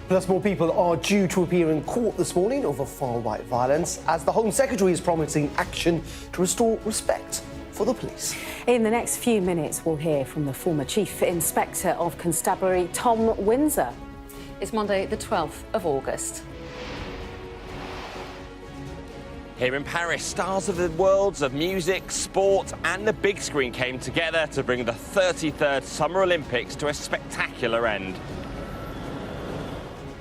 Plus, more people are due to appear in court this morning over far-right violence as the Home Secretary is promising action to restore respect for the police. In the next few minutes, we'll hear from the former Chief Inspector of Constabulary, Tom Winsor. It's Monday, the 12th of August. Here in Paris, stars of the worlds of music, sport and the big screen came together to bring the 33rd Summer Olympics to a spectacular end.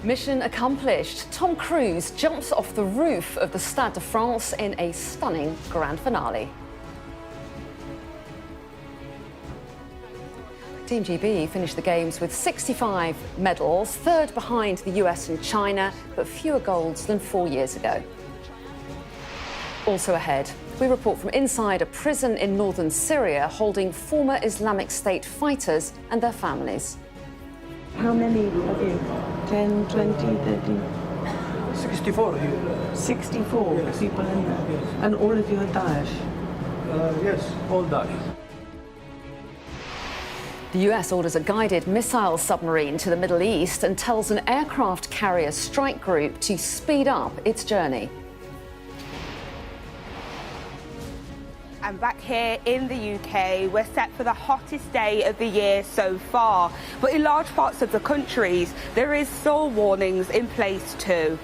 Mission accomplished. Tom Cruise jumps off the roof of the Stade de France in a stunning grand finale. Team GB finished the Games with 65 medals, third behind the US and China, but fewer golds than 4 years ago. Also ahead, we report from inside a prison in northern Syria holding former Islamic State fighters and their families. How many of you? 10, 20, 30? 64 here. 64 people in there. And all of you are Daesh? Yes, all died. The US orders a guided missile submarine to the Middle East and tells an aircraft carrier strike group to speed up its journey. And back here in the UK, we're set for the hottest day of the year so far. But in large parts of the countries, there is still warnings in place too.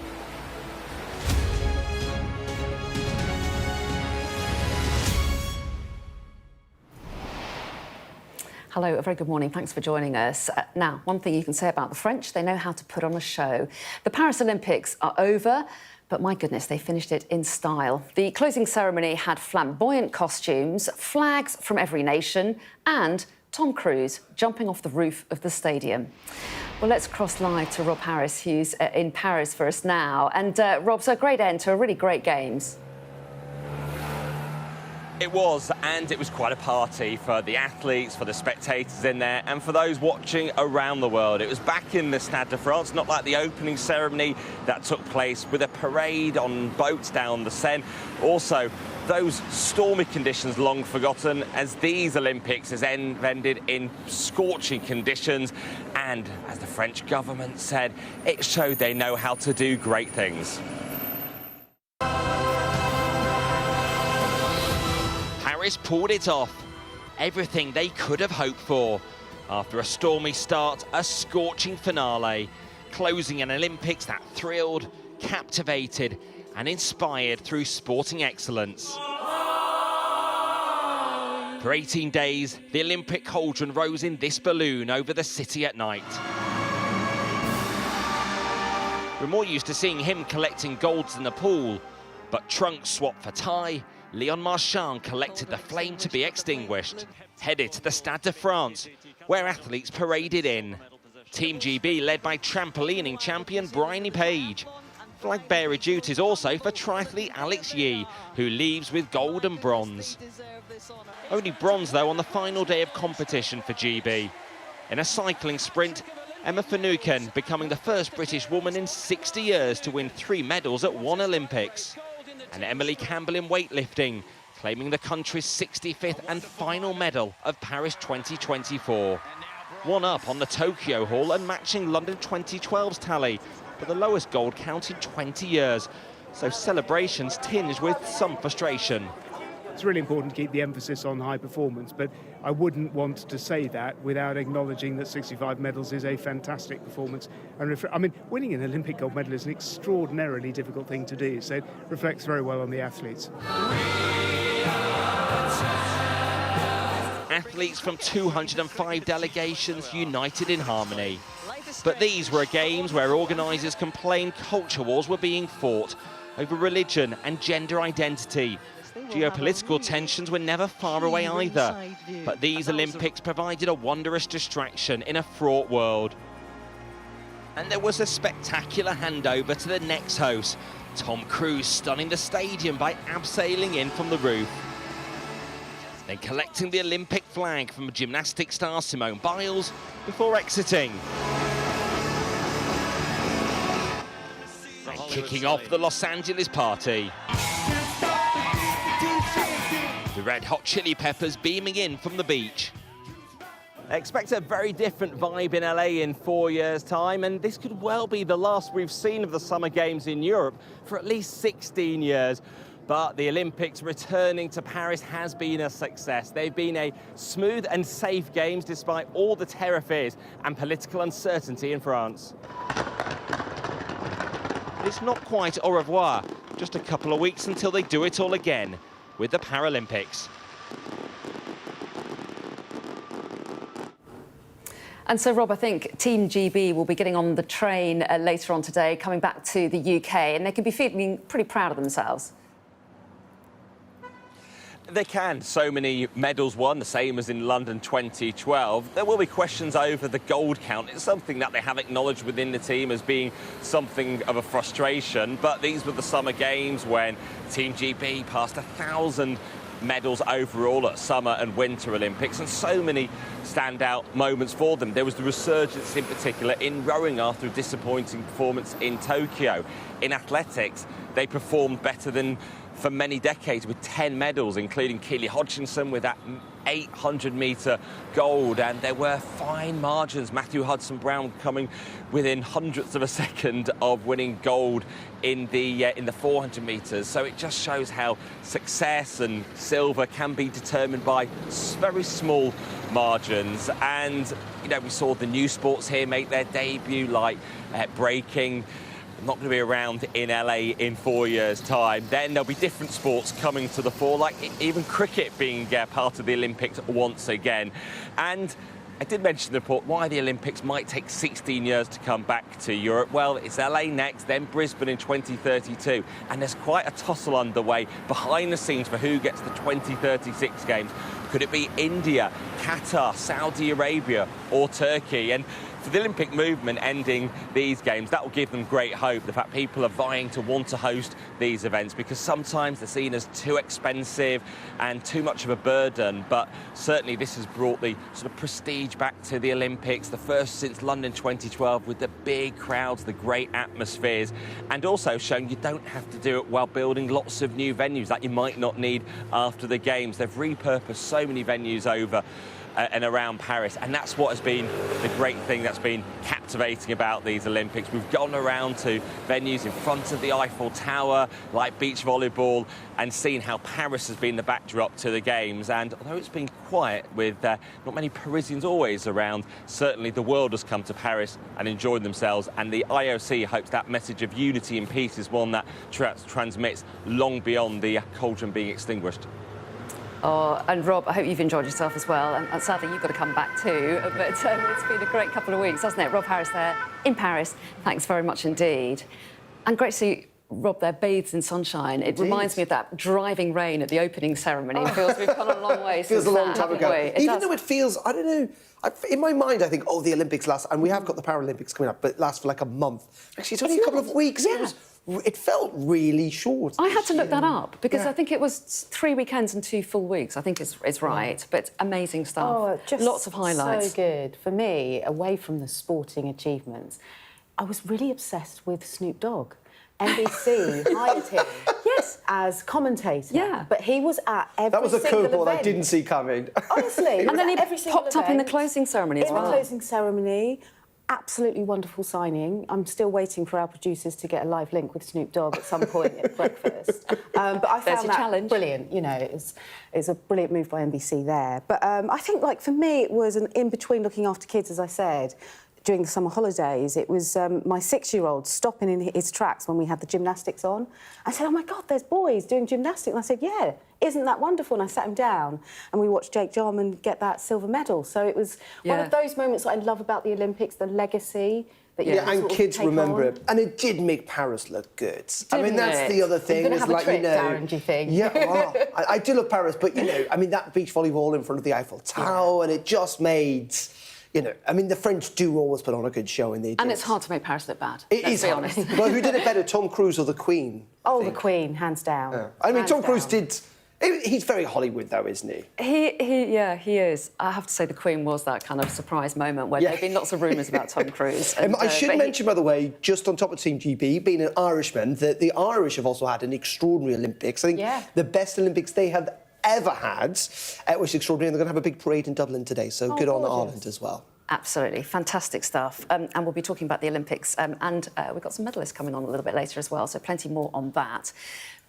Hello, a very good morning. Thanks for joining us. Now, one thing you can say about the French, they know how to put on a show. The Paris Olympics are over, but my goodness, they finished it in style. The closing ceremony had flamboyant costumes, flags from every nation, and Tom Cruise jumping off the roof of the stadium. Well, let's cross live to Rob Harris, who's in Paris for us now. And Rob, so a great end to a really great Games. It was, and it was quite a party for the athletes, for the spectators in there, and for those watching around the world. It was back in the Stade de France, not like the opening ceremony that took place with a parade on boats down the Seine. Also, those stormy conditions long forgotten as these Olympics has ended in scorching conditions. And as the French government said, it showed they know how to do great things. Paris pulled it off. Everything they could have hoped for. After a stormy start, a scorching finale, closing an Olympics that thrilled, captivated and inspired through sporting excellence. For 18 days, the Olympic cauldron rose in this balloon over the city at night. We're more used to seeing him collecting golds in the pool, but trunks swapped for tie, Leon Marchant collected the flame to be extinguished, headed to the Stade de France, where athletes paraded in. Team GB led by trampolining champion Bryony Page. Flag bearer duties also for triathlete Alex Yee, who leaves with gold and bronze. Only bronze, though, on the final day of competition for GB. In a cycling sprint, Emma Finucane becoming the first British woman in 60 years to win 3 medals at one Olympics. And Emily Campbell in weightlifting, claiming the country's 65th and final medal of Paris 2024. One up on the Tokyo haul and matching London 2012's tally, but the lowest gold count in 20 years. So celebrations tinged with some frustration. It's really important to keep the emphasis on high performance, but I wouldn't want to say that without acknowledging that 65 medals is a fantastic performance. And I mean, winning an Olympic gold medal is an extraordinarily difficult thing to do, so it reflects very well on the athletes. Athletes from 205 delegations united in harmony. But these were games where organisers complained culture wars were being fought over religion and gender identity. Geopolitical tensions were never far away either, but these Olympics provided a wondrous distraction in a fraught world. And there was a spectacular handover to the next host, Tom Cruise stunning the stadium by abseiling in from the roof. Then collecting the Olympic flag from gymnastics star Simone Biles before exiting. And kicking off the Los Angeles party. The Red Hot Chili Peppers beaming in from the beach. Expect a very different vibe in LA in 4 years' time, and this could well be the last we've seen of the Summer Games in Europe for at least 16 years. But the Olympics returning to Paris has been a success. They've been a smooth and safe Games despite all the terror fears and political uncertainty in France. But it's not quite au revoir. Just a couple of weeks until they do it all again with the Paralympics. And so, Rob, I think Team GB will be getting on the train later on today, coming back to the UK, and they can be feeling pretty proud of themselves. They can. So many medals won, the same as in London 2012. There will be questions over the gold count. It's something that they have acknowledged within the team as being something of a frustration. But these were the Summer Games when Team GB passed 1,000 medals overall at Summer and Winter Olympics, and so many standout moments for them. There was the resurgence in particular in rowing after a disappointing performance in Tokyo. In athletics, they performed better than for many decades with 10 medals, including Keely Hodgkinson with that 800-metre gold, and there were fine margins. Matthew Hudson-Brown coming within hundredths of a second of winning gold in the 400 metres. So it just shows how success and silver can be determined by very small margins. And you know, we saw the new sports here make their debut, like breaking. Not going to be around in LA in 4 years' time. Then there'll be different sports coming to the fore, like even cricket being part of the Olympics once again. And I did mention in the report why the Olympics might take 16 years to come back to Europe. Well, it's LA next, then Brisbane in 2032. And there's quite a tussle underway behind the scenes for who gets the 2036 Games. Could it be India, Qatar, Saudi Arabia or Turkey? And for the Olympic movement ending these Games, that will give them great hope. The fact people are vying to want to host these events, because sometimes they're seen as too expensive and too much of a burden. But certainly this has brought the sort of prestige back to the Olympics, the first since London 2012, with the big crowds, the great atmospheres, and also showing you don't have to do it while building lots of new venues that you might not need after the Games. They've repurposed so many venues over and around Paris, and that's what has been the great thing that's been captivating about these Olympics. We've gone around to venues in front of the Eiffel Tower, like beach volleyball, and seen how Paris has been the backdrop to the Games. And although it's been quiet with not many Parisians always around, certainly the world has come to Paris and enjoyed themselves, and the IOC hopes that message of unity and peace is one that transmits long beyond the cauldron being extinguished. Oh, and Rob, I hope you've enjoyed yourself as well. And sadly, you've got to come back too. But it's been a great couple of weeks, hasn't it? Rob Harris there in Paris. Thanks very much indeed. And great to see Rob there bathed in sunshine. It reminds me of that driving rain at the opening ceremony. It feels we've come a long way since feels a long that, time ago. Even though it feels, I don't know, in my mind, I think, oh, the Olympics last, and we have got the Paralympics coming up, but it lasts for like a month. Actually, it's only a couple of weeks. Yeah. It felt really short. I had to look that up because I think it was 3 weekends and 2 full weeks. I think it's right, but amazing stuff. Oh, just lots of highlights. So good. For me, away from the sporting achievements, I was really obsessed with Snoop Dogg. NBC hired him as commentator. Yeah. But he was at every That was a curveball I event. didn't see coming. Honestly. And then he every popped up in the closing ceremony as well. In the closing ceremony. Absolutely wonderful signing. I'm still waiting for our producers to get a live link with Snoop Dogg at some point at breakfast. But I found that challenge. brilliant. You know, it's a brilliant move by NBC there. But I think, like, for me, it was an in-between looking after kids, as I said, during the summer holidays. It was my 6-year-old stopping in his tracks when we had the gymnastics on. I said, oh, my God, there's boys doing gymnastics. And I said, yeah, isn't that wonderful? And I sat him down and we watched Jake Jarman get that silver medal. So it was one of those moments that I love about the Olympics, the legacy that you and kids remember it. And it did make Paris look good. I mean, that's the other thing. You're gonna have a trip, Darren, do you think? Yeah, I do love Paris, but, you know, I mean, that beach volleyball in front of the Eiffel Tower, and it just made... You know, I mean, the French do always put on a good show, and they do. And it's hard to make Paris look bad. It is hard. Honest. Well, who did it better, Tom Cruise or the Queen? Oh, the Queen, hands down. Yeah. I mean, Tom Cruise down. did... He's very Hollywood, though, isn't he? He is. I have to say the Queen was that kind of surprise moment where there have been lots of rumours about Tom Cruise. And, I should mention, by the way, just on top of Team GB, being an Irishman, that the Irish have also had an extraordinary Olympics. I think the best Olympics they have ever had, which is extraordinary. And they're going to have a big parade in Dublin today, so good on Ireland as well. Absolutely, fantastic stuff. And we'll be talking about the Olympics, and we've got some medalists coming on a little bit later as well, so plenty more on that.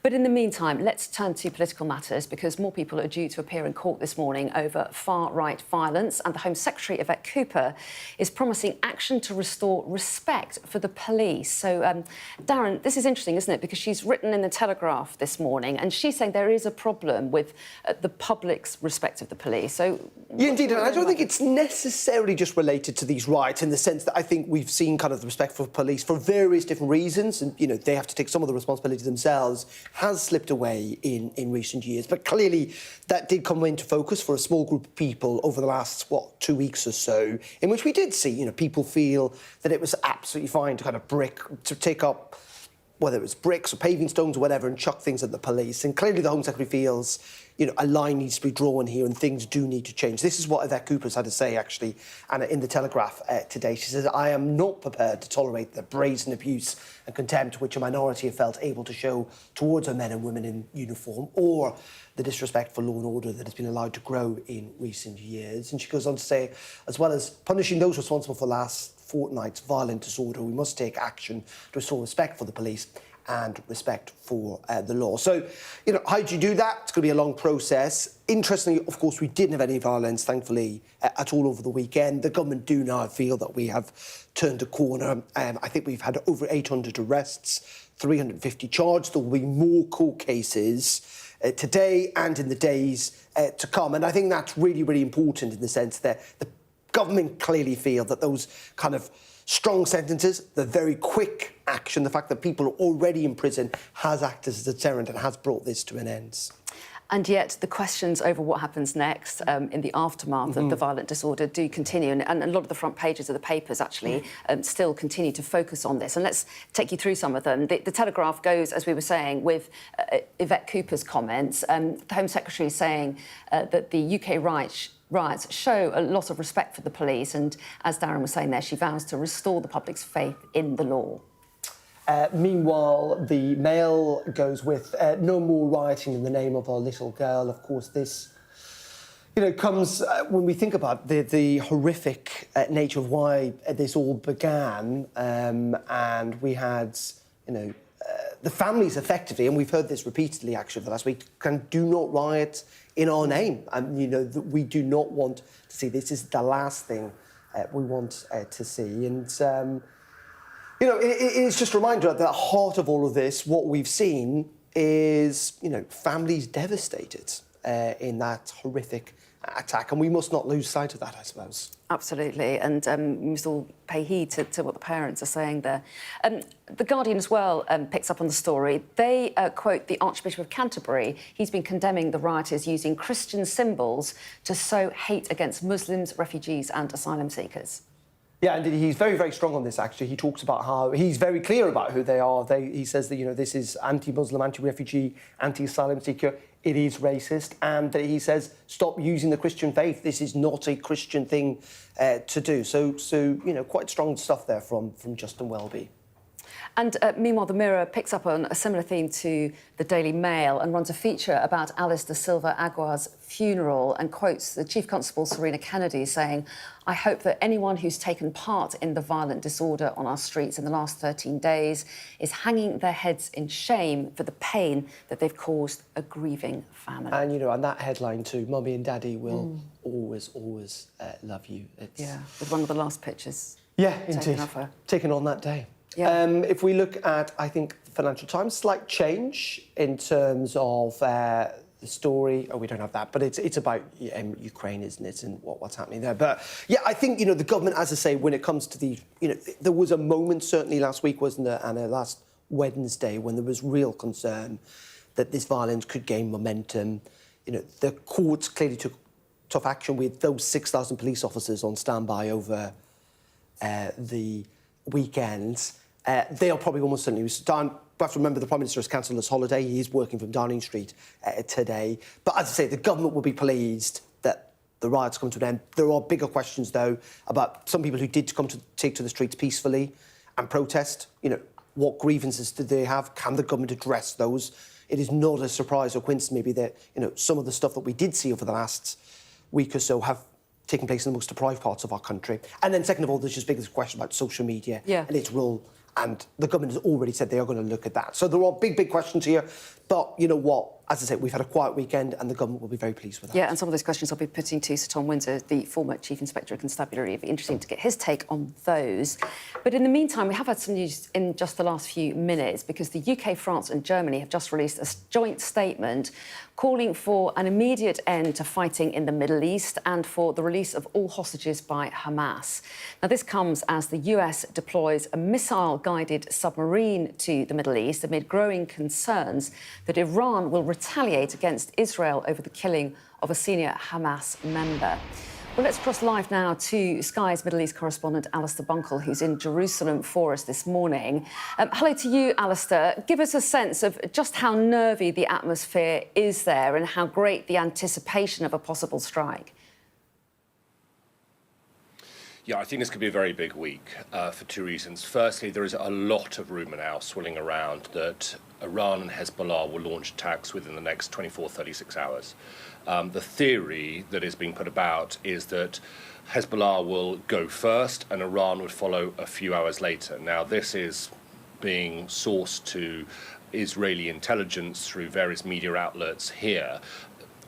But in the meantime, let's turn to political matters, because more people are due to appear in court this morning over far-right violence, and the Home Secretary, Yvette Cooper, is promising action to restore respect for the police. So, Darren, this is interesting, isn't it? Because she's written in the Telegraph this morning, and she's saying there is a problem with the public's respect of the police. So, yeah, indeed, and I don't think it's necessarily just related to these riots, in the sense that I think we've seen kind of the respect for police for various different reasons, and, you know, they have to take some of the responsibility themselves, has slipped away in recent years. But clearly that did come into focus for a small group of people over the last, 2 weeks or so, in which we did see, you know, people feel that it was absolutely fine to kind of take up, whether it was bricks or paving stones or whatever, and chuck things at the police. And clearly the Home Secretary feels, you know, a line needs to be drawn here and things do need to change. This is what Yvette Cooper's had to say, actually, and in the Telegraph today. She says, "I am not prepared to tolerate the brazen abuse and contempt which a minority have felt able to show towards our men and women in uniform, or the disrespect for law and order that has been allowed to grow in recent years." And she goes on to say, as well as punishing those responsible for last fortnight's violent disorder, we must take action to restore respect for the police and respect for the law. So, you know, how do you do that? It's going to be a long process. Interestingly, of course, we didn't have any violence, thankfully, at all over the weekend. The government do now feel that we have turned a corner. I think we've had over 800 arrests, 350 charged. There will be more court cases today and in the days to come. And I think that's really, really important, in the sense that the government clearly feel that those kind of strong sentences, the very quick action, the fact that people are already in prison, has acted as a deterrent and has brought this to an end. And yet the questions over what happens next in the aftermath of the violent disorder do continue. And a lot of the front pages of the papers actually still continue to focus on this. And let's take you through some of them. The Telegraph goes, as we were saying, with Yvette Cooper's comments. The Home Secretary is saying that the UK riots show a lot of respect for the police, and as Darren was saying there, she vows to restore the public's faith in the law. Meanwhile, the Mail goes with no more rioting in the name of our little girl. Of course, this, you know, comes when we think about the horrific nature of why this all began, and we had, you know, the families effectively, and we've heard this repeatedly actually the last week, do not riot in our name. And, you know, we do not want to see this. Is the last thing we want to see. And, you know, it's just a reminder at the heart of all of this, what we've seen is, you know, families devastated in that horrific attack, and we must not lose sight of that, I suppose. Absolutely, and we must all pay heed to what the parents are saying there. The Guardian as well picks up on the story. They quote the Archbishop of Canterbury. He's been condemning the rioters using Christian symbols to sow hate against Muslims, refugees and asylum seekers. Yeah, and he's very, very strong on this, actually. He talks about how he's very clear about who they are. He says that, you know, this is anti-Muslim, anti-refugee, anti-asylum seeker. It is racist. And he says, stop using the Christian faith. This is not a Christian thing to do. So, you know, quite strong stuff there from Justin Welby. And meanwhile, the Mirror picks up on a similar theme to the Daily Mail and runs a feature about Alice da Silva Agua's funeral and quotes the Chief Constable, Serena Kennedy, saying, "I hope that anyone who's taken part in the violent disorder on our streets in the last 13 days is hanging their heads in shame for the pain that they've caused a grieving family." And, you know, and that headline too, Mummy and Daddy will always, always love you. Yeah, with one of the last pictures. Yeah, indeed. Taken on that day. Yeah. If we look at, I think, the Financial Times, slight change in terms of the story. Oh, we don't have that, but it's about Ukraine, isn't it, and what's happening there. But, yeah, I think, you know, the government, as I say, when it comes to the, you know, there was a moment certainly last week, wasn't there, Anna, last Wednesday, when there was real concern that this violence could gain momentum. You know, the courts clearly took tough action with those 6,000 police officers on standby over the weekend. They are probably almost certainly down. We have to remember the Prime Minister has cancelled his holiday. He is working from Downing Street today. But as I say, the government will be pleased that the riots come to an end. There are bigger questions, though, about some people who did take to the streets peacefully and protest. You know, what grievances do they have? Can the government address those it is not a surprise or coincidence maybe that, some of the stuff that we did see over the last week or so have taken place in the most deprived parts of our country. And then second of all, there's just big question about social media and its role. And the government has already said they are going to look at that. So there are big questions here. But you know what? As I said, we've had a quiet weekend and the government will be very pleased with that. Yeah, and some of those questions I'll be putting to Sir Tom Winsor, the former Chief Inspector of Constabulary. It'd be interesting to get his take on those. But in the meantime, we have had some news in just the last few minutes because the UK, France and Germany have just released a joint statement calling for an immediate end to fighting in the Middle East and for the release of all hostages by Hamas. Now, this comes as the US deploys a missile-guided submarine to the Middle East amid growing concerns that Iran will retaliate against Israel over the killing of a senior Hamas member. Well, let's cross live now to Sky's Middle East correspondent, Alistair Bunkle, who's in Jerusalem for us this morning. Hello to you, Alistair. Give us a sense of just how nervy the atmosphere is there and how great the anticipation of a possible strike. Yeah, I think this could be a very big week for two reasons. Firstly, there is a lot of rumour now swirling around that Iran and Hezbollah will launch attacks within the next 24, 36 hours. The theory that is being put about is that Hezbollah will go first and Iran would follow a few hours later. Now, this is being sourced to Israeli intelligence through various media outlets here.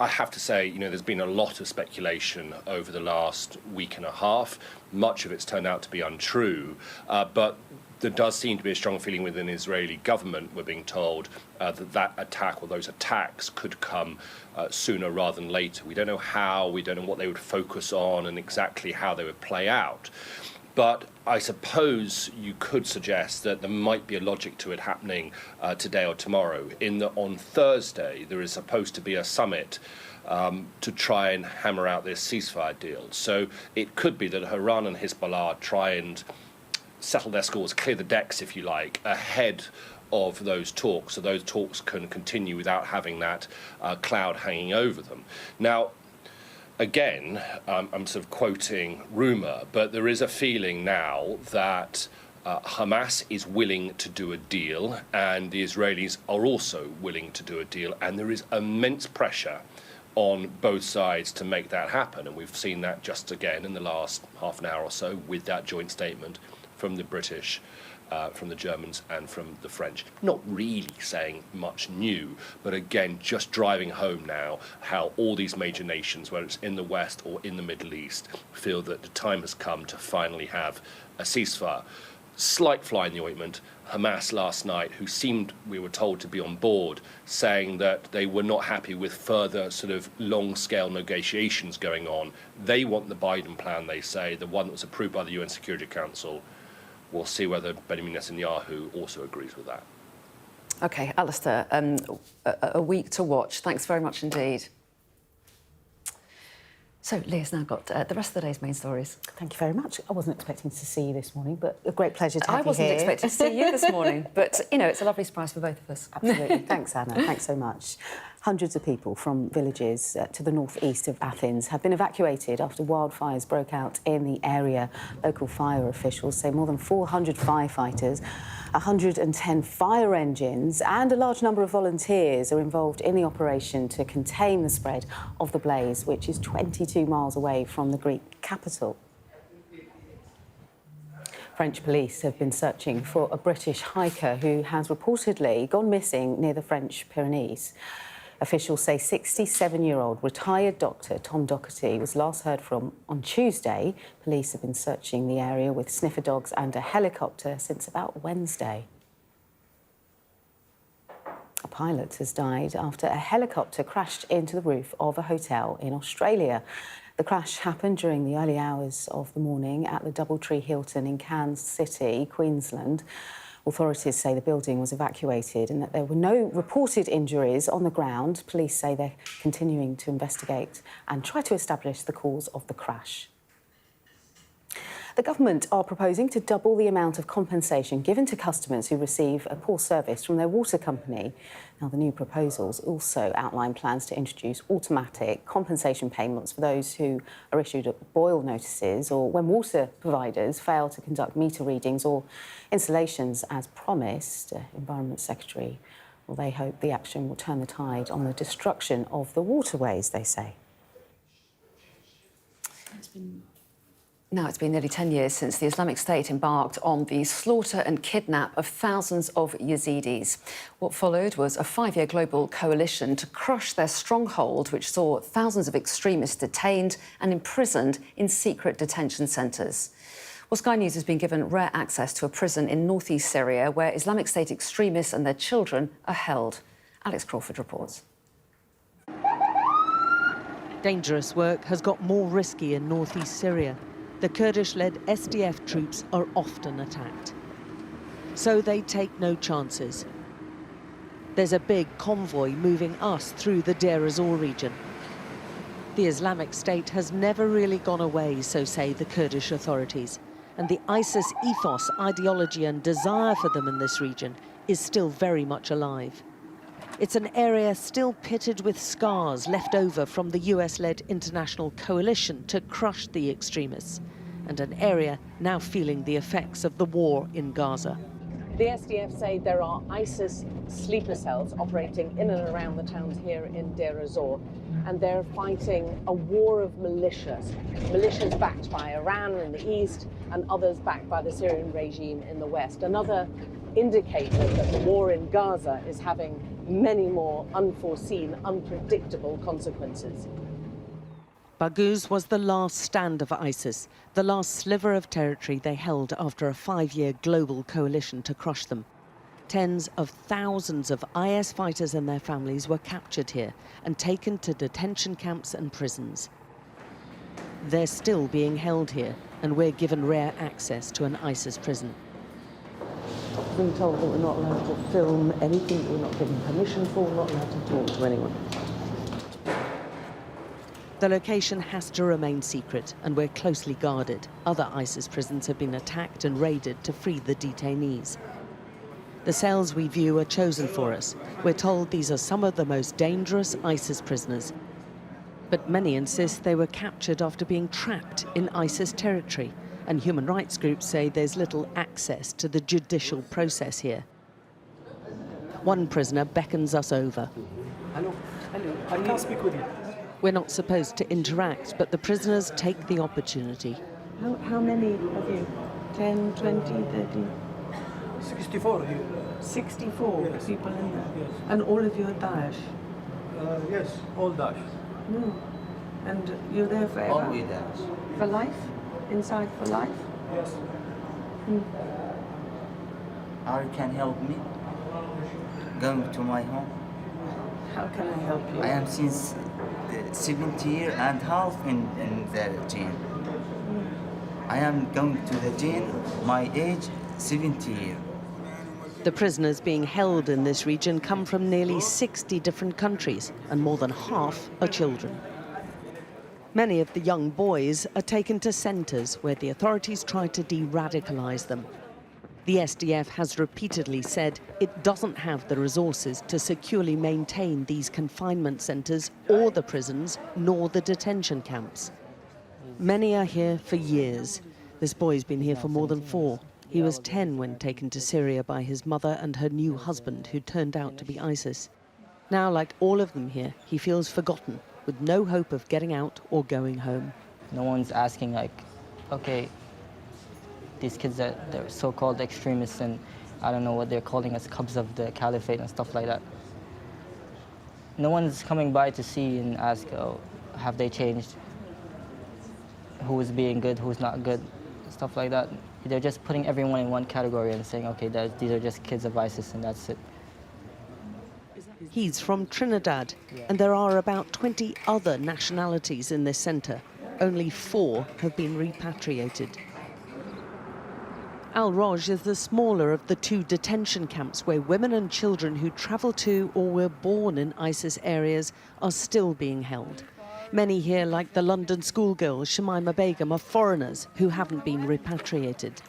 I have to say, there's been a lot of speculation over the last week and a half. Much of it's turned out to be untrue, but there does seem to be a strong feeling within the Israeli government, we're being told, that attack or those attacks could come sooner rather than later. We don't know how, we don't know what they would focus on and exactly how they would play out. But I suppose you could suggest that there might be a logic to it happening today or tomorrow, in that on Thursday there is supposed to be a summit to try and hammer out this ceasefire deal. So it could be that Iran and Hezbollah try and settle their scores, clear the decks, if you like, ahead of those talks, so those talks can continue without having that cloud hanging over them. Now, again, I'm sort of quoting rumour, but there is a feeling now that Hamas is willing to do a deal and the Israelis are also willing to do a deal, and there is immense pressure on both sides to make that happen. And we've seen that just again in the last half an hour or so with that joint statement from the British, from the Germans and from the French. Not really saying much new, but again, just driving home now how all these major nations, whether it's in the West or in the Middle East, feel that the time has come to finally have a ceasefire. Slight fly in the ointment, Hamas last night, who seemed, we were told, to be on board, saying that they were not happy with further sort of long-scale negotiations going on. They want the Biden plan, they say, the one that was approved by the UN Security Council. We'll see whether Benjamin Netanyahu also agrees with that. OK, Alistair, a week to watch. Thanks very much indeed. So, Leah's now got the rest of the day's main stories. Thank you very much. I wasn't expecting to see you this morning, but a great pleasure to have you here. I wasn't expecting to see you this morning, but, it's a lovely surprise for both of us. Absolutely. Thanks, Anna. Thanks so much. Hundreds of people from villages to the northeast of Athens have been evacuated after wildfires broke out in the area. Local fire officials say more than 400 firefighters, 110 fire engines and a large number of volunteers are involved in the operation to contain the spread of the blaze, which is 22 miles away from the Greek capital. French police have been searching for a British hiker who has reportedly gone missing near the French Pyrenees. Officials say 67-year-old retired doctor Tom Doherty was last heard from on Tuesday. Police have been searching the area with sniffer dogs and a helicopter since about Wednesday. A pilot has died after a helicopter crashed into the roof of a hotel in Australia. The crash happened during the early hours of the morning at the Doubletree Hilton in Cairns City, Queensland. Authorities say the building was evacuated and that there were no reported injuries on the ground. Police say they're continuing to investigate and try to establish the cause of the crash. The government are proposing to double the amount of compensation given to customers who receive a poor service from their water company. Now, the new proposals also outline plans to introduce automatic compensation payments for those who are issued boil notices or when water providers fail to conduct meter readings or installations as promised. Environment Secretary Well, they hope the action will turn the tide on the destruction of the waterways, they say. Now, it's been nearly 10 years since the Islamic State embarked on the slaughter and kidnap of thousands of Yazidis. What followed was a 5-year global coalition to crush their stronghold, which saw thousands of extremists detained and imprisoned in secret detention centres. Well, Sky News has been given rare access to a prison in northeast Syria where Islamic State extremists and their children are held. Alex Crawford reports. Dangerous work has got more risky in northeast Syria. The Kurdish-led SDF troops are often attacked. So they take no chances. There's a big convoy moving us through the Deir ez-Zor region. The Islamic State has never really gone away, so say the Kurdish authorities. And the ISIS ethos, ideology and desire for them in this region is still very much alive. It's an area still pitted with scars left over from the US-led international coalition to crush the extremists, and an area now feeling the effects of the war in Gaza. The SDF say there are ISIS sleeper cells operating in and around the towns here in Deir ez-Zor, and they're fighting a war of militias. Militias backed by Iran in the east and others backed by the Syrian regime in the west. Another indicator that the war in Gaza is having many more unforeseen, unpredictable consequences. Baghouz was the last stand of ISIS, the last sliver of territory they held after a 5-year global coalition to crush them. Tens of thousands of IS fighters and their families were captured here and taken to detention camps and prisons. They're still being held here, and we're given rare access to an ISIS prison. We've been told that we're not allowed to film anything, we're not given permission for, we're not allowed to talk to anyone. The location has to remain secret, and we're closely guarded. Other ISIS prisons have been attacked and raided to free the detainees. The cells we view are chosen for us. We're told these are some of the most dangerous ISIS prisoners. But many insist they were captured after being trapped in ISIS territory, and human rights groups say there's little access to the judicial process here. One prisoner beckons us over. Hello, I can't speak with you. We're not supposed to interact, but the prisoners take the opportunity. How many of you? 10, 20, 30? 64 here. 64 Yes. people in there? Yes. And all of you are Daesh? Yes, all Daesh. No. And you're there forever? Always Daesh. For life? Inside for life? Yes. Or can help me going to my home. How can I help you? I am since 70 years and half in the jail. I am going to the jail, my age 70 years. The prisoners being held in this region come from nearly 60 different countries, and more than half are children. Many of the young boys are taken to centres where the authorities try to de-radicalise them. The SDF has repeatedly said it doesn't have the resources to securely maintain these confinement centres or the prisons, nor the detention camps. Many are here for years. This boy's been here for more than 4. He was 10 when taken to Syria by his mother and her new husband, who turned out to be ISIS. Now, like all of them here, he feels forgotten, with no hope of getting out or going home. No one's asking, like, okay, these kids they're so-called extremists, and I don't know what they're calling us, cubs of the caliphate and stuff like that. No one's coming by to see and ask, oh, have they changed? Who's being good, who's not good, stuff like that. They're just putting everyone in one category and saying, okay, these are just kids of ISIS, and that's it. He's from Trinidad, and there are about 20 other nationalities in this centre. Only 4 have been repatriated. Al-Roj is the smaller of the 2 detention camps where women and children who travel to or were born in ISIS areas are still being held. Many here, like the London schoolgirl Shamima Begum, are foreigners who haven't been repatriated.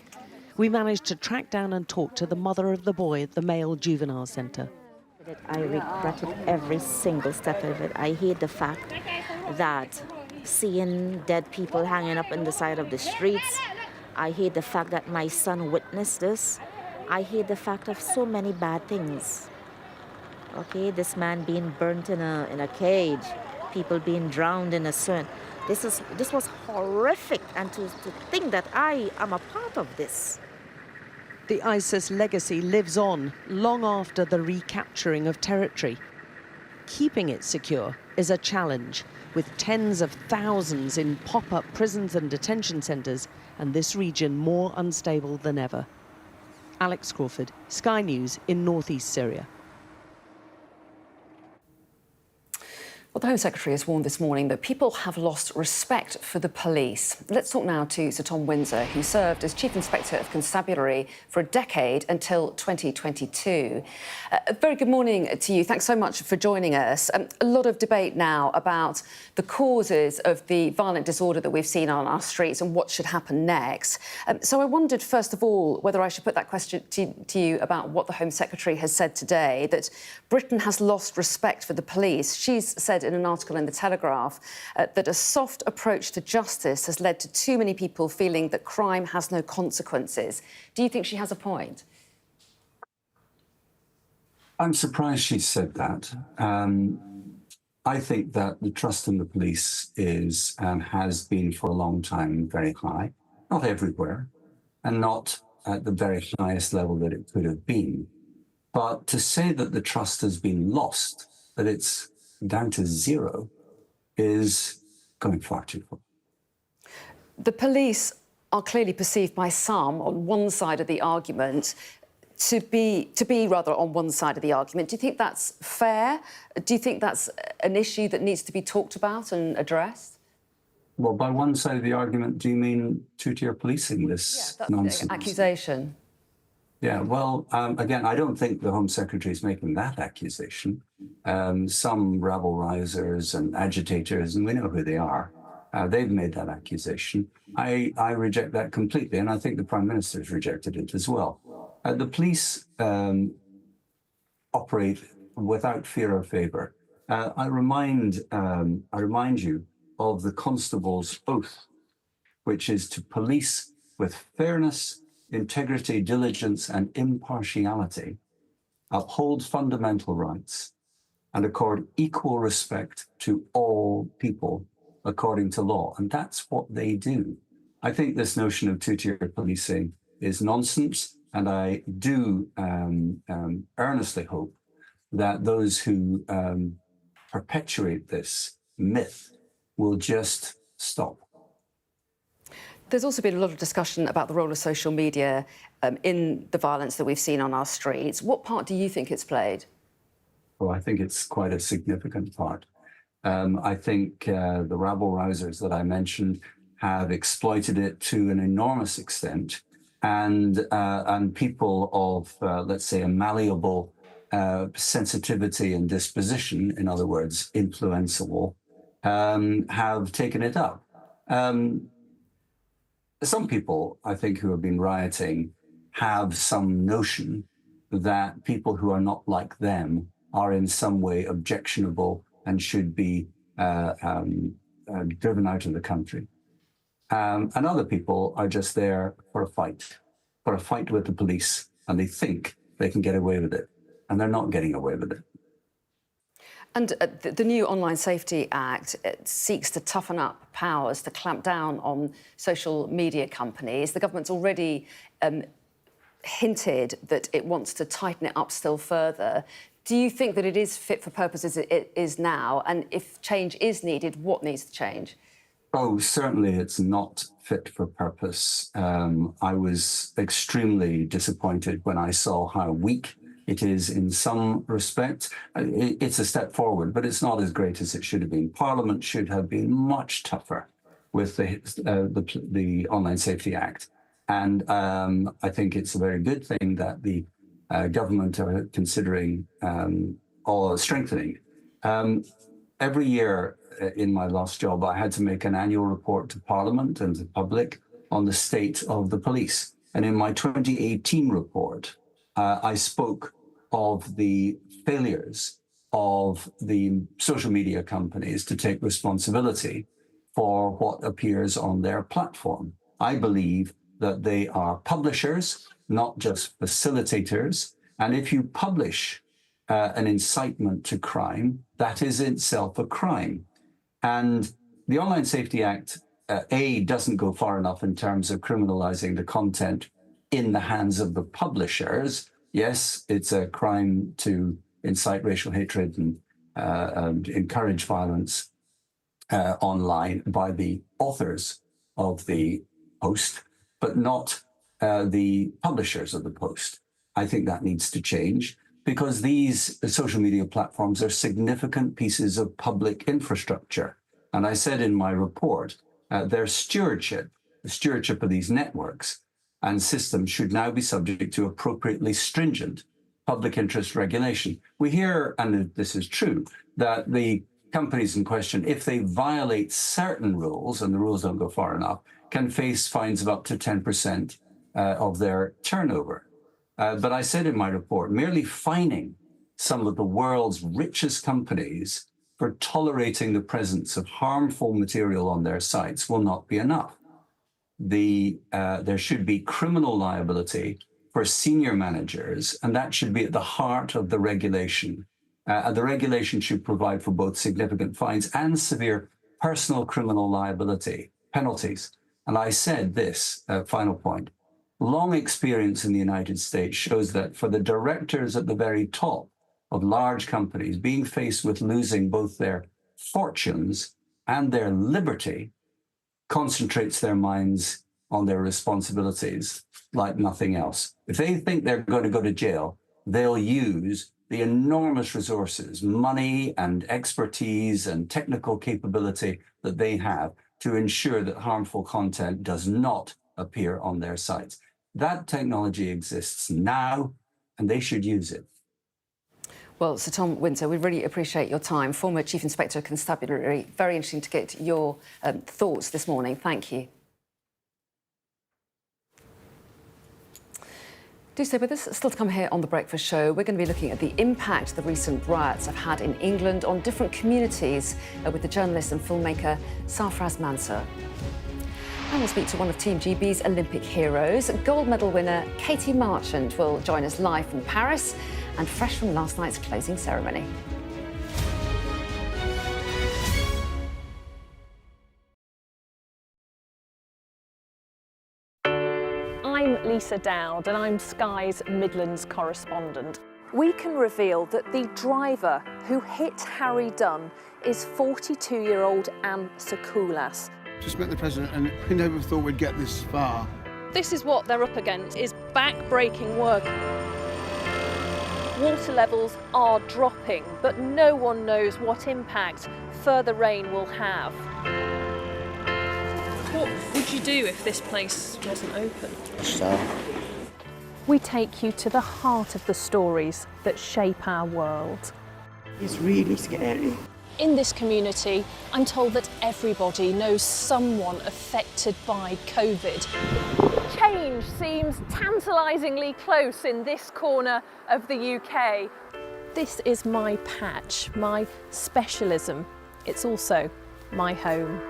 We managed to track down and talk to the mother of the boy at the male juvenile centre. I regretted every single step of it. I hate the fact that seeing dead people hanging up on the side of the streets. I hate the fact that my son witnessed this. I hate the fact of so many bad things. Okay, this man being burnt in a cage, people being drowned in a swim. This was horrific, and to think that I am a part of this. The ISIS legacy lives on long after the recapturing of territory. Keeping it secure is a challenge, with tens of thousands in pop-up prisons and detention centres, and this region more unstable than ever. Alex Crawford, Sky News in northeast Syria. Well, the Home Secretary has warned this morning that people have lost respect for the police. Let's talk now to Sir Tom Winsor, who served as Chief Inspector of Constabulary for a decade until 2022. A very good morning to you. Thanks so much for joining us. A lot of debate now about the causes of the violent disorder that we've seen on our streets and what should happen next. So I wondered, first of all, whether I should put that question to you about what the Home Secretary has said today, that Britain has lost respect for the police. She's said in an article in The Telegraph that a soft approach to justice has led to too many people feeling that crime has no consequences. Do you think she has a point? I'm surprised she said that. I think that the trust in the police is and has been for a long time very high, not everywhere, and not at the very highest level that it could have been. But to say that the trust has been lost, that it's down to zero, is going far too far. The police are clearly perceived by some on one side of the argument to be rather on one side of the argument. Do you think that's fair? Do you think that's an issue that needs to be talked about and addressed? Well, by one side of the argument, do you mean two-tier policing, this nonsense? Accusation. Yeah, well, again, I don't think the Home Secretary is making that accusation. Some rabble-rousers and agitators, and we know who they are, they've made that accusation. I reject that completely, and I think the Prime Minister has rejected it as well. The police operate without fear or favour. I remind you of the constable's oath, which is to police with fairness, integrity, diligence, and impartiality, uphold fundamental rights, and accord equal respect to all people according to law. And that's what they do. I think this notion of two-tier policing is nonsense, and I do earnestly hope that those who perpetuate this myth will just stop. There's also been a lot of discussion about the role of social media in the violence that we've seen on our streets. What part do you think it's played? Well, I think it's quite a significant part. I think the rabble-rousers that I mentioned have exploited it to an enormous extent, and people of, let's say, a malleable sensitivity and disposition, in other words, influenceable, have taken it up. Some people, I think, who have been rioting have some notion that people who are not like them are in some way objectionable and should be driven out of the country. And other people are just there for a fight with the police, and they think they can get away with it, and they're not getting away with it. And the new Online Safety Act seeks to toughen up powers to clamp down on social media companies. The government's already hinted that it wants to tighten it up still further. Do you think that it is fit for purpose as it is now? And if change is needed, what needs to change? Oh, certainly it's not fit for purpose. I was extremely disappointed when I saw how weak it is in some respects. It's a step forward, but it's not as great as it should have been. Parliament should have been much tougher with the Online Safety Act. And I think it's a very good thing that the government are considering or strengthening. Every year in my last job, I had to make an annual report to Parliament and the public on the state of the police. And in my 2018 report, I spoke of the failures of the social media companies to take responsibility for what appears on their platform. I believe that they are publishers, not just facilitators. And if you publish an incitement to crime, that is itself a crime. And the Online Safety Act, doesn't go far enough in terms of criminalizing the content in the hands of the publishers. Yes, it's a crime to incite racial hatred and encourage violence online by the authors of the post, but not the publishers of the post. I think that needs to change because these social media platforms are significant pieces of public infrastructure. And I said in my report, their stewardship, the stewardship of these networks and systems should now be subject to appropriately stringent public interest regulation. We hear, and this is true, that the companies in question, if they violate certain rules, and the rules don't go far enough, can face fines of up to 10% of their turnover. But I said in my report, merely fining some of the world's richest companies for tolerating the presence of harmful material on their sites will not be enough. There should be criminal liability for senior managers, and that should be at the heart of the regulation. The regulation should provide for both significant fines and severe personal criminal liability penalties. And I said this, final point, long experience in the United States shows that for the directors at the very top of large companies being faced with losing both their fortunes and their liberty concentrates their minds on their responsibilities like nothing else. If they think they're going to go to jail, they'll use the enormous resources, money and expertise and technical capability that they have to ensure that harmful content does not appear on their sites. That technology exists now, and they should use it. Well, Sir Tom Winsor, we really appreciate your time. Former Chief Inspector of Constabulary, very interesting to get your thoughts this morning. Thank you. Do stay with us. Still to come here on The Breakfast Show, we're going to be looking at the impact the recent riots have had in England on different communities with the journalist and filmmaker Sarfraz Mansur. And we'll speak to one of Team GB's Olympic heroes. Gold medal winner Katy Marchant will join us live from Paris and fresh from last night's closing ceremony. I'm Lisa Dowd and I'm Sky's Midlands correspondent. We can reveal that the driver who hit Harry Dunn is 42-year-old Anne Sakoulas. Just met the president and we never thought we'd get this far. This is what they're up against, is back-breaking work. Water levels are dropping, but no one knows what impact further rain will have. What would you do if this place wasn't open? We take you to the heart of the stories that shape our world. It's really scary. In this community, I'm told that everybody knows someone affected by COVID. Change seems tantalisingly close in this corner of the UK. This is my patch, my specialism. It's also my home.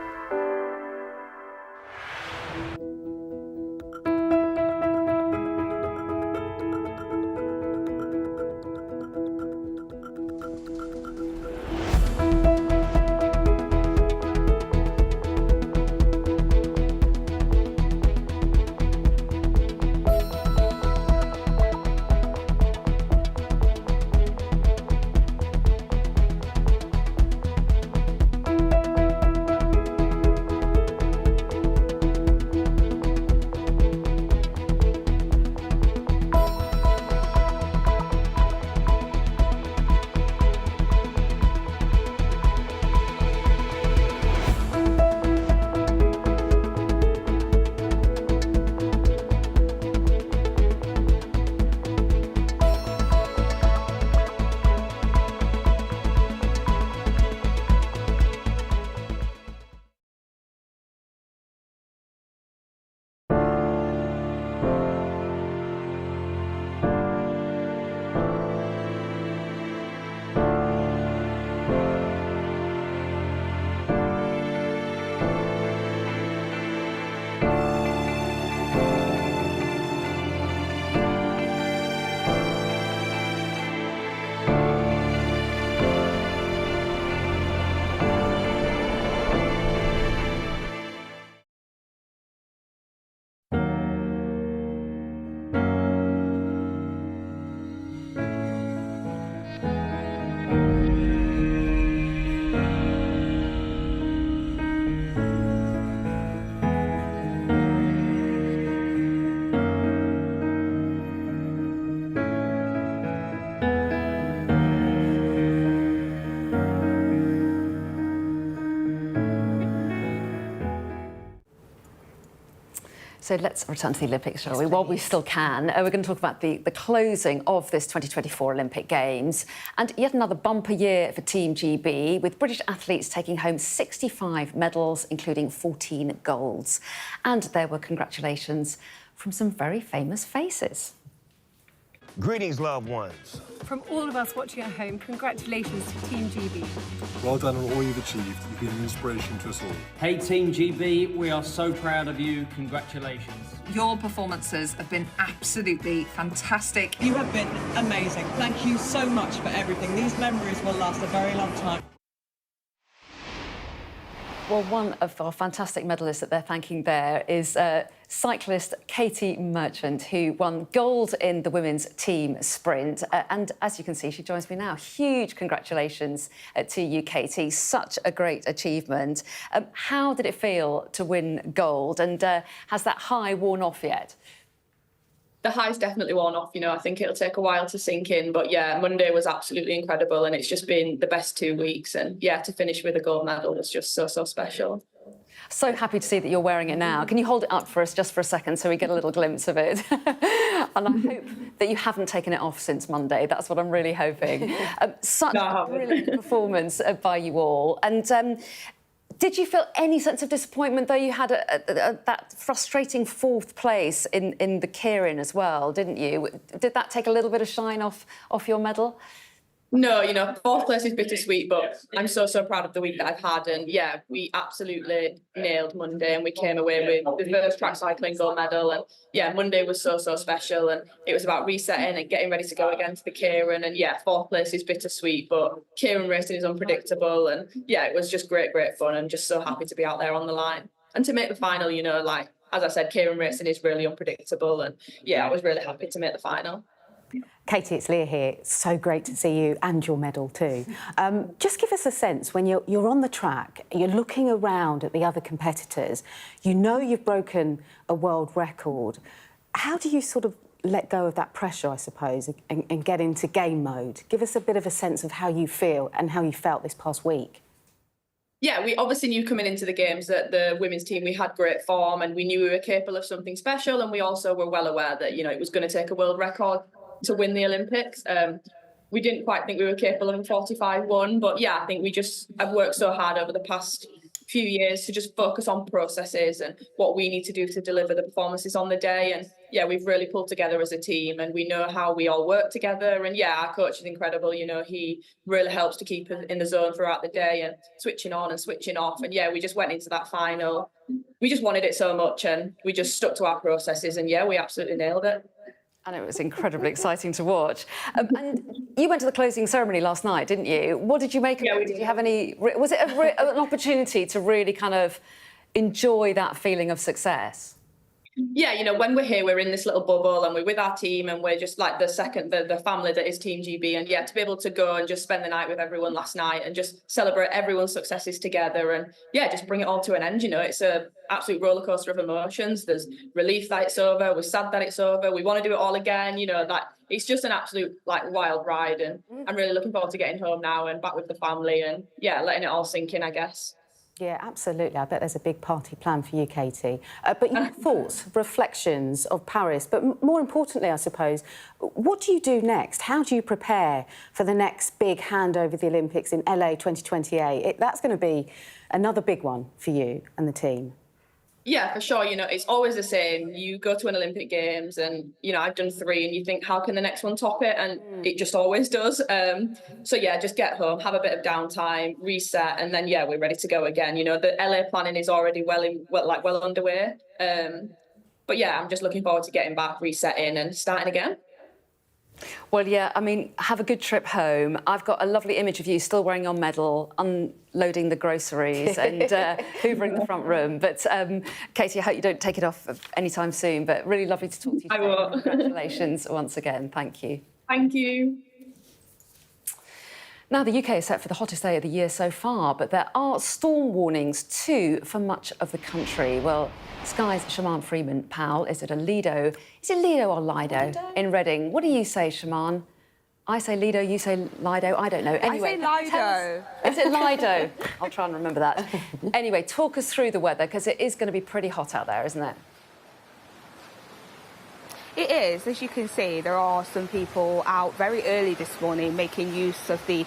So let's return to the Olympics, shall we? While we still can. We're going to talk about the closing of this 2024 Olympic Games. And yet another bumper year for Team GB, with British athletes taking home 65 medals, including 14 golds. And there were congratulations from some very famous faces. Greetings, loved ones. From all of us watching at home, congratulations to Team GB. Well done on all you've achieved. You've been an inspiration to us all. Hey Team GB, we are so proud of you. Congratulations. Your performances have been absolutely fantastic. You have been amazing. Thank you so much for everything. These memories will last a very long time. Well, one of our fantastic medalists that they're thanking there is cyclist Katy Marchant, who won gold in the women's team sprint. And as you can see, she joins me now. Huge congratulations to you, Katy. Such a great achievement. How did it feel to win gold? And has that high worn off yet? The high's definitely worn off. You know, I think it'll take a while to sink in. But yeah, Monday was absolutely incredible, and it's just been the best 2 weeks. And yeah, to finish with a gold medal was just so special. So happy to see that you're wearing it now. Can you hold it up for us just for a second so we get a little glimpse of it? And I hope that you haven't taken it off since Monday. That's what I'm really hoping. Such a brilliant performance by you all. And did you feel any sense of disappointment, though? You had that frustrating fourth place in the Keirin as well, didn't you? Did that take a little bit of shine off your medal? No, you know, fourth place is bittersweet, but I'm so proud of the week that I've had. And yeah, we absolutely nailed Monday, and we came away with the first track cycling gold medal. And yeah, Monday was so special, and it was about resetting and getting ready to go again to the Keirin. And yeah, fourth place is bittersweet, but Keirin racing is unpredictable. And yeah, it was just great fun, and just so happy to be out there on the line and to make the final. You know, like as I said, Keirin racing is really unpredictable, and yeah, I was really happy to make the final. Katy, it's Leah here. So great to see you and your medal too. Just give us a sense, when you're on the track, you're looking around at the other competitors, you know you've broken a world record. How do you sort of let go of that pressure, I suppose, and get into game mode? Give us a bit of a sense of how you feel and how you felt this past week. Yeah, we obviously knew coming into the games that the women's team, we had great form, and we knew we were capable of something special, and we also were well aware that, you know, it was going to take a world record to win the Olympics. We didn't quite think we were capable of a 45-1, but yeah, I think I've worked so hard over the past few years to just focus on processes and what we need to do to deliver the performances on the day. And yeah, we've really pulled together as a team, and we know how we all work together. And yeah, our coach is incredible. You know, he really helps to keep us in the zone throughout the day and switching on and switching off. And yeah, we just went into that final. We just wanted it so much, and we just stuck to our processes. And yeah, we absolutely nailed it. And it was incredibly exciting to watch. And you went to the closing ceremony last night, didn't you? What did you make of it? Did you have any... Was it an opportunity to really kind of enjoy that feeling of success? Yeah, you know, when we're here, we're in this little bubble, and we're with our team, and we're just like the family that is Team GB. And yeah, to be able to go and just spend the night with everyone last night and just celebrate everyone's successes together, and yeah, just bring it all to an end. You know, it's a absolute roller coaster of emotions. There's relief that it's over. We're sad that it's over. We want to do it all again. You know, like it's just an absolute like wild ride, and I'm really looking forward to getting home now and back with the family, and yeah, letting it all sink in, I guess. Yeah, absolutely. I bet there's a big party planned for you, Katy. But your thoughts, reflections of Paris, but more importantly, I suppose, what do you do next? How do you prepare for the next big hand over the Olympics in LA 2028? That's going to be another big one for you and the team. Yeah, for sure. You know, it's always the same. You go to an Olympic Games and, you know, I've done 3 and you think, how can the next one top it? And it just always does. So, yeah, just get home, have a bit of downtime, reset, and then, yeah, we're ready to go again. You know, the LA planning is already well underway. But, yeah, I'm just looking forward to getting back, resetting and starting again. Well, yeah, I mean, have a good trip home. I've got a lovely image of you still wearing your medal, unloading the groceries and hoovering the front room. But, Katy, I hope you don't take it off anytime soon, but really lovely to talk to you. I will. Congratulations once again. Thank you. Thank you. Now, the UK is set for the hottest day of the year so far, but there are storm warnings too for much of the country. Well, Sky's Shaman Freeman-Powell is it Lido or Lido in Reading? What do you say, Shaman? I say Lido, you say Lido, I don't know. Anyway, I say Lido. Is it Lido? I'll try and remember that. Anyway, talk us through the weather, because it is going to be pretty hot out there, isn't it? It is. As you can see, there are some people out very early this morning making use of the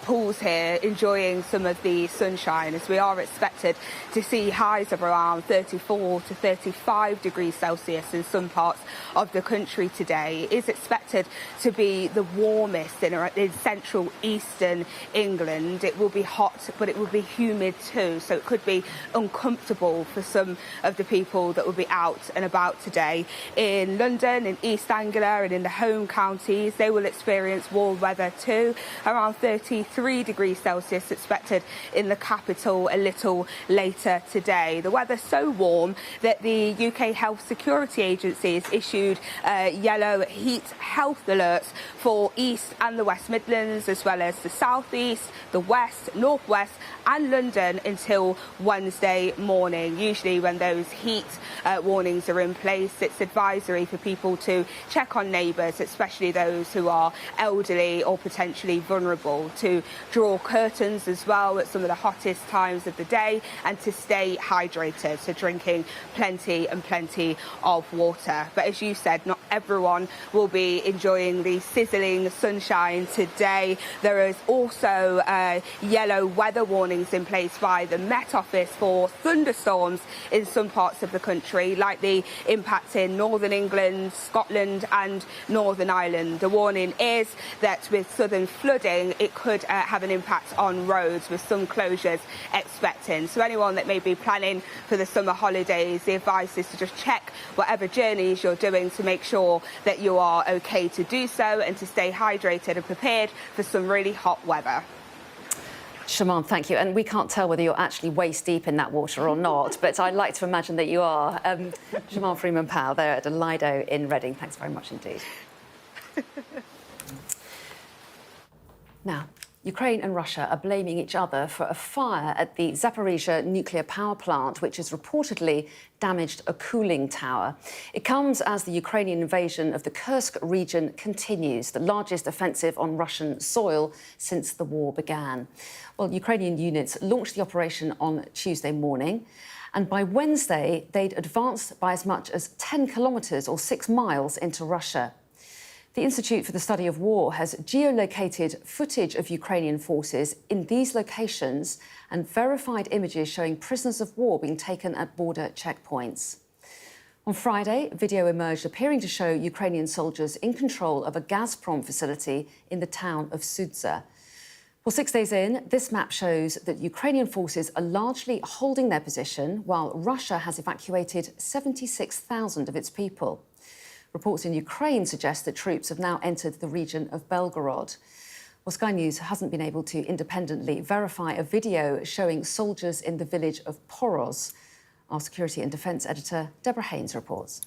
pools here, enjoying some of the sunshine, as we are expected to see highs of around 34 to 35 degrees Celsius in some parts of the country today. It is expected to be the warmest in central eastern England. It will be hot, but it will be humid too, so it could be uncomfortable for some of the people that will be out and about today. In London, in East Anglia and in the home counties, they will experience warm weather too. Around 33 degrees Celsius expected in the capital a little later today. The weather's so warm that the UK Health Security Agency has issued yellow heat health alerts for East and the West Midlands, as well as the South East, the West, North West and London until Wednesday morning. Usually when those heat warnings are in place, it's advisory for people to check on neighbours, especially those who are elderly or potentially vulnerable, to draw curtains as well at some of the hottest times of the day, and to stay hydrated, so drinking plenty of water. But as you said, not everyone will be enjoying the sizzling sunshine today. There is also yellow weather warnings in place by the Met Office for thunderstorms in some parts of the country, likely impacting Northern England, Scotland and Northern Ireland. The warning is that with southern flooding, it could have an impact on roads, with some closures expecting. So anyone that may be planning for the summer holidays, the advice is to just check whatever journeys you're doing to make sure that you are okay to do so, and to stay hydrated and prepared for some really hot weather. Schichan, thank you. And we can't tell whether you're actually waist deep in that water or not, but I like to imagine that you are. Schichan Freeman-Powell there at the Lido in Reading. Thanks very much indeed. Now, Ukraine and Russia are blaming each other for a fire at the Zaporizhzhia nuclear power plant, which has reportedly damaged a cooling tower. It comes as the Ukrainian invasion of the Kursk region continues, the largest offensive on Russian soil since the war began. Well, Ukrainian units launched the operation on Tuesday morning, and by Wednesday, they'd advanced by as much as 10 kilometres or 6 miles into Russia. The Institute for the Study of War has geolocated footage of Ukrainian forces in these locations and verified images showing prisoners of war being taken at border checkpoints. On Friday, video emerged appearing to show Ukrainian soldiers in control of a Gazprom facility in the town of Sudza. Well, 6 days in, this map shows that Ukrainian forces are largely holding their position, while Russia has evacuated 76,000 of its people. Reports in Ukraine suggest that troops have now entered the region of Belgorod. Well, Sky News hasn't been able to independently verify a video showing soldiers in the village of Poros. Our security and defence editor, Deborah Haynes, reports.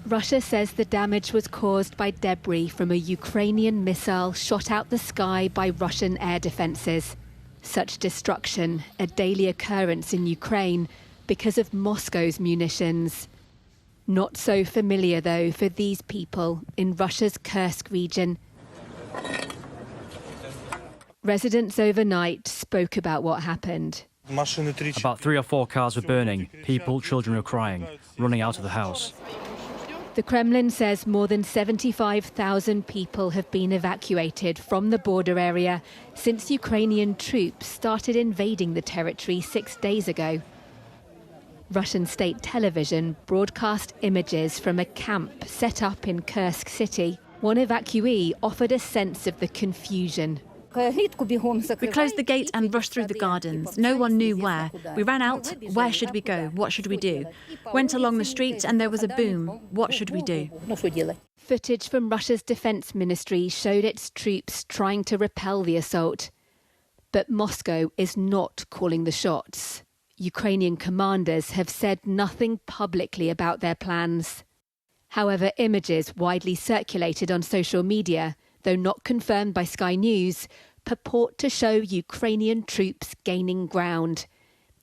Russia says the damage was caused by debris from a Ukrainian missile shot out the sky by Russian air defences. Such destruction, a daily occurrence in Ukraine because of Moscow's munitions. Not so familiar, though, for these people in Russia's Kursk region. Residents overnight spoke about what happened. About 3 or 4 cars were burning. People, children were crying, running out of the house. The Kremlin says more than 75,000 people have been evacuated from the border area since Ukrainian troops started invading the territory 6 days ago. Russian state television broadcast images from a camp set up in Kursk city. One evacuee offered a sense of the confusion. We closed the gate and rushed through the gardens. No one knew where. We ran out. Where should we go? What should we do? Went along the street and there was a boom. What should we do? Footage from Russia's defense ministry showed its troops trying to repel the assault. But Moscow is not calling the shots. Ukrainian commanders have said nothing publicly about their plans. However, images widely circulated on social media, though not confirmed by Sky News, purport to show Ukrainian troops gaining ground.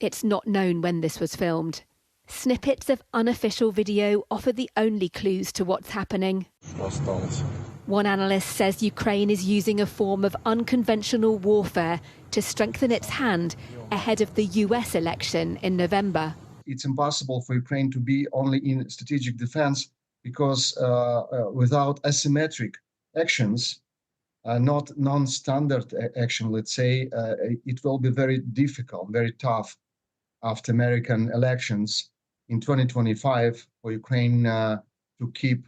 It's not known when this was filmed. Snippets of unofficial video offer the only clues to what's happening. One analyst says Ukraine is using a form of unconventional warfare to strengthen its hand ahead of the US election in November. It's impossible for Ukraine to be only in strategic defense because without asymmetric actions, not non-standard action, let's say, it will be very difficult, very tough after American elections in 2025 for Ukraine to keep,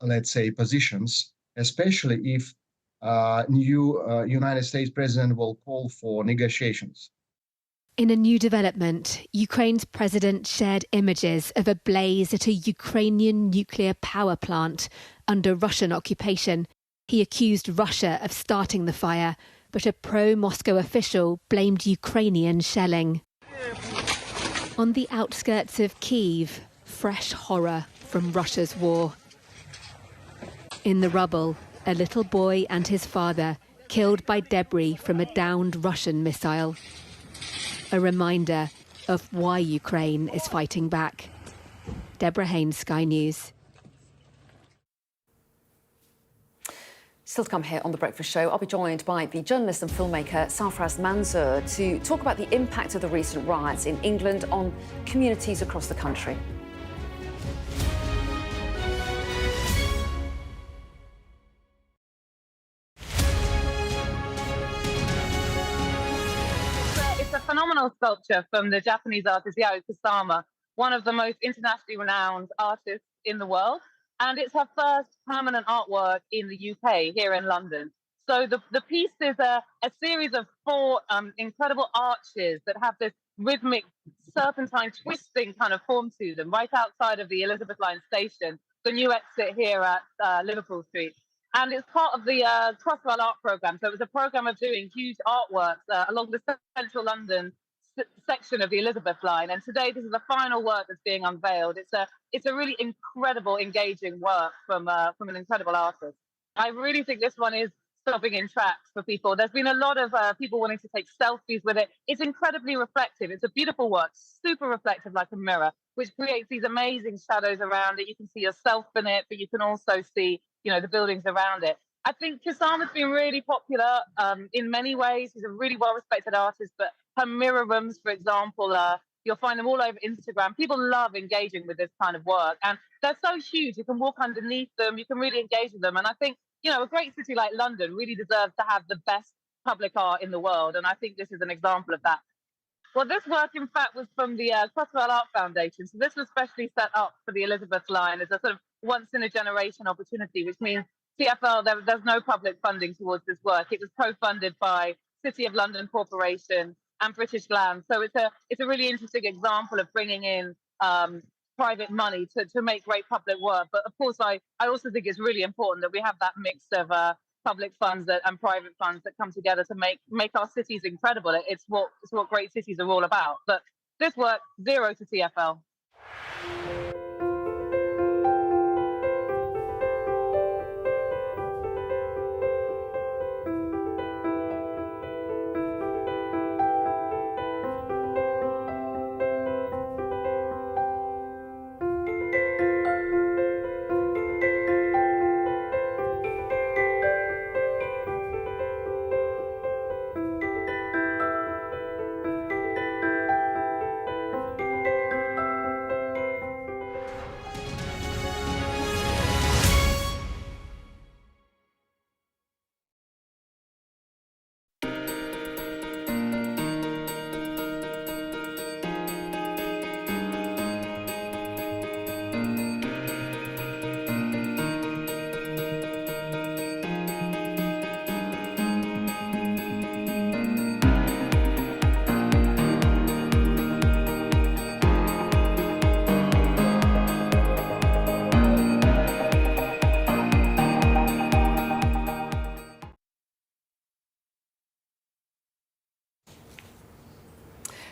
let's say, positions, especially if new United States president will call for negotiations. In a new development, Ukraine's president shared images of a blaze at a Ukrainian nuclear power plant under Russian occupation. He accused Russia of starting the fire, but a pro-Moscow official blamed Ukrainian shelling. On the outskirts of Kyiv, fresh horror from Russia's war. In the rubble, a little boy and his father killed by debris from a downed Russian missile. A reminder of why Ukraine is fighting back. Deborah Haynes, Sky News. Still to come here on The Breakfast Show, I'll be joined by the journalist and filmmaker Sarfraz Manzoor to talk about the impact of the recent riots in England on communities across the country. It's a phenomenal sculpture from the Japanese artist Yao Kusama, one of the most internationally renowned artists in the world. And it's her first permanent artwork in the UK, here in London. So the piece is a series of 4 incredible arches that have this rhythmic serpentine twisting kind of form to them, right outside of the Elizabeth Line station, the new exit here at Liverpool Street. And it's part of the Crossrail Art Programme. So it was a programme of doing huge artworks along the central London section of the Elizabeth Line, and today this is the final work that's being unveiled. It's a really incredible, engaging work from an incredible artist. I really think this one is stopping in tracks for people. There's been a lot of people wanting to take selfies with it. It's incredibly reflective. It's a beautiful work, super reflective, like a mirror, which creates these amazing shadows around it. You can see yourself in it, but you can also see, the buildings around it. I think Kusama's been really popular in many ways. He's a really well-respected artist, but her mirror rooms, for example, you'll find them all over Instagram. People love engaging with this kind of work, and they're so huge. You can walk underneath them. You can really engage with them. And I think, a great city like London really deserves to have the best public art in the world. And I think this is an example of that. Well, this work, in fact, was from the Crossrail Art Foundation. So this was specially set up for the Elizabeth Line as a sort of once-in-a-generation opportunity, which means TfL, there's no public funding towards this work. It was co-funded by City of London Corporation and British Land. So it's a really interesting example of bringing in private money to make great public work. But of course, I also think it's really important that we have that mix of public funds and private funds that come together to make our cities incredible. It's what great cities are all about. But this work, 0 to TfL.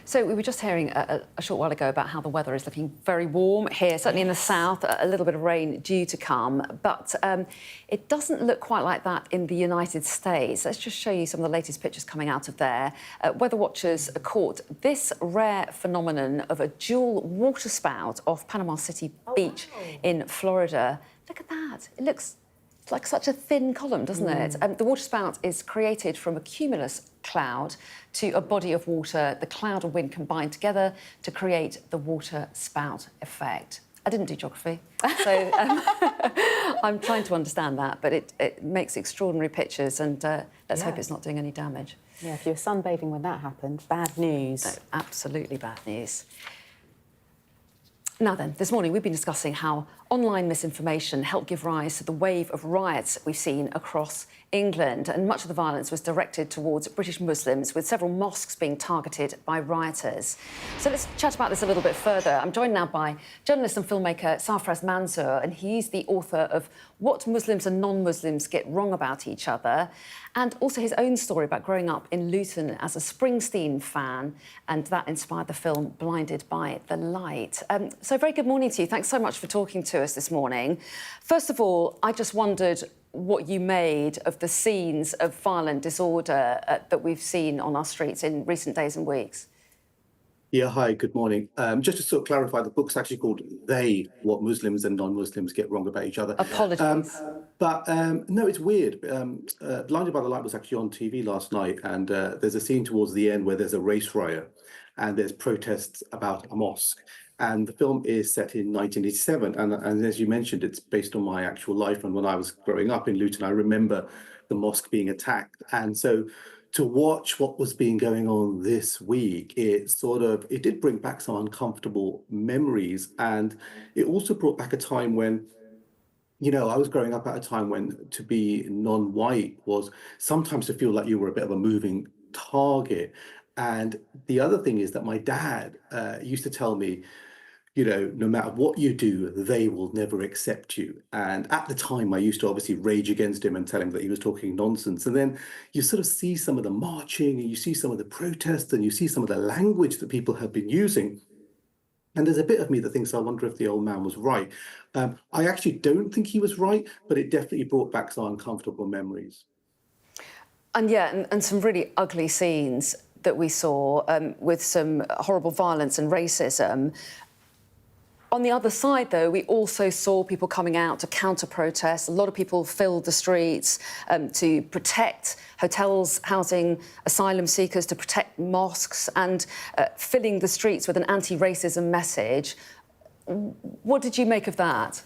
So we were just hearing a short while ago about how the weather is looking very warm here, certainly in the south, a little bit of rain due to come, but it doesn't look quite like that in the United States. Let's just show you some of the latest pictures coming out of there. Weather watchers caught this rare phenomenon of a dual waterspout off Panama City Beach in Florida. Look at that. It looks like such a thin column, doesn't it? The waterspout is created from a cumulus cloud to a body of water. The cloud and wind combine together to create the water spout effect. I didn't do geography, so I'm trying to understand that, but it makes extraordinary pictures, and let's hope it's not doing any damage. Yeah, if you're sunbathing when that happened, bad news. No, absolutely bad news. Now then, this morning we've been discussing how online misinformation helped give rise to the wave of riots we've seen across England, and much of the violence was directed towards British Muslims, with several mosques being targeted by rioters. So let's chat about this a little bit further. I'm joined now by journalist and filmmaker Sarfraz Manzoor, and he's the author of What Muslims and Non-Muslims Get Wrong About Each Other, and also his own story about growing up in Luton as a Springsteen fan, and that inspired the film Blinded by the Light. So very good morning to you. Thanks so much for talking to us this morning. First of all, I just wondered what you made of the scenes of violent disorder that we've seen on our streets in recent days and weeks. Yeah, hi, good morning. Just to sort of clarify, the book's actually called They, What Muslims and Non-Muslims Get Wrong About Each Other. Apologies. No, it's weird. Blinded by the Light was actually on TV last night, and there's a scene towards the end where there's a race riot and there's protests about a mosque. And the film is set in 1987. And as you mentioned, it's based on my actual life. And when I was growing up in Luton, I remember the mosque being attacked. And so to watch what was being going on this week, it did bring back some uncomfortable memories. And it also brought back a time when, you know, I was growing up at a time when to be non-white was sometimes to feel like you were a bit of a moving target. And the other thing is that my dad used to tell me, you know, no matter what you do, they will never accept you. And at the time, I used to obviously rage against him and tell him that he was talking nonsense. And then you sort of see some of the marching, and you see some of the protests, and you see some of the language that people have been using. And there's a bit of me that thinks, I wonder if the old man was right. I actually don't think he was right, but it definitely brought back some uncomfortable memories. And yeah, and some really ugly scenes that we saw with some horrible violence and racism. On the other side, though, we also saw people coming out to counter-protest. A lot of people filled the streets to protect hotels housing asylum seekers, to protect mosques, and filling the streets with an anti-racism message. What did you make of that?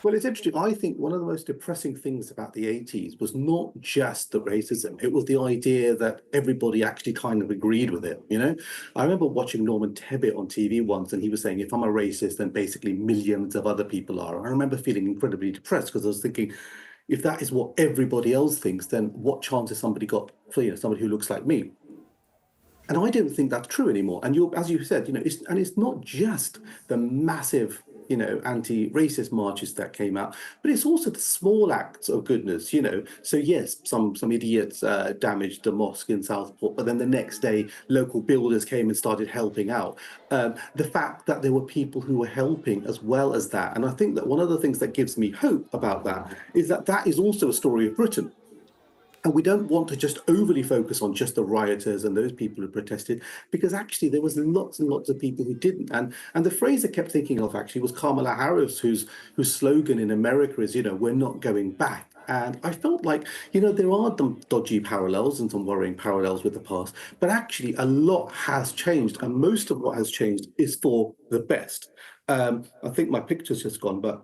Well, it's interesting. I think one of the most depressing things about the 80s was not just the racism. It was the idea that everybody actually kind of agreed with it, you know? I remember watching Norman Tebbit on TV once, and he was saying, if I'm a racist, then basically millions of other people are. I remember feeling incredibly depressed because I was thinking, if that is what everybody else thinks, then what chance has somebody got for, you know, somebody who looks like me? And I don't think that's true anymore. And as you said, you know, it's not just the massive, you know, anti-racist marches that came out, but it's also the small acts of goodness, you know. So yes, some idiots damaged the mosque in Southport, but then the next day, local builders came and started helping out. The fact that there were people who were helping as well as that. And I think that one of the things that gives me hope about that is that that is also a story of Britain. And we don't want to just overly focus on just the rioters and those people who protested, because actually there was lots and lots of people who didn't. And the phrase I kept thinking of actually was Kamala Harris, whose slogan in America is, you know, we're not going back. And I felt like, you know, there are some dodgy parallels and some worrying parallels with the past, but actually a lot has changed. And most of what has changed is for the best. I think my picture's just gone, but...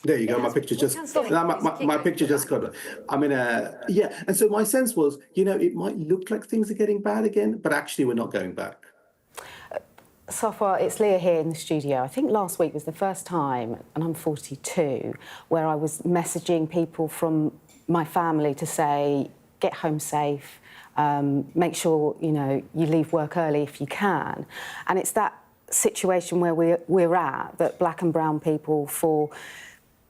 There you go. My picture just my picture just got. I mean, yeah. And so my sense was, you know, it might look like things are getting bad again, but actually we're not going back. Safar, it's Leah here in the studio. I think last week was the first time, and I'm 42, where I was messaging people from my family to say, get home safe, make sure, you know, you leave work early if you can. And it's that situation where we're at, that black and brown people for,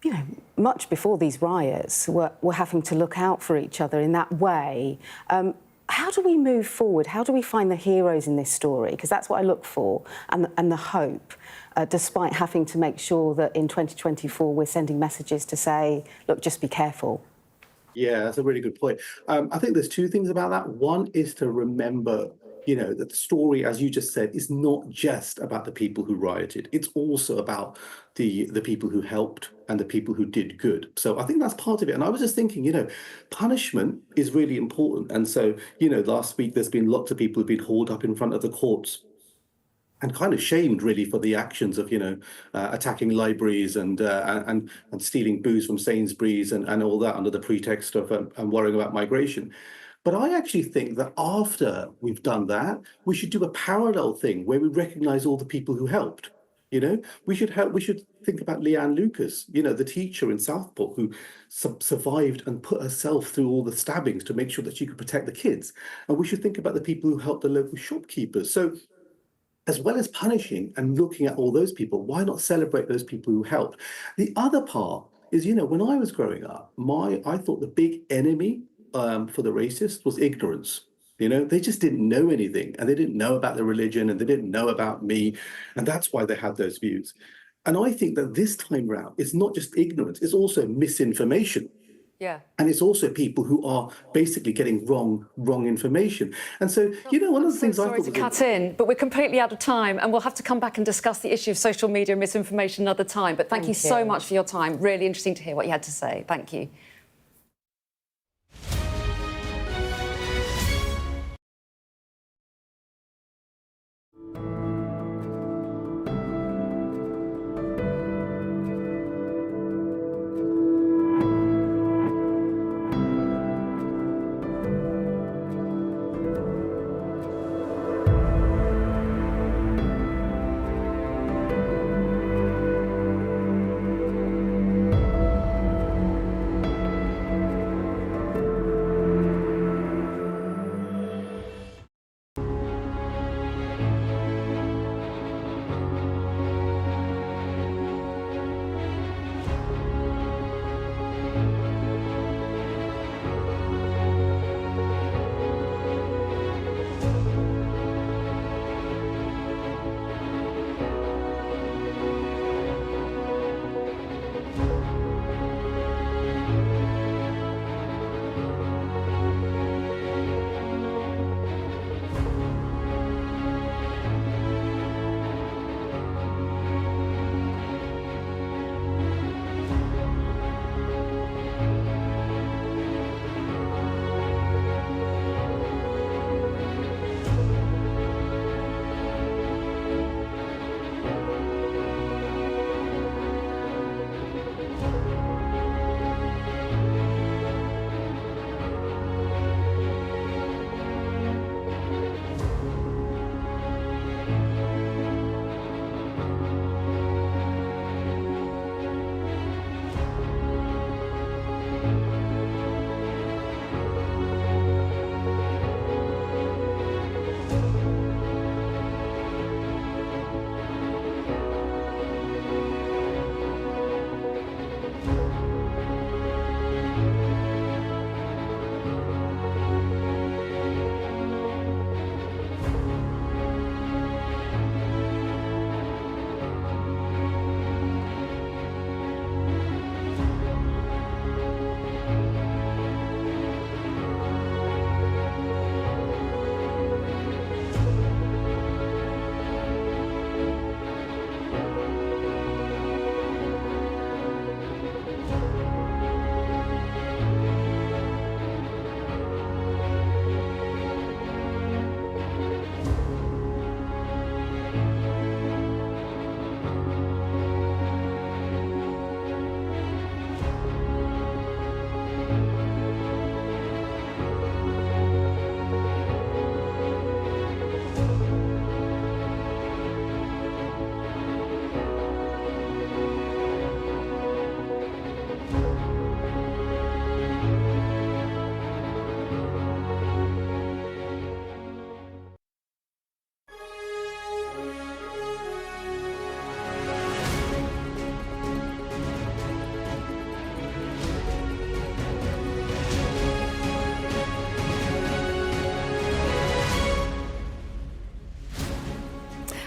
you know, much before these riots, were having to look out for each other in that way. How do we move forward? How do we find the heroes in this story? Because that's what I look for, and the hope, despite having to make sure that in 2024 we're sending messages to say, look, just be careful. Yeah, that's a really good point. I think there's two things about that. One is to remember that the story, as you just said, is not just about the people who rioted. It's also about the people who helped and the people who did good. So I think that's part of it. And I was just thinking, punishment is really important. And so, last week there's been lots of people who've been hauled up in front of the courts and kind of shamed really for the actions of, attacking libraries and stealing booze from Sainsbury's and all that under the pretext of worrying about migration. But I actually think that after we've done that, we should do a parallel thing where we recognize all the people who helped. We should think about Leanne Lucas, the teacher in Southport who survived and put herself through all the stabbings to make sure that she could protect the kids. And we should think about the people who helped the local shopkeepers. So as well as punishing and looking at all those people, why not celebrate those people who helped? The other part is, when I was growing up, I thought the big enemy for the racists was ignorance. They just didn't know anything, and they didn't know about the religion, and they didn't know about me, and that's why they had those views. And I think that this time round, it's not just ignorance, it's also misinformation. Yeah. And it's also people who are basically getting wrong information. And so, one of the things I thought... Sorry to cut in, but we're completely out of time, and we'll have to come back and discuss the issue of social media and misinformation another time. But thank you so much for your time. Really interesting to hear what you had to say. Thank you.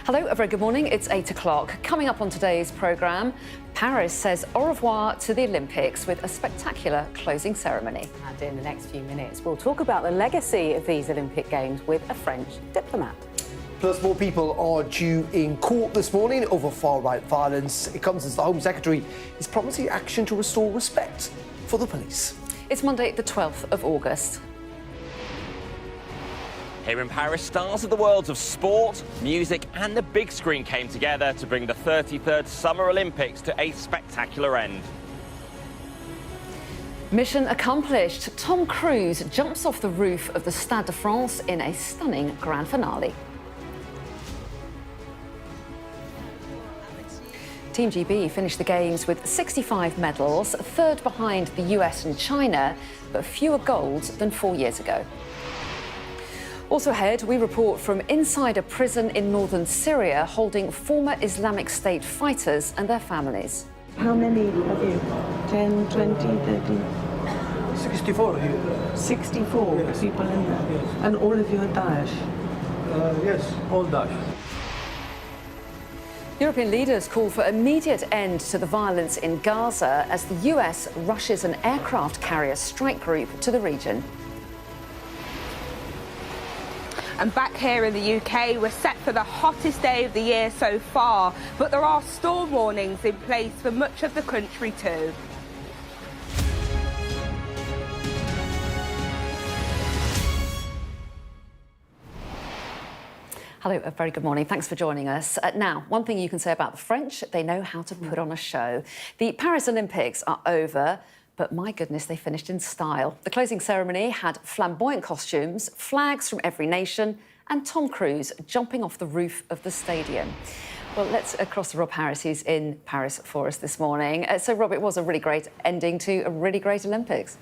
Hello, a very good morning. It's 8 o'clock. Coming up on today's programme, Paris says au revoir to the Olympics with a spectacular closing ceremony. And in the next few minutes, we'll talk about the legacy of these Olympic Games with a French diplomat. Plus, more people are due in court this morning over far-right violence. It comes as the Home Secretary is promising action to restore respect for the police. It's Monday, the 12th of August. Here in Paris, stars of the worlds of sport, music and the big screen came together to bring the 33rd Summer Olympics to a spectacular end. Mission accomplished. Tom Cruise jumps off the roof of the Stade de France in a stunning grand finale. Team GB finished the Games with 65 medals, third behind the US and China, but fewer golds than 4 years ago. Also ahead, we report from inside a prison in northern Syria holding former Islamic State fighters and their families. How many of you? 10, 20, 30? 64 here. 64 people in there. And all of you are Daesh? Yes, all Daesh. European leaders call for immediate end to the violence in Gaza as the US rushes an aircraft carrier strike group to the region. And back here in the UK, we're set for the hottest day of the year so far, but there are storm warnings in place for much of the country too. Hello, a very good morning. Thanks for joining us. Now, one thing you can say about the French, they know how to put on a show. The Paris Olympics are over, but my goodness, they finished in style. The closing ceremony had flamboyant costumes, flags from every nation, and Tom Cruise jumping off the roof of the stadium. Well, let's cross to Rob Harris, who's in Paris for us this morning. So, Rob, it was a really great ending to a really great Olympics.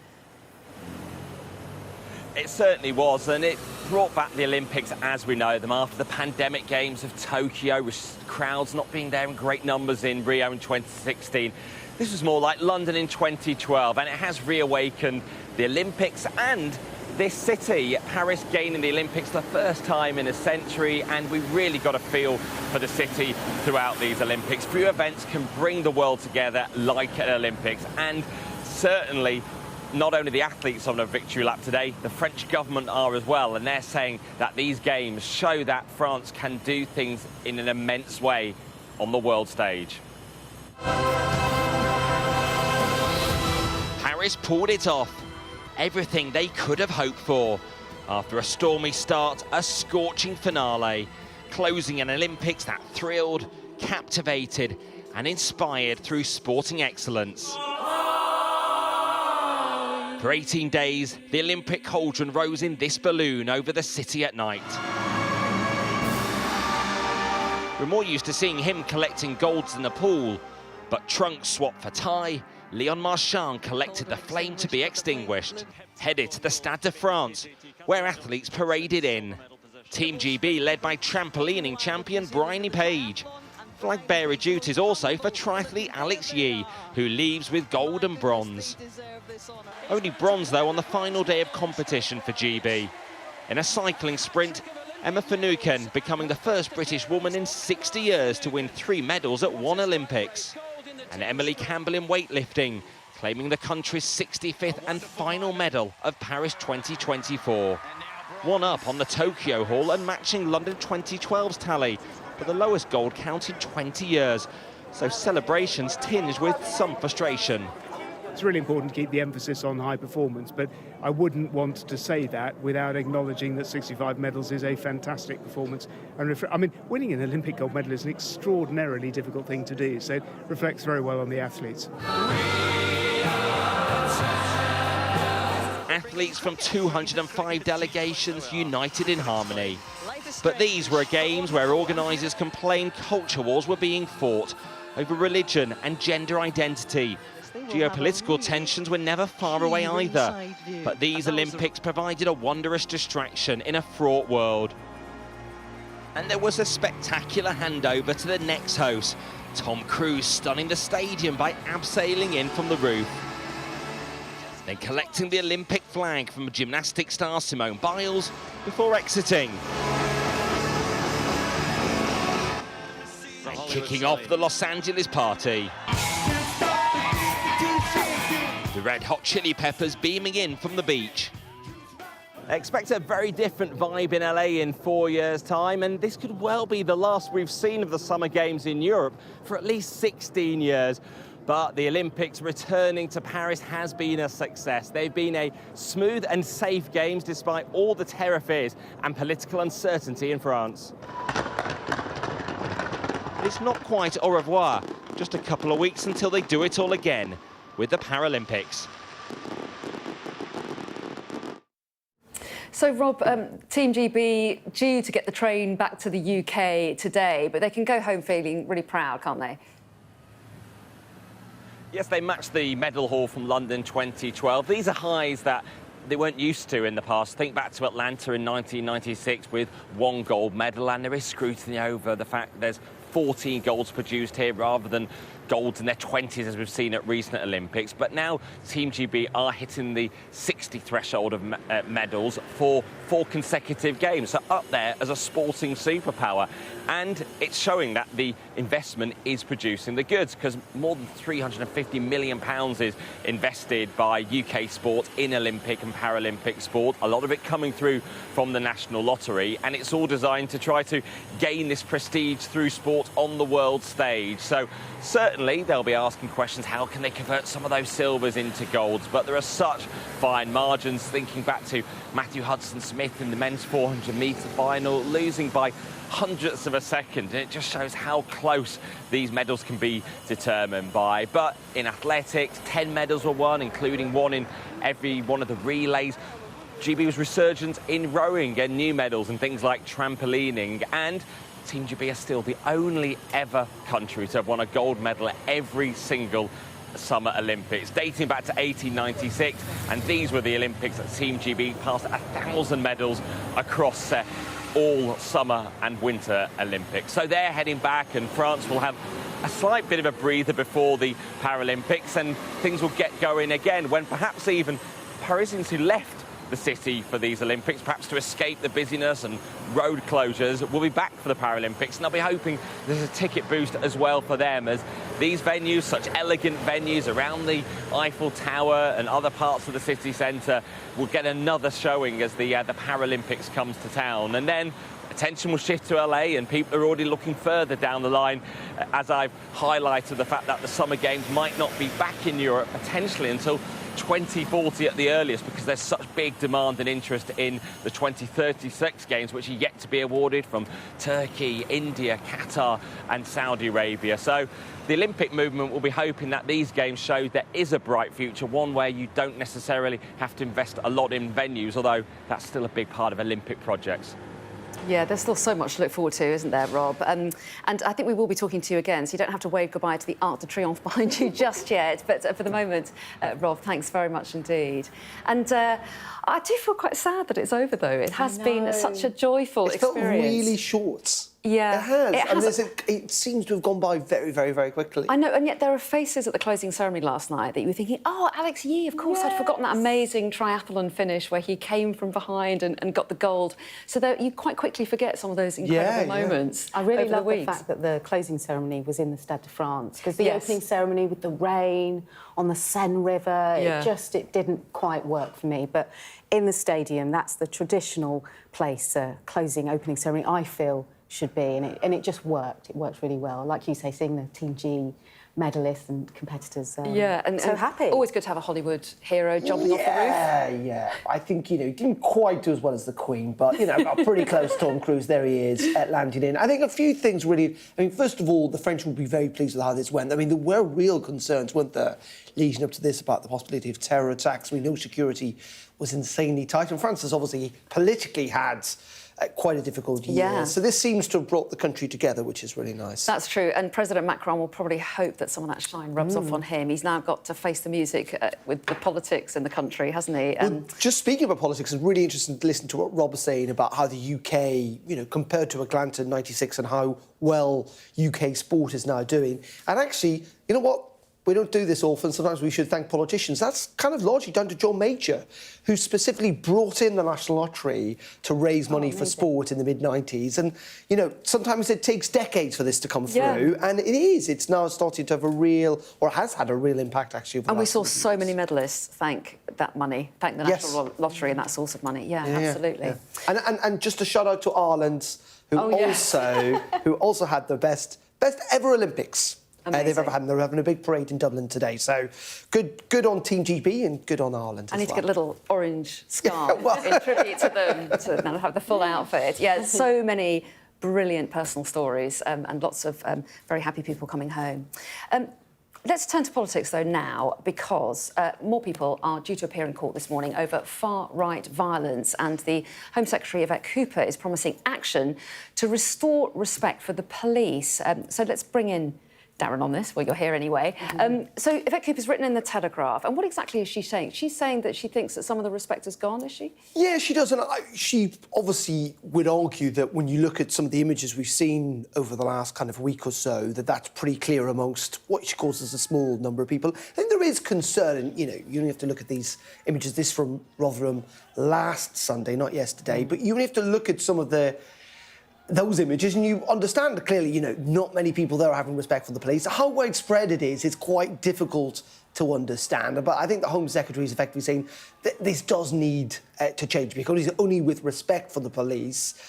It certainly was, and it brought back the Olympics as we know them after the pandemic games of Tokyo, with crowds not being there in great numbers in Rio in 2016. This was more like London in 2012, and it has reawakened the Olympics and this city, Paris, gaining the Olympics for the first time in a century, and we really got a feel for the city throughout these Olympics. Few events can bring the world together like an Olympics, and certainly not only the athletes on a victory lap today, the French government are as well, and they're saying that these games show that France can do things in an immense way on the world stage. Paris pulled it off. Everything they could have hoped for. After a stormy start, a scorching finale, closing an Olympics that thrilled, captivated and inspired through sporting excellence. For 18 days, the Olympic cauldron rose in this balloon over the city at night. We're more used to seeing him collecting golds in the pool, but trunks swapped for tie, Leon Marchant collected the flame to be extinguished, headed to the Stade de France, where athletes paraded in. Team GB led by trampolining champion Bryony Page. Flag bearer duties also for triathlete Alex Yee, who leaves with gold and bronze. Only bronze, though, on the final day of competition for GB. In a cycling sprint, Emma Finucane becoming the first British woman in 60 years to win 3 medals at one Olympics. And Emily Campbell in weightlifting, claiming the country's 65th and final medal of Paris 2024. One up on the Tokyo haul and matching London 2012's tally, but the lowest gold count in 20 years. So celebrations tinged with some frustration. It's really important to keep the emphasis on high performance, but I wouldn't want to say that without acknowledging that 65 medals is a fantastic performance. And winning an Olympic gold medal is an extraordinarily difficult thing to do, so it reflects very well on the athletes. Athletes from 205 delegations united in harmony. But these were games where organisers complained culture wars were being fought over religion and gender identity. Geopolitical tensions were never far away either, but these Olympics provided a wondrous distraction in a fraught world. And there was a spectacular handover to the next host, Tom Cruise stunning the stadium by abseiling in from the roof. Then collecting the Olympic flag from gymnastics star Simone Biles before exiting. kicking off the Los Angeles party. The Red Hot Chili Peppers beaming in from the beach. Expect a very different vibe in LA in 4 years' time, and this could well be the last we've seen of the Summer Games in Europe for at least 16 years. But the Olympics returning to Paris has been a success. They've been a smooth and safe games despite all the terror fears and political uncertainty in France. It's not quite au revoir, just a couple of weeks until they do it all again with the Paralympics. So, Rob, Team GB due to get the train back to the UK today, but they can go home feeling really proud, can't they? Yes, they matched the medal haul from London 2012. These are highs that they weren't used to in the past. Think back to Atlanta in 1996 with 1 gold medal, and there is scrutiny over the fact that there's 14 golds produced here rather than golds in their 20s as we've seen at recent Olympics. But now Team GB are hitting the 60 threshold of medals for 4 consecutive games, so up there as a sporting superpower. And it's showing that the investment is producing the goods, because more than £350 million is invested by UK sport in Olympic and Paralympic sport, a lot of it coming through from the National Lottery, and it's all designed to try to gain this prestige through sport on the world stage. So certainly they'll be asking questions, how can they convert some of those silvers into golds? But there are such fine margins, thinking back to Matthew Hudson-Smith in the men's 400-metre final, losing by hundredths of a second, and it just shows how close these medals can be determined by. But in athletics, 10 medals were won, including 1 in every one of the relays. GB was resurgent in rowing, and new medals in things like trampolining, and Team GB are still the only ever country to have won a gold medal at every single Summer Olympics, dating back to 1896, and these were the Olympics that Team GB passed 1,000 medals across all Summer and Winter Olympics. So they're heading back, and France will have a slight bit of a breather before the Paralympics, and things will get going again when perhaps even Parisians who left the city for these Olympics, perhaps to escape the busyness and road closures, will be back for the Paralympics, and they'll be hoping there's a ticket boost as well for them, as these venues, such elegant venues around the Eiffel Tower and other parts of the city centre, will get another showing as the Paralympics comes to town. And then attention will shift to LA, and people are already looking further down the line, as I've highlighted the fact that the Summer Games might not be back in Europe potentially until 2040 at the earliest, because there's such big demand and interest in the 2036 Games, which are yet to be awarded, from Turkey, India, Qatar and Saudi Arabia. So the Olympic movement will be hoping that these Games show there is a bright future, one where you don't necessarily have to invest a lot in venues, although that's still a big part of Olympic projects. Yeah, there's still so much to look forward to, isn't there, Rob? And I think we will be talking to you again, so you don't have to wave goodbye to the Arc de Triomphe behind you just yet. But for the moment, Rob, thanks very much indeed. And I do feel quite sad that it's over, though. It has been such a joyful experience. It felt really short. Yeah. It has. It seems to have gone by very, very, very quickly. I know, and yet there are faces at the closing ceremony last night that you were thinking, oh, Alex Yee, of course, I'd forgotten that amazing triathlon finish where he came from behind and got the gold. So that you quite quickly forget some of those incredible moments. I really love the fact that the closing ceremony was in the Stade de France, because the opening ceremony with the rain on the Seine River, it didn't quite work for me. But in the stadium, that's the traditional place, opening ceremony, I feel, should be, and it just worked. It worked really well. Like you say, seeing the Team G medalists and competitors. And so happy. Always good to have a Hollywood hero jumping off the roof. Yeah. I think, he didn't quite do as well as the Queen, but, got pretty close. Tom Cruise, there he is, landing in. I think a few things really... first of all, the French will be very pleased with how this went. There were real concerns, weren't there, leading up to this, about the possibility of terror attacks. We know security was insanely tight, and France has obviously politically had quite a difficult year. Yeah. So this seems to have brought the country together, which is really nice. That's true, and President Macron will probably hope that some of that shine rubs off on him. He's now got to face the music with the politics in the country, hasn't he? Well, just speaking about politics, it's really interesting to listen to what Rob was saying about how the UK, compared to Atlanta in '96, and how well UK sport is now doing. And actually, you know what? We don't do this often. Sometimes we should thank politicians. That's kind of largely down to John Major, who specifically brought in the National Lottery to raise money for sport in the mid-90s. And, you know, sometimes it takes decades for this to come through. And it is. It's now starting to have a real, or has had a real impact, actually. And we saw so many medalists thank that money, thank the National Lottery and that source of money. Yeah, absolutely. Yeah. And just a shout out to Ireland, who also had the best ever Olympics they've ever had, and they're having a big parade in Dublin today. So good on Team GB and good on Ireland. I need to get a little orange scarf in tribute to them to have the full outfit. Yeah, so many brilliant personal stories and lots of very happy people coming home. Let's turn to politics, though, now, because more people are due to appear in court this morning over far-right violence, and the Home Secretary, Yvette Cooper, is promising action to restore respect for the police. So let's bring in Darren on this. Well, you're here anyway. So Yvette Cooper's written in the Telegraph, and what exactly is she saying? She's saying that she thinks that some of the respect has gone, is she? Yeah, she does, and she obviously would argue that when you look at some of the images we've seen over the last kind of week or so, that's pretty clear amongst what she calls as a small number of people. I think there is concern, and, you know, you only have to look at these images, this from Rotherham last Sunday, not yesterday, but you only have to look at some of those images and you understand clearly, you know, not many people there are having respect for the police. How widespread it is quite difficult to understand. But I think the Home Secretary is effectively saying that this does need to change, because it's only with respect for the police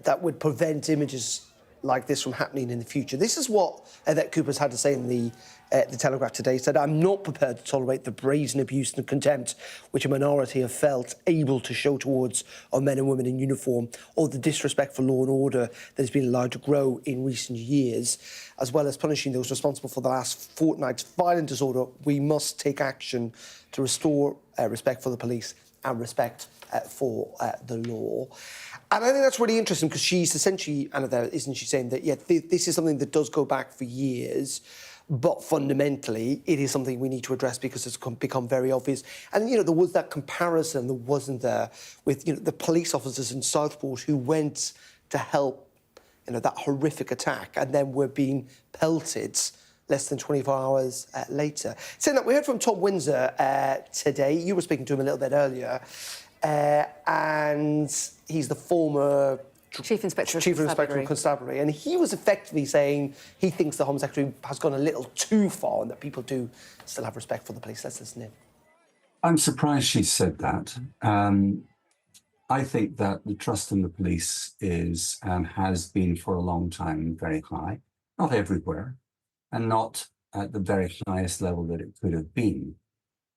that would prevent images like this from happening in the future. This is what Yvette Cooper's had to say in the Telegraph today. Said, "I'm not prepared to tolerate the brazen abuse and contempt which a minority have felt able to show towards our men and women in uniform, or the disrespect for law and order that has been allowed to grow in recent years. As well as punishing those responsible for the last fortnight's violent disorder, we must take action to restore respect for the police and respect for the law." And I think that's really interesting, because she's essentially, Anna, isn't she, saying that, this is something that does go back for years, but fundamentally it is something we need to address because it's become very obvious. And, you know, there was that comparison, there wasn't there, with, you know, the police officers in Southport who went to help, you know, that horrific attack and then were being pelted less than 24 hours later. Saying that, we heard from Tom Winsor today. You were speaking to him a little bit earlier. And he's the former Chief Inspector of Constabulary, and he was effectively saying he thinks the Home Secretary has gone a little too far and that people do still have respect for the police. Let's listen in. I'm surprised she said that. I think that the trust in the police is and has been for a long time very high, not everywhere, and not at the very highest level that it could have been.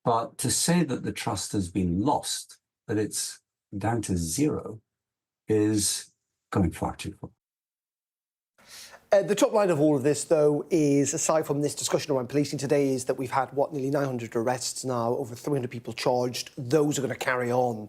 But to say that the trust has been lost, that it's down to zero, is going far too far. The top line of all of this, though, is, aside from this discussion around policing today, is that we've had, nearly 900 arrests now, over 300 people charged. Those are going to carry on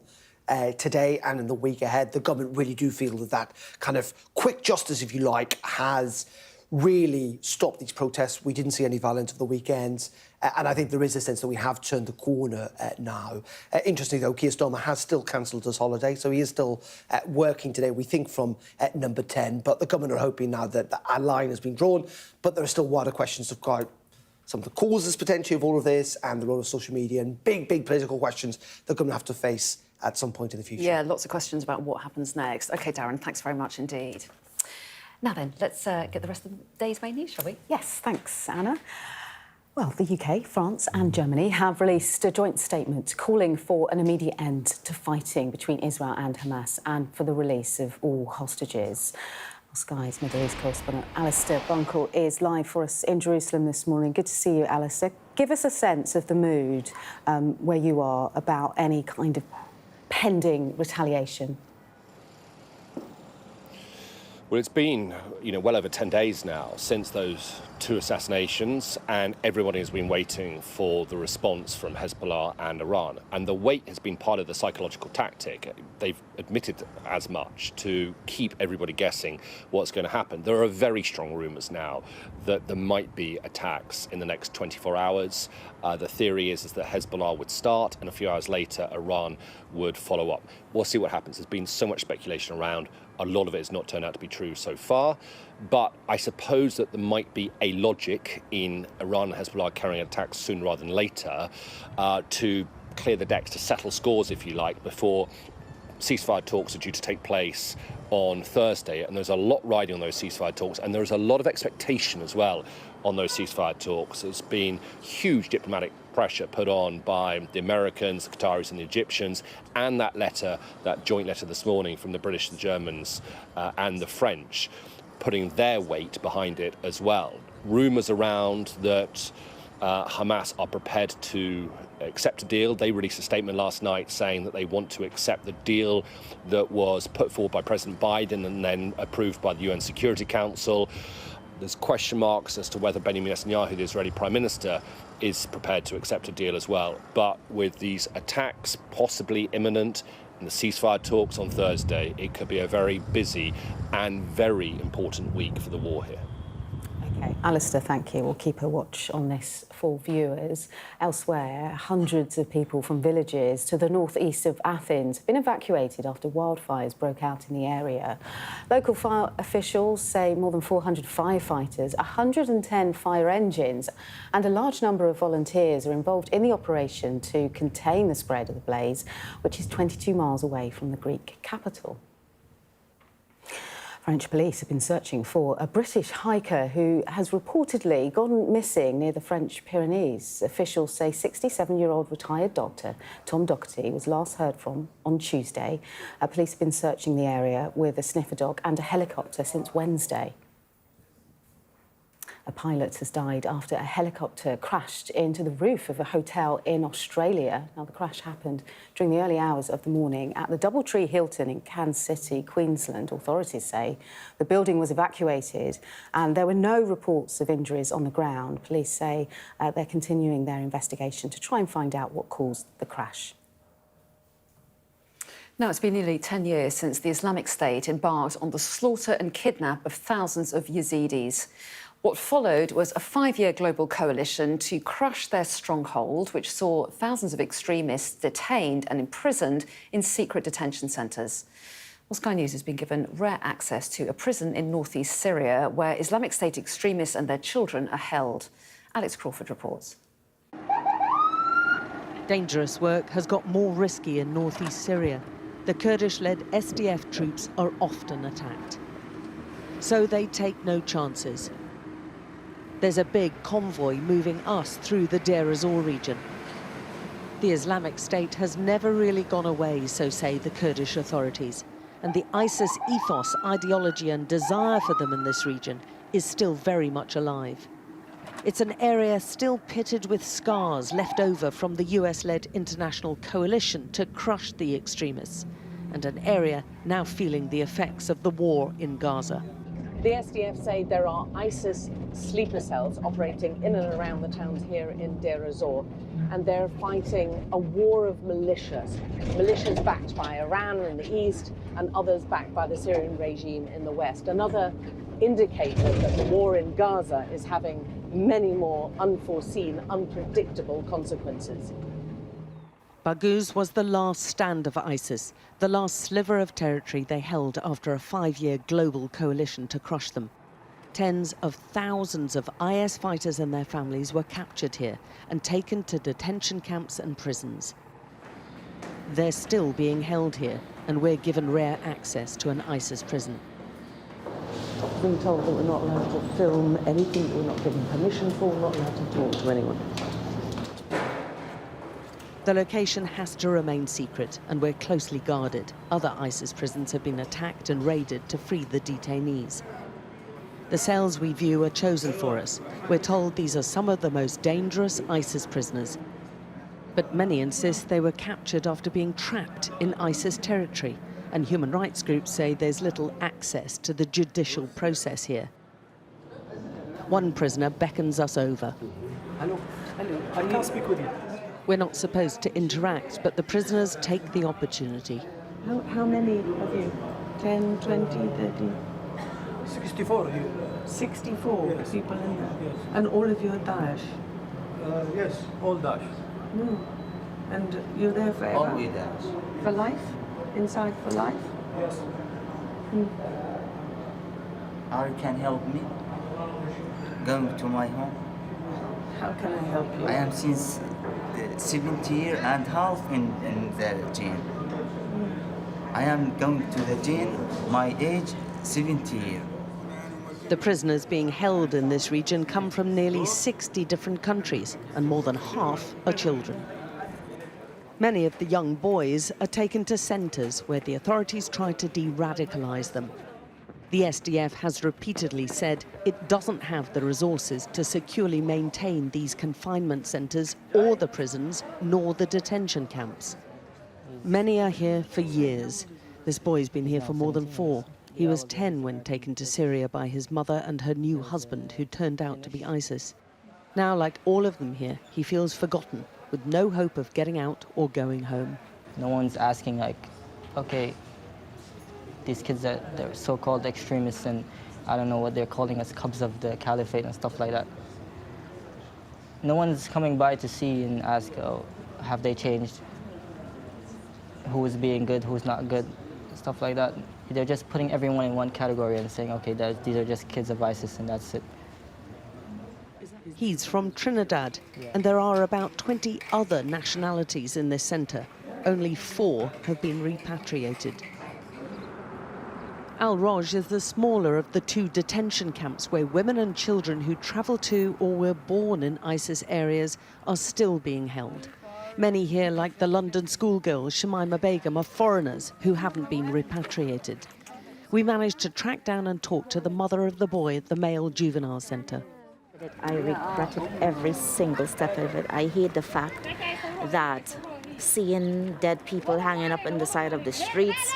today and in the week ahead. The government really do feel that kind of quick justice, if you like, has really stopped these protests. We didn't see any violence over the weekends. And I think there is a sense that we have turned the corner now. Interestingly, though, Keir Starmer has still cancelled his holiday, so he is still working today, we think, from number 10. But the government are hoping now that a line has been drawn. But there are still wider questions of some of the causes, potentially, of all of this and the role of social media, and big political questions the government have to face at some point in the future. Yeah, lots of questions about what happens next. OK, Darren, thanks very much indeed. Now then, let's get the rest of the day's main news, shall we? Yes, thanks, Anna. Well, the UK, France and Germany have released a joint statement calling for an immediate end to fighting between Israel and Hamas and for the release of all hostages. Sky's Middle East correspondent Alistair Burkill is live for us in Jerusalem this morning. Good to see you, Alistair. Give us a sense of the mood where you are about any kind of pending retaliation. Well, it's been, well over 10 days now since those two assassinations, and everybody has been waiting for the response from Hezbollah and Iran. And the wait has been part of the psychological tactic. They've admitted as much to keep everybody guessing what's going to happen. There are very strong rumours now that there might be attacks in the next 24 hours. The theory is that Hezbollah would start, and a few hours later, Iran would follow up. We'll see what happens. There's been so much speculation around. A lot of it has not turned out to be true so far, but I suppose that there might be a logic in Iran and Hezbollah carrying attacks sooner rather than later to clear the decks, to settle scores, if you like, before ceasefire talks are due to take place on Thursday. And there's a lot riding on those ceasefire talks, and there's a lot of expectation as well on those ceasefire talks. There's been huge diplomatic pressure put on by the Americans, the Qataris and the Egyptians, and that letter, that joint letter this morning from the British, the Germans and the French, putting their weight behind it as well. Rumours around that Hamas are prepared to accept a deal. They released a statement last night saying that they want to accept the deal that was put forward by President Biden and then approved by the UN Security Council. There's question marks as to whether Benjamin Netanyahu, the Israeli Prime Minister, is prepared to accept a deal as well. But with these attacks possibly imminent and the ceasefire talks on Thursday, it could be a very busy and very important week for the war here. Okay, Alistair, thank you. We'll keep a watch on this for viewers. Elsewhere, hundreds of people from villages to the northeast of Athens have been evacuated after wildfires broke out in the area. Local fire officials say more than 400 firefighters, 110 fire engines and a large number of volunteers are involved in the operation to contain the spread of the blaze, which is 22 miles away from the Greek capital. French police have been searching for a British hiker who has reportedly gone missing near the French Pyrenees. Officials say 67-year-old retired doctor Tom Doherty was last heard from on Tuesday. Police have been searching the area with a sniffer dog and a helicopter since Wednesday. A pilot has died after a helicopter crashed into the roof of a hotel in Australia. Now, the crash happened during the early hours of the morning at the Doubletree Hilton in Cairns City, Queensland. Authorities say the building was evacuated and there were no reports of injuries on the ground. Police say they're continuing their investigation to try and find out what caused the crash. Now, it's been nearly 10 years since the Islamic State embarked on the slaughter and kidnap of thousands of Yazidis. What followed was a 5-year global coalition to crush their stronghold, which saw thousands of extremists detained and imprisoned in secret detention centres. Well, Sky News has been given rare access to a prison in northeast Syria where Islamic State extremists and their children are held. Alex Crawford reports. Dangerous work has got more risky in northeast Syria. The Kurdish-led SDF troops are often attacked. So they take no chances. There's a big convoy moving us through the Deir ez-Zor region. The Islamic State has never really gone away, so say the Kurdish authorities. And the ISIS ethos, ideology and desire for them in this region is still very much alive. It's an area still pitted with scars left over from the US-led international coalition to crush the extremists, and an area now feeling the effects of the war in Gaza. The SDF say there are ISIS sleeper cells operating in and around the towns here in Deir ez-Zor, and they're fighting a war of militias. Militias backed by Iran in the east and others backed by the Syrian regime in the west. Another indicator that the war in Gaza is having many more unforeseen, unpredictable consequences. Baghouz was the last stand of ISIS, the last sliver of territory they held after a 5-year global coalition to crush them. Tens of thousands of IS fighters and their families were captured here and taken to detention camps and prisons. They're still being held here, and we're given rare access to an ISIS prison. We've been told that we're not allowed to film anything that we're not given permission for, we're not allowed to talk to anyone. The location has to remain secret, and we're closely guarded. Other ISIS prisons have been attacked and raided to free the detainees. The cells we view are chosen for us. We're told these are some of the most dangerous ISIS prisoners. But many insist they were captured after being trapped in ISIS territory, and human rights groups say there's little access to the judicial process here. One prisoner beckons us over. Hello, I can't speak with you. We're not supposed to interact, but the prisoners take the opportunity. How many of you? 10, 20, 30? 64 here. 64 yes. people in there? Yes. And all of you are Daesh? Yes, all Daesh. And you're there forever? All we Daesh. For life? Inside for life? Yes. Or you can help me? going to my home. How can I help you? I am since 70 years and half in the jail. I am going to the jail, my age 70 years. The prisoners being held in this region come from nearly 60 different countries, and more than half are children. Many of the young boys are taken to centres where the authorities try to de-radicalise them. The SDF has repeatedly said it doesn't have the resources to securely maintain these confinement centres or the prisons, nor the detention camps. Many are here for years. This boy's been here for more than 4. He was 10 when taken to Syria by his mother and her new husband, who turned out to be ISIS. Now, like all of them here, he feels forgotten, with no hope of getting out or going home. No one's asking, like, okay, these kids they're so-called extremists, and I don't know what they're calling us, cubs of the caliphate and stuff like that. No one's coming by to see and ask, oh, have they changed? Who is being good, who's not good, stuff like that. They're just putting everyone in one category and saying, okay, these are just kids of ISIS, and that's it. He's from Trinidad, and there are about 20 other nationalities in this centre. Only 4 have been repatriated. Al Roj is the smaller of the 2 detention camps where women and children who travel to or were born in ISIS areas are still being held. Many here, like the London schoolgirl Shamima Begum, are foreigners who haven't been repatriated. We managed to track down and talk to the mother of the boy at the male juvenile centre. I regretted every single step of it. I hate the fact that seeing dead people hanging up on the side of the streets.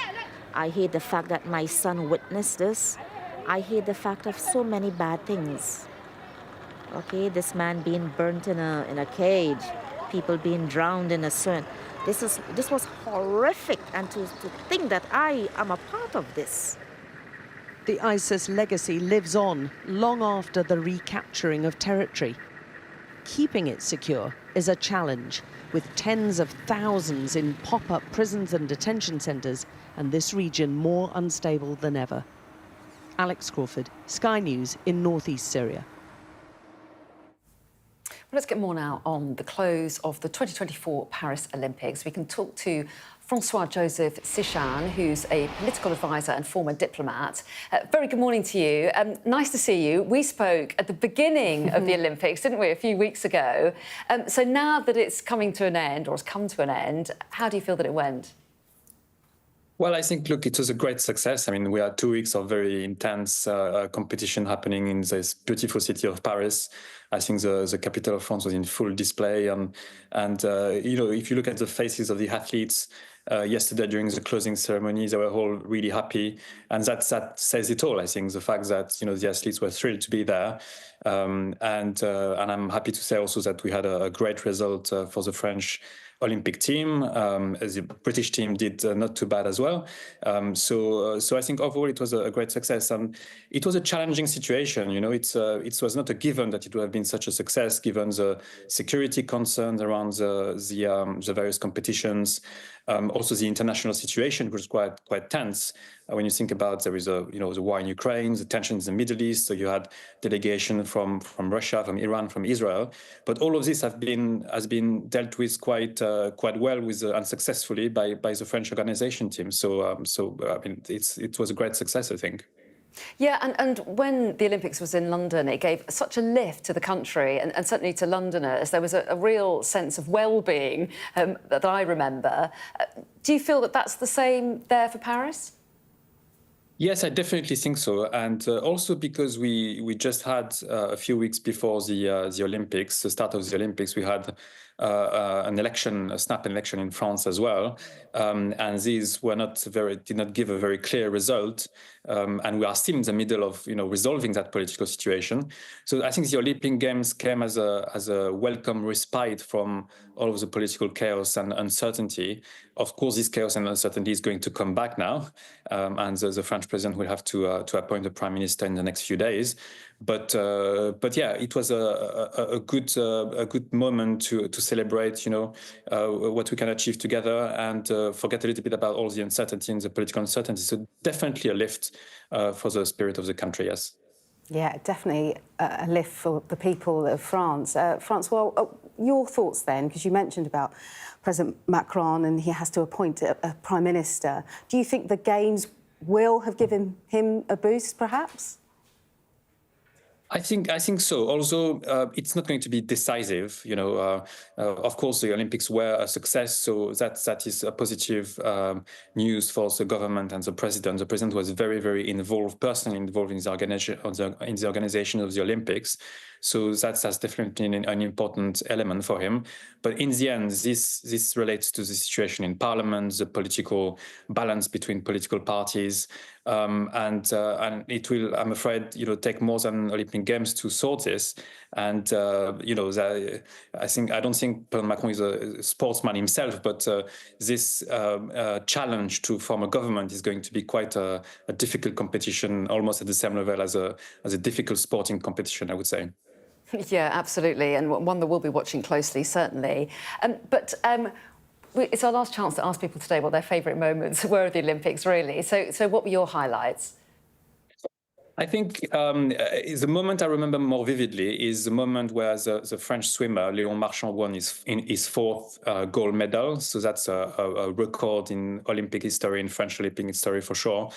I hate the fact that my son witnessed this. I hate the fact of so many bad things. Okay, this man being burnt in a cage, people being drowned in a swim. This was horrific, and to think that I am a part of this. The ISIS legacy lives on long after the recapturing of territory. Keeping it secure is a challenge, with tens of thousands in pop-up prisons and detention centres, and this region more unstable than ever. Alex Crawford, Sky News in northeast Syria. Let's get more now on the close of the 2024 Paris Olympics. We can talk to Francois-Joseph Schichan, who's a political advisor and former diplomat. Very good morning to you. Nice to see you. We spoke at the beginning of the Olympics, didn't we, a few weeks ago? So now that it's coming to an end, or has come to an end, how do you feel that it went? Well, I think, look, it was a great success. I mean, we had 2 weeks of very intense competition happening in this beautiful city of Paris. I think the capital of France was in full display. And you know, if you look at the faces of the athletes yesterday during the closing ceremony, they were all really happy. And that says it all, I think, the fact that, you know, the athletes were thrilled to be there. And I'm happy to say also that we had a great result for the French Olympic team. As the British team did not too bad as well. So I think overall it was a great success. It was a challenging situation. You know, it was not a given that it would have been such a success given the security concerns around the various competitions. Also the international situation was quite tense. When you think about there is the war in Ukraine, the tensions in the Middle East. So you had delegation from Russia, from Iran, from Israel. But all of this has been dealt with quite well with unsuccessfully by the French organization team. So I mean it was a great success, I think. Yeah, and when the Olympics was in London, it gave such a lift to the country and certainly to Londoners. There was a real sense of well-being that I remember. Do you feel that that's the same there for Paris? Yes, I definitely think so. And also because we just had a few weeks before the Olympics, the start of the Olympics, we had a snap election in France as well. And these did not give a very clear result. And we are still in the middle of, resolving that political situation. So I think the Olympic Games came as a welcome respite from all of the political chaos and uncertainty. Of course, this chaos and uncertainty is going to come back now. And the French president will have to appoint a prime minister in the next few days. But yeah, it was a good moment to celebrate, what we can achieve together and forget a little bit about all the uncertainty and the political uncertainty. So definitely a lift for the spirit of the country, yes. Yeah, definitely a lift for the people of France. Francois, your thoughts then, because you mentioned about President Macron and he has to appoint a Prime Minister. Do you think the Games will have given him a boost, perhaps? I think so. Although it's not going to be decisive, of course, the Olympics were a success, so that is a positive news for the government and the president. The president was very, very involved, personally involved in the organization of the Olympics. So that's definitely an important element for him. But in the end, this relates to the situation in Parliament, the political balance between political parties, and it will, I'm afraid, take more than Olympic Games to sort this. And I don't think President Macron is a sportsman himself, but this challenge to form a government is going to be quite a difficult competition, almost at the same level as a difficult sporting competition, I would say. Yeah, absolutely, and one that we'll be watching closely, certainly. But it's our last chance to ask people today what their favourite moments were of the Olympics, really. So what were your highlights? I think the moment I remember more vividly is the moment where the French swimmer, Leon Marchant, won his fourth gold medal. So that's a record in Olympic history, in French Olympic history for sure.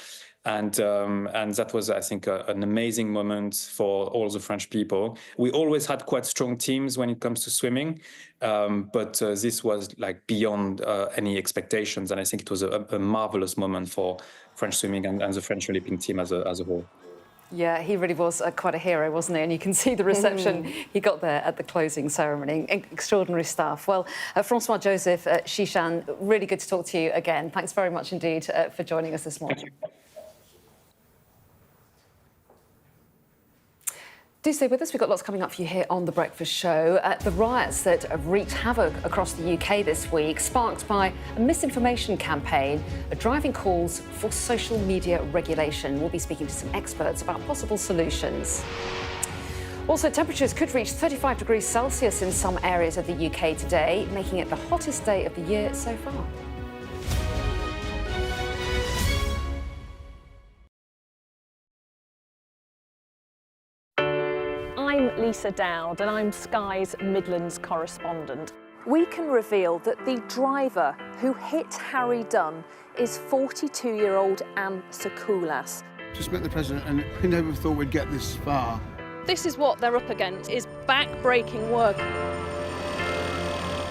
And that was, I think, an amazing moment for all the French people. We always had quite strong teams when it comes to swimming, but this was like beyond any expectations. And I think it was a marvelous moment for French swimming and the French Olympic team as a whole. Yeah, he really was quite a hero, wasn't he? And you can see the reception he got there at the closing ceremony. Extraordinary stuff. Well, Francois-Joseph Schichan, really good to talk to you again. Thanks very much indeed for joining us this morning. Do stay with us. We've got lots coming up for you here on The Breakfast Show. The riots that have wreaked havoc across the UK this week, sparked by a misinformation campaign, are driving calls for social media regulation. We'll be speaking to some experts about possible solutions. Also, temperatures could reach 35 degrees Celsius in some areas of the UK today, making it the hottest day of the year so far. I'm Lisa Dowd and I'm Sky's Midlands correspondent. We can reveal that the driver who hit Harry Dunn is 42-year-old Anne Sakoulas. Just met the president and we never thought we'd get this far. This is what they're up against, is back-breaking work.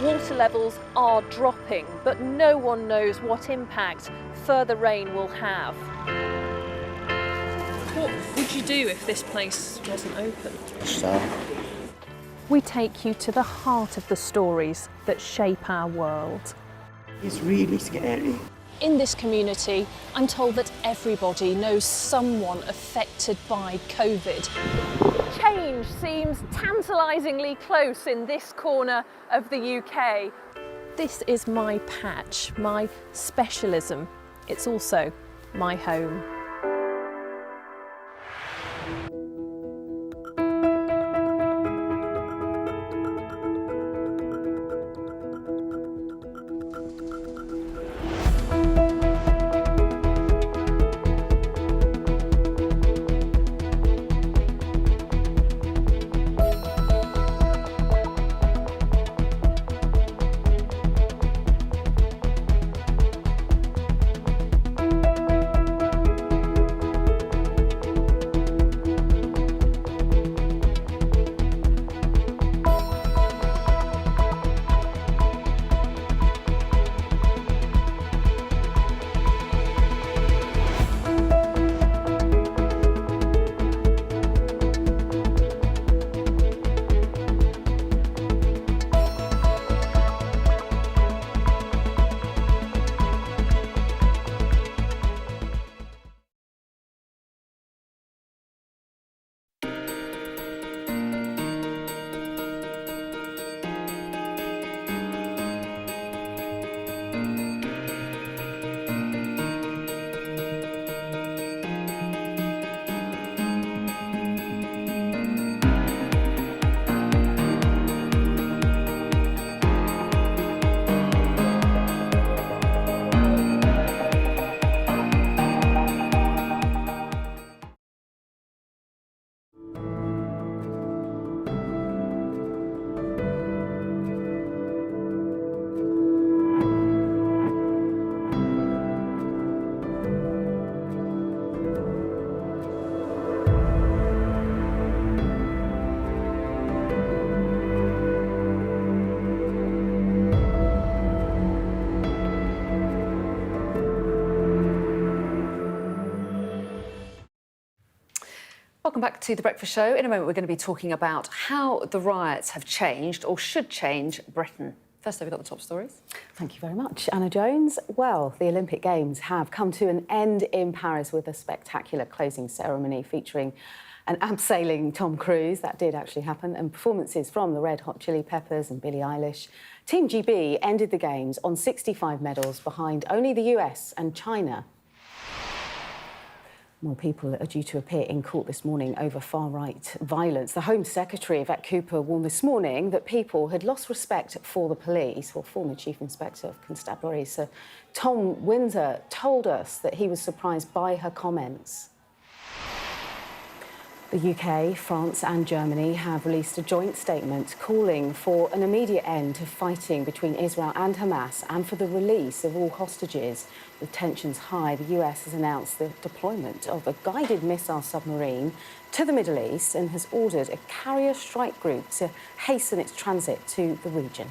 Water levels are dropping, but no one knows what impact further rain will have. What would you do if this place wasn't open? We take you to the heart of the stories that shape our world. It's really scary. In this community, I'm told that everybody knows someone affected by COVID. Change seems tantalisingly close in this corner of the UK. This is my patch, my specialism. It's also my home. Welcome back to The Breakfast Show. In a moment, we're going to be talking about how the riots have changed or should change Britain. First, we've got the top stories. Thank you very much, Anna Jones. Well, the Olympic Games have come to an end in Paris with a spectacular closing ceremony featuring an abseiling Tom Cruise. That did actually happen, and performances from the Red Hot Chili Peppers and Billie Eilish. Team GB ended the Games on 65 medals behind only the US and China. More people are due to appear in court this morning over far-right violence. The Home Secretary, Yvette Cooper, warned this morning that people had lost respect for the police. Well, former Chief Inspector of Constabulary, Sir Tom Winsor, told us that he was surprised by her comments. The UK, France and Germany have released a joint statement calling for an immediate end to fighting between Israel and Hamas and for the release of all hostages. With tensions high, the US has announced the deployment of a guided missile submarine to the Middle East and has ordered a carrier strike group to hasten its transit to the region.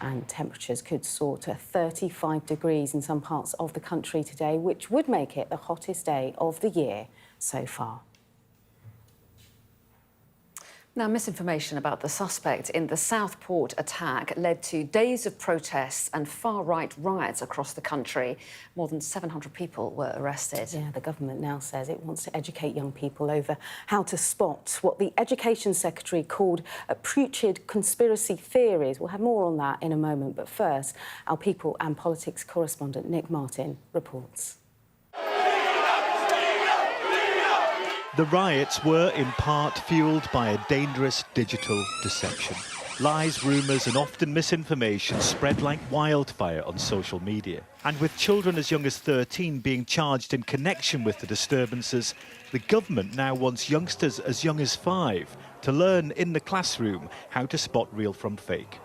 And temperatures could soar to 35 degrees in some parts of the country today, which would make it the hottest day of the year so far. Now, misinformation about the suspect in the Southport attack led to days of protests and far-right riots across the country. More than 700 people were arrested. Yeah, the government now says it wants to educate young people over how to spot what the Education Secretary called putrid conspiracy theories. We'll have more on that in a moment, but first, our People and Politics correspondent Nick Martin reports. The riots were in part fuelled by a dangerous digital deception. Lies, rumours and often misinformation spread like wildfire on social media. And with children as young as 13 being charged in connection with the disturbances, the government now wants youngsters as young as 5 to learn in the classroom how to spot real from fake.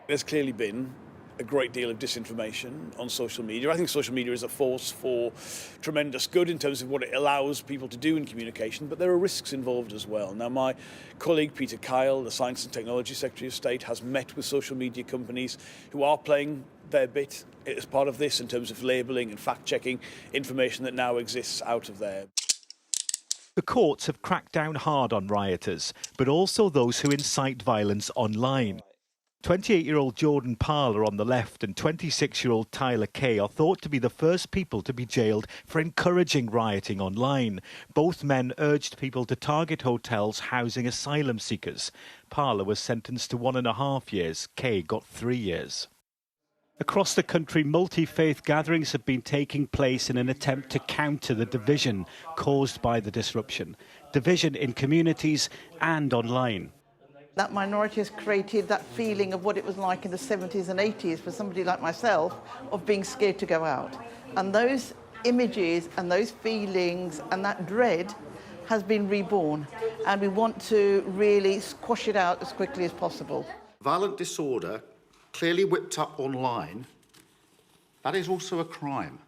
There's clearly been a great deal of disinformation on social media. I think social media is a force for tremendous good in terms of what it allows people to do in communication, but there are risks involved as well. Now, my colleague Peter Kyle, the Science and Technology Secretary of State, has met with social media companies who are playing their bit as part of this in terms of labelling and fact-checking information that now exists out of there. The courts have cracked down hard on rioters, but also those who incite violence online. 28-year-old Jordan Parler on the left and 26-year-old Tyler Kay are thought to be the first people to be jailed for encouraging rioting online. Both men urged people to target hotels housing asylum seekers. Parler was sentenced to 1.5 years. Kay got 3 years. Across the country, multi-faith gatherings have been taking place in an attempt to counter the division caused by the disruption. Division in communities and online. That minority has created that feeling of what it was like in the 70s and 80s for somebody like myself of being scared to go out. And those images and those feelings and that dread has been reborn. And we want to really squash it out as quickly as possible. Violent disorder, clearly whipped up online, that is also a crime.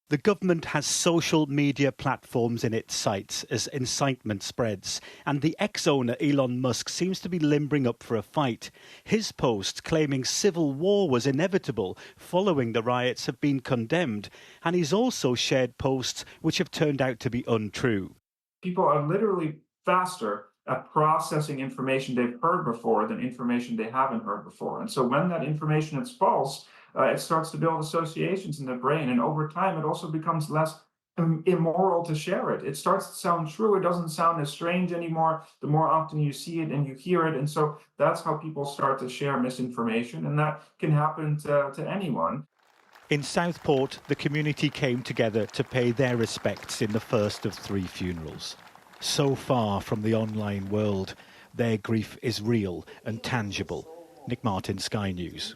The government has social media platforms in its sights as incitement spreads, and the ex-owner Elon Musk seems to be limbering up for a fight. His post claiming civil war was inevitable following the riots have been condemned, and he's also shared posts which have turned out to be untrue. People are literally faster at processing information they've heard before than information they haven't heard before. And so when that information is false, it starts to build associations in the brain, and over time it also becomes less immoral to share it. It starts to sound true. It doesn't sound as strange anymore the more often you see it and you hear it. And so that's how people start to share misinformation, and that can happen to anyone. In Southport, the community came together to pay their respects in the first of 3 funerals. So far from the online world, their grief is real and tangible. Nick Martin, Sky News.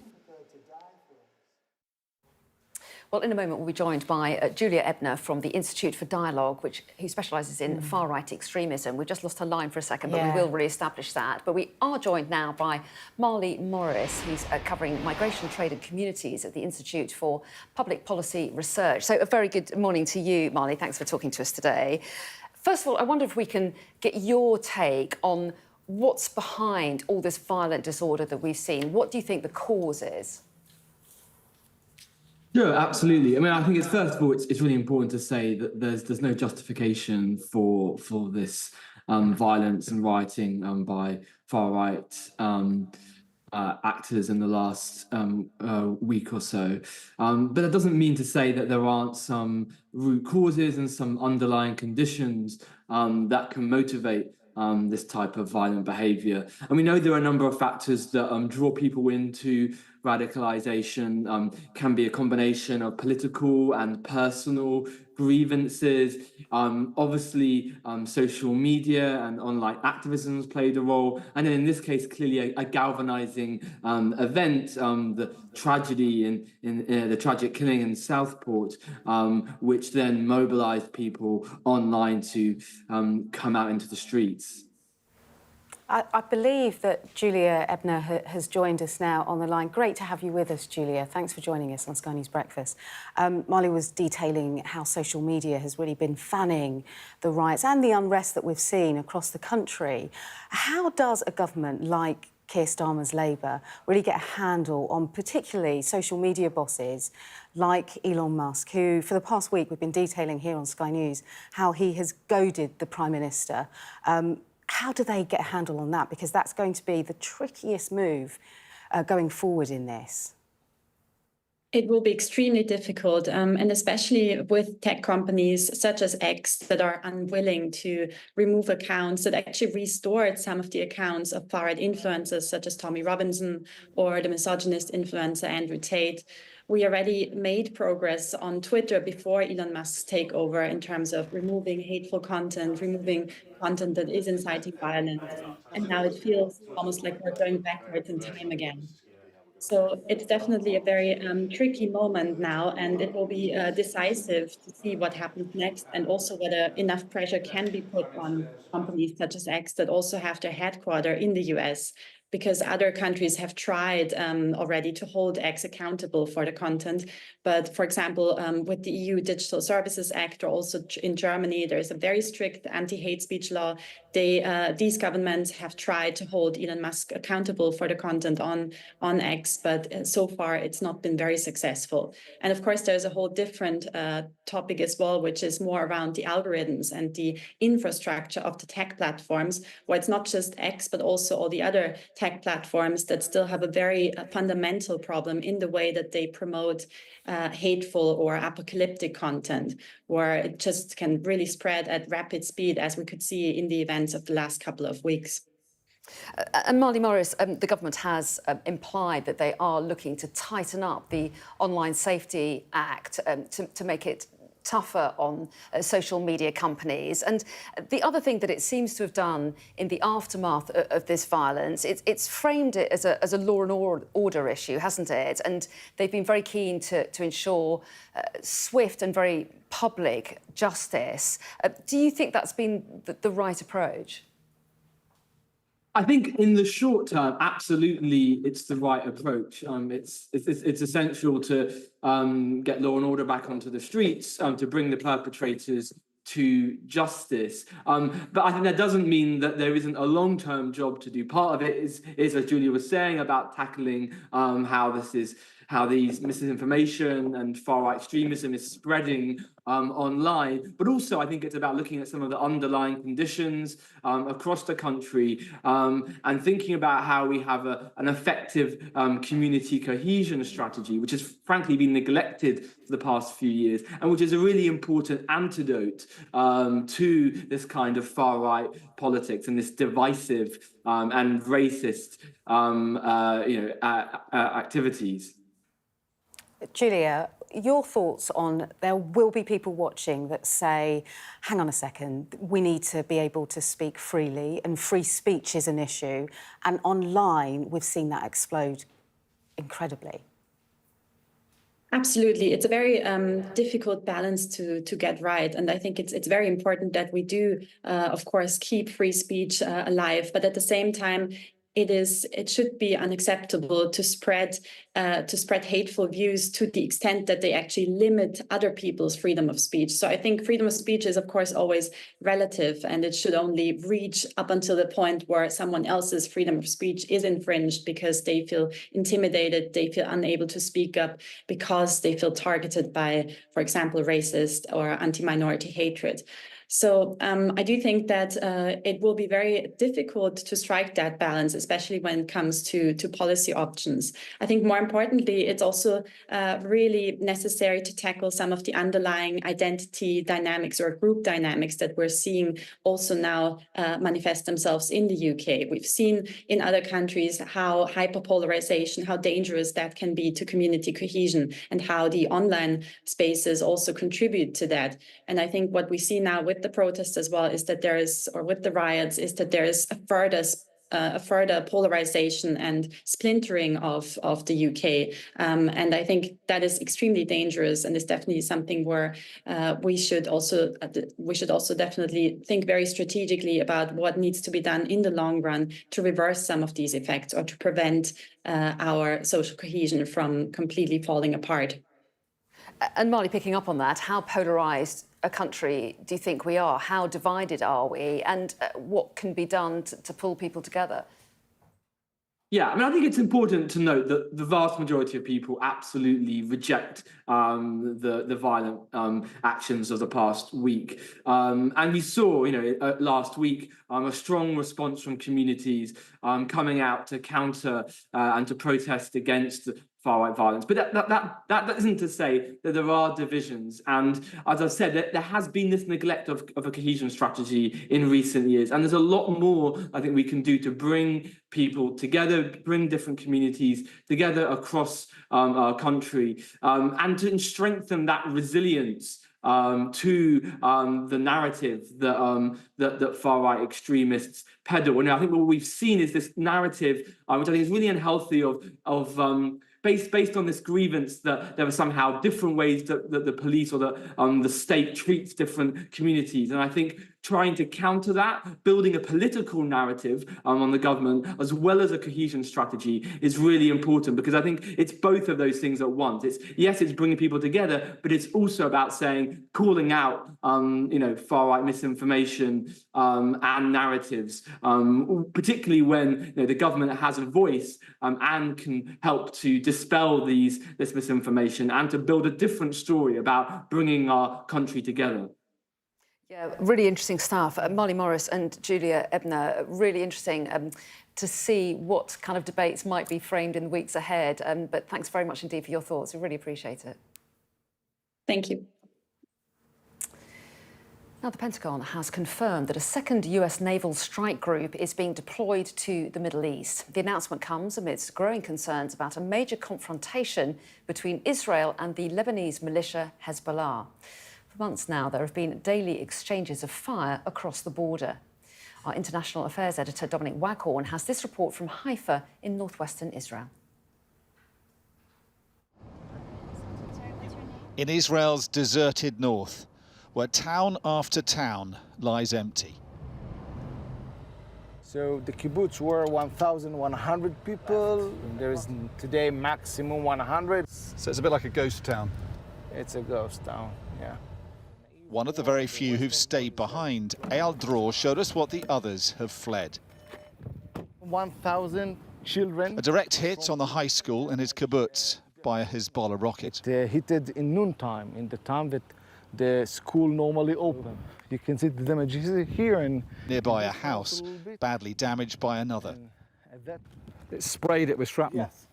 Well, in a moment, we'll be joined by Julia Ebner from the Institute for Dialogue, who specialises in far-right extremism. We just lost her line for a second, but we will re-establish that. But we are joined now by Marley Morris, who's covering migration, trade and communities at the Institute for Public Policy Research. So a very good morning to you, Marley. Thanks for talking to us today. First of all, I wonder if we can get your take on what's behind all this violent disorder that we've seen. What do you think the cause is? Yeah, absolutely. I mean, I think it's first of all, it's really important to say that there's no justification for this violence and rioting by far right actors in the last week or so. But that doesn't mean to say that there aren't some root causes and some underlying conditions that can motivate this type of violent behavior. And we know there are a number of factors that draw people into radicalization. Can be a combination of political and personal grievances. Obviously, social media and online activism has played a role. And then in this case, clearly a galvanizing event, the tragedy in the tragic killing in Southport, which then mobilized people online to come out into the streets. I believe that Julia Ebner has joined us now on the line. Great to have you with us, Julia. Thanks for joining us on Sky News Breakfast. Marley was detailing how social media has really been fanning the riots and the unrest that we've seen across the country. How does a government like Keir Starmer's Labour really get a handle on particularly social media bosses like Elon Musk, who for the past week we've been detailing here on Sky News how he has goaded the Prime Minister? How do they get a handle on that? Because that's going to be the trickiest move going forward in this. It will be extremely difficult, and especially with tech companies such as X that are unwilling to remove accounts that actually restored some of the accounts of far-right influencers such as Tommy Robinson or the misogynist influencer Andrew Tate. We already made progress on Twitter before Elon Musk's takeover in terms of removing hateful content, removing content that is inciting violence. And now it feels almost like we're going backwards in time again. So it's definitely a very tricky moment now, and it will be decisive to see what happens next, and also whether enough pressure can be put on companies such as X that also have their headquarters in the US, because other countries have tried already to hold X accountable for the content. But for example, with the EU Digital Services Act, or also in Germany, there is a very strict anti-hate speech law. These governments have tried to hold Elon Musk accountable for the content on X, but so far it's not been very successful. And of course, there's a whole different topic as well, which is more around the algorithms and the infrastructure of the tech platforms, where it's not just X, but also all the other tech platforms that still have a very fundamental problem in the way that they promote hateful or apocalyptic content, where it just can really spread at rapid speed, as we could see in the events of the last couple of weeks. And Marley Morris, the government has implied that they are looking to tighten up the Online Safety Act to make it tougher on social media companies. And the other thing that it seems to have done in the aftermath of this violence, it's framed it as a law and order issue, hasn't it? And they've been very keen to ensure swift and very public justice. Do you think that's been the right approach? I think in the short term, absolutely, it's the right approach. It's essential to get law and order back onto the streets, to bring the perpetrators to justice. But I think that doesn't mean that there isn't a long-term job to do. Part of it is as Julia was saying, about tackling how these misinformation and far-right extremism is spreading online. But also, I think it's about looking at some of the underlying conditions across the country and thinking about how we have an effective community cohesion strategy, which has frankly been neglected for the past few years, and which is a really important antidote to this kind of far-right politics and this divisive and racist activities. Julia, your thoughts on, there will be people watching that say, hang on a second, we need to be able to speak freely, and free speech is an issue, and online we've seen that explode incredibly. Absolutely. It's a very difficult balance to get right. And I think it's very important that we do, of course, keep free speech alive. But at the same time, it should be unacceptable to spread hateful views to the extent that they actually limit other people's freedom of speech. So I think freedom of speech is, of course, always relative, and it should only reach up until the point where someone else's freedom of speech is infringed because they feel intimidated, they feel unable to speak up because they feel targeted by, for example, racist or anti-minority hatred. So I do think that it will be very difficult to strike that balance, especially when it comes to policy options. I think more importantly, it's also really necessary to tackle some of the underlying identity dynamics or group dynamics that we're seeing also now manifest themselves in the UK. We've seen in other countries how hyperpolarization, how dangerous that can be to community cohesion, and how the online spaces also contribute to that. And I think what we see now with the protests as well is that there is, or with the riots, is that there is a further polarization and splintering of the UK. And I think that is extremely dangerous, and is definitely something where we should also definitely think very strategically about what needs to be done in the long run to reverse some of these effects, or to prevent our social cohesion from completely falling apart. And Marley, picking up on that, how polarised a country do you think we are? How divided are we? And what can be done to pull people together? Yeah, I mean, I think it's important to note that the vast majority of people absolutely reject the violent actions of the past week. And we saw, last week, a strong response from communities coming out to counter and to protest against far-right violence. But that isn't to say that there are divisions. And as I've said, there has been this neglect of a cohesion strategy in recent years. And there's a lot more I think we can do to bring people together, bring different communities together across our country, and to strengthen that resilience to the narrative that far-right extremists peddle. And I think what we've seen is this narrative, which I think is really unhealthy, of based on this grievance that there are somehow different ways that the police or the state treats different communities. And I think trying to counter that, building a political narrative on the government, as well as a cohesion strategy, is really important, because I think it's both of those things at once. It's bringing people together, but it's also about calling out, far-right misinformation and narratives, particularly when the government has a voice and can help to dispel this misinformation and to build a different story about bringing our country together. Yeah, really interesting stuff. Marley Morris and Julia Ebner, really interesting to see what kind of debates might be framed in the weeks ahead. But thanks very much indeed for your thoughts. We really appreciate it. Thank you. Now, the Pentagon has confirmed that a second US naval strike group is being deployed to the Middle East. The announcement comes amidst growing concerns about a major confrontation between Israel and the Lebanese militia Hezbollah. For months now, there have been daily exchanges of fire across the border. Our international affairs editor, Dominic Waghorn, has this report from Haifa in northwestern Israel. In Israel's deserted north, where town after town lies empty. So the kibbutz were 1,100 people. There is today maximum 100. So it's a bit like a ghost town. It's a ghost town, yeah. One of the very few who've stayed behind, Eyal Dror showed us what the others have fled. 1,000 children. A direct hit on the high school in his kibbutz by a Hezbollah rocket. They hit it in noontime, in the time that the school normally open. You can see the damages here and nearby a house, badly damaged by another. It sprayed it with shrapnel. Yes.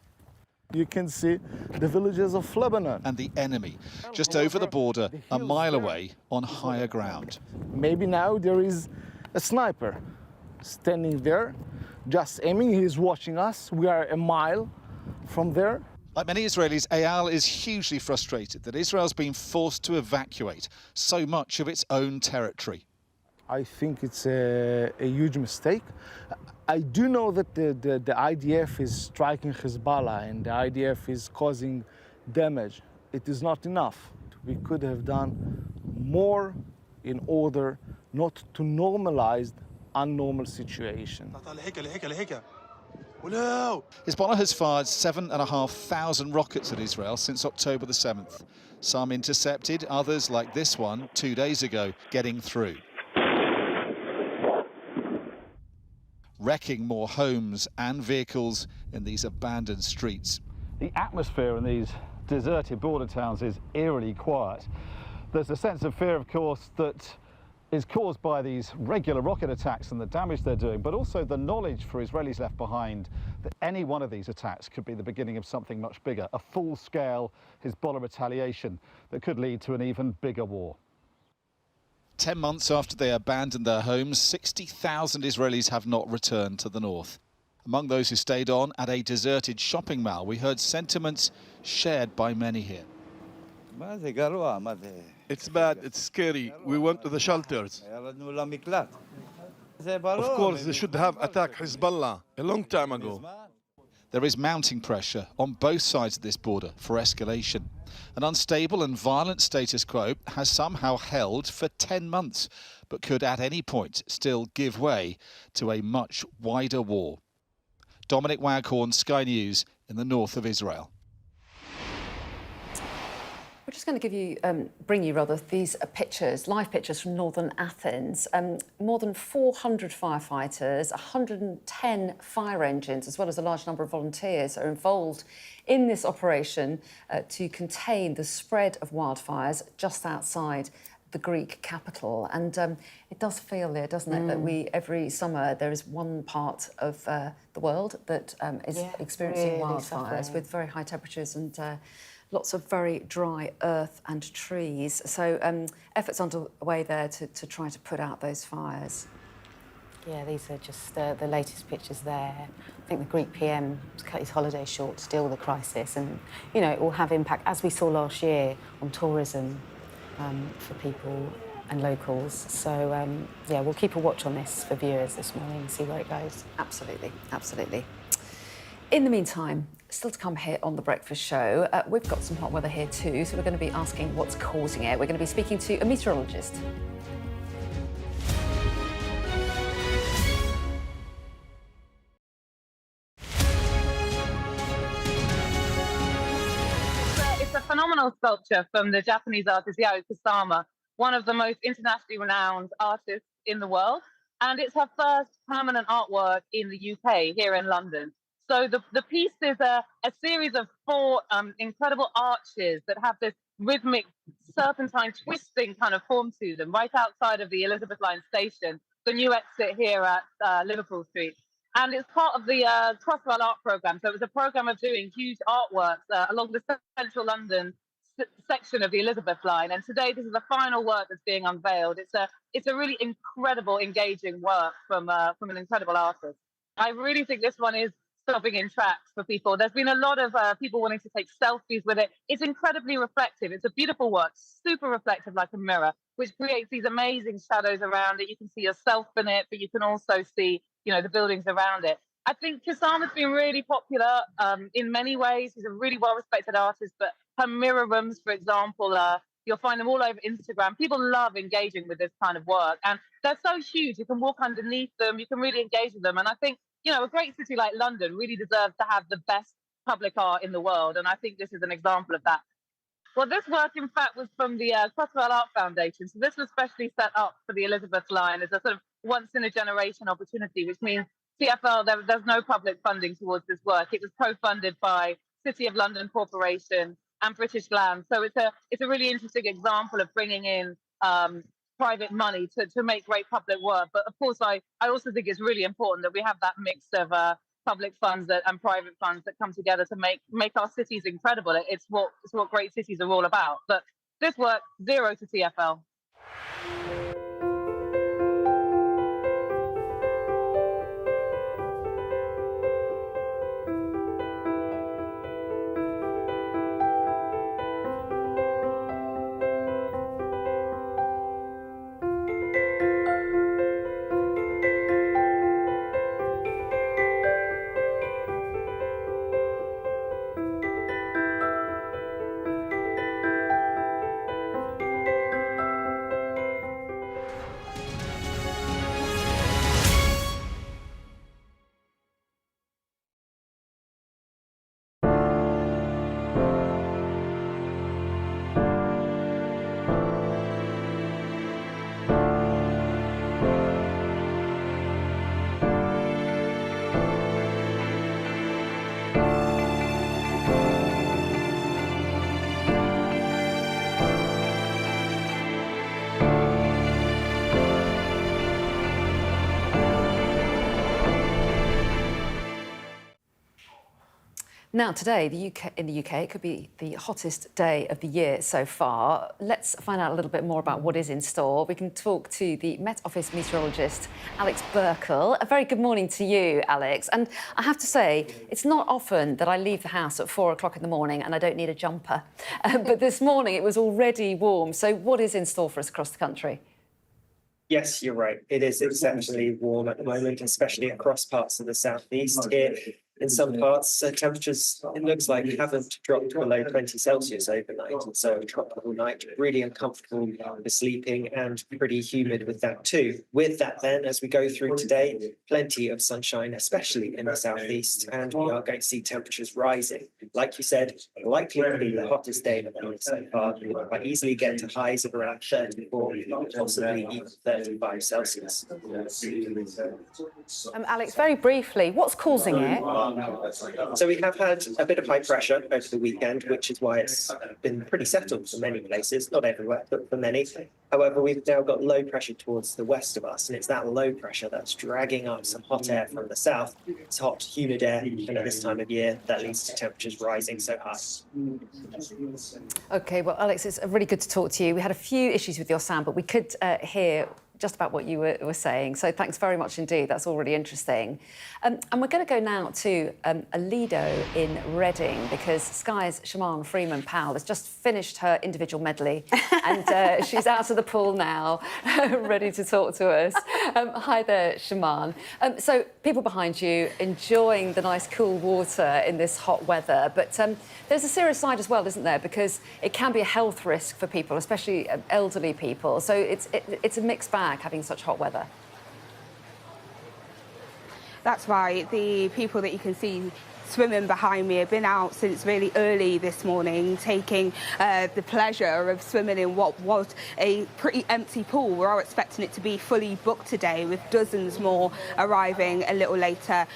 You can see the villages of Lebanon. And the enemy, just over the border, a mile away on higher ground. Maybe now there is a sniper standing there, just aiming. He's watching us. We are a mile from there. Like many Israelis, Eyal is hugely frustrated that Israel's been forced to evacuate so much of its own territory. I think it's a huge mistake. I do know that the IDF is striking Hezbollah and the IDF is causing damage. It is not enough. We could have done more in order not to normalize unnormal situation. Hezbollah has fired 7,500 rockets at Israel since October the 7th. Some intercepted, others, like this one, 2 days ago, getting through. Wrecking more homes and vehicles in these abandoned streets. The atmosphere in these deserted border towns is eerily quiet. There's a sense of fear, of course, that is caused by these regular rocket attacks and the damage they're doing, but also the knowledge for Israelis left behind that any one of these attacks could be the beginning of something much bigger, a full-scale Hezbollah retaliation that could lead to an even bigger war. 10 months after they abandoned their homes, 60,000 Israelis have not returned to the north. Among those who stayed on at a deserted shopping mall, we heard sentiments shared by many here. It's bad, it's scary. We went to the shelters. Of course, they should have attacked Hezbollah a long time ago. There is mounting pressure on both sides of this border for escalation. An unstable and violent status quo has somehow held for 10 months, but could at any point still give way to a much wider war. Dominic Waghorn, Sky News, in the north of Israel. We're just going to give you, bring you these pictures, live pictures from northern Athens. More than 400 firefighters, 110 fire engines, as well as a large number of volunteers are involved in this operation to contain the spread of wildfires just outside the Greek capital. And it does feel there, doesn't it, that every summer there is one part of the world that is experiencing really wildfires suffering. with very high temperatures and lots of very dry earth and trees. So efforts underway there to try to put out those fires. Yeah, these are just the latest pictures there. I think the Greek PM has cut his holiday short to deal with the crisis, and, you know, it will have impact, as we saw last year, on tourism for people and locals. So, yeah, we'll keep a watch on this for viewers this morning and see where it goes. Absolutely, absolutely. In the meantime, still to come here on The Breakfast Show, we've got some hot weather here too, so we're going to be asking what's causing it. We're going to be speaking to a meteorologist. It's a phenomenal sculpture from the Japanese artist Yao Kusama, one of the most internationally renowned artists in the world, and it's her first permanent artwork in the UK, here in London. So the piece is a series of 4 incredible arches that have this rhythmic serpentine twisting kind of form to them, right outside of the Elizabeth Line station, the new exit here at Liverpool Street. And it's part of the Crossrail Art Programme. So it was a programme of doing huge artworks along the central London section of the Elizabeth Line. And today, this is the final work that's being unveiled. It's a really incredible, engaging work from an incredible artist. I really think this one is stopping in tracks for people. There's been a lot of people wanting to take selfies with it. It's incredibly reflective. It's a beautiful work, super reflective like a mirror, which creates these amazing shadows around it. You can see yourself in it, but you can also see, you know, the buildings around it. I think Kusama's been really popular in many ways. She's a really well-respected artist, but her mirror rooms, for example, you'll find them all over Instagram. People love engaging with this kind of work, and they're so huge. You can walk underneath them. You can really engage with them. And I think, you know, a great city like London really deserves to have the best public art in the world, and I think this is an example of that. Well, this work, in fact, was from the Crossrail Art Foundation. So this was specially set up for the Elizabeth Line as a sort of once-in-a-generation opportunity, which means TfL, there's no public funding towards this work. It was co-funded by City of London Corporation and British Land. So it's a really interesting example of bringing in private money to make great public work. But of course, I also think it's really important that we have that mix of public funds and private funds that come together to make our cities incredible. It's what great cities are all about. But this work, 0 to TfL. Now, today, in the UK, it could be the hottest day of the year so far. Let's find out a little bit more about what is in store. We can talk to the Met Office meteorologist, Alex Burkill. A very good morning to you, Alex. And I have to say, it's not often that I leave the house at 4 o'clock in the morning and I don't need a jumper. But this morning, it was already warm. So what is in store for us across the country? Yes, you're right. It is exceptionally warm at the moment, especially across parts of the southeast here. In some parts, temperatures, it looks like, haven't dropped below 20 Celsius overnight. And so a tropical night, really uncomfortable for sleeping and pretty humid with that too. With that then, as we go through today, plenty of sunshine, especially in the southeast, and we are going to see temperatures rising. Like you said, likely to be the hottest day of the month so far. We might easily get to highs of around 34, possibly even 35 Celsius. Alex, very briefly, what's causing it? So we have had a bit of high pressure over the weekend, which is why it's been pretty settled for many places, not everywhere, but for many. However, we've now got low pressure towards the west of us, and it's that low pressure that's dragging up some hot air from the south. It's hot, humid air, and at this time of year, that leads to temperatures rising so high. OK, well, Alex, it's really good to talk to you. We had a few issues with your sound, but we could hear just about what you were saying. So thanks very much indeed. That's all really interesting. And we're going to go now to a Lido in Reading, because Sky's Siobhan Freeman-Powell has just finished her individual medley and she's out of the pool now, ready to talk to us. Hi there, Siobhan. So people behind you enjoying the nice cool water in this hot weather, but there's a serious side as well, isn't there? Because it can be a health risk for people, especially elderly people. So it's a mixed bag having such hot weather. That's right. The people that you can see swimming behind me have been out since really early this morning, taking the pleasure of swimming in what was a pretty empty pool. We are expecting it to be fully booked today, with dozens more arriving a little later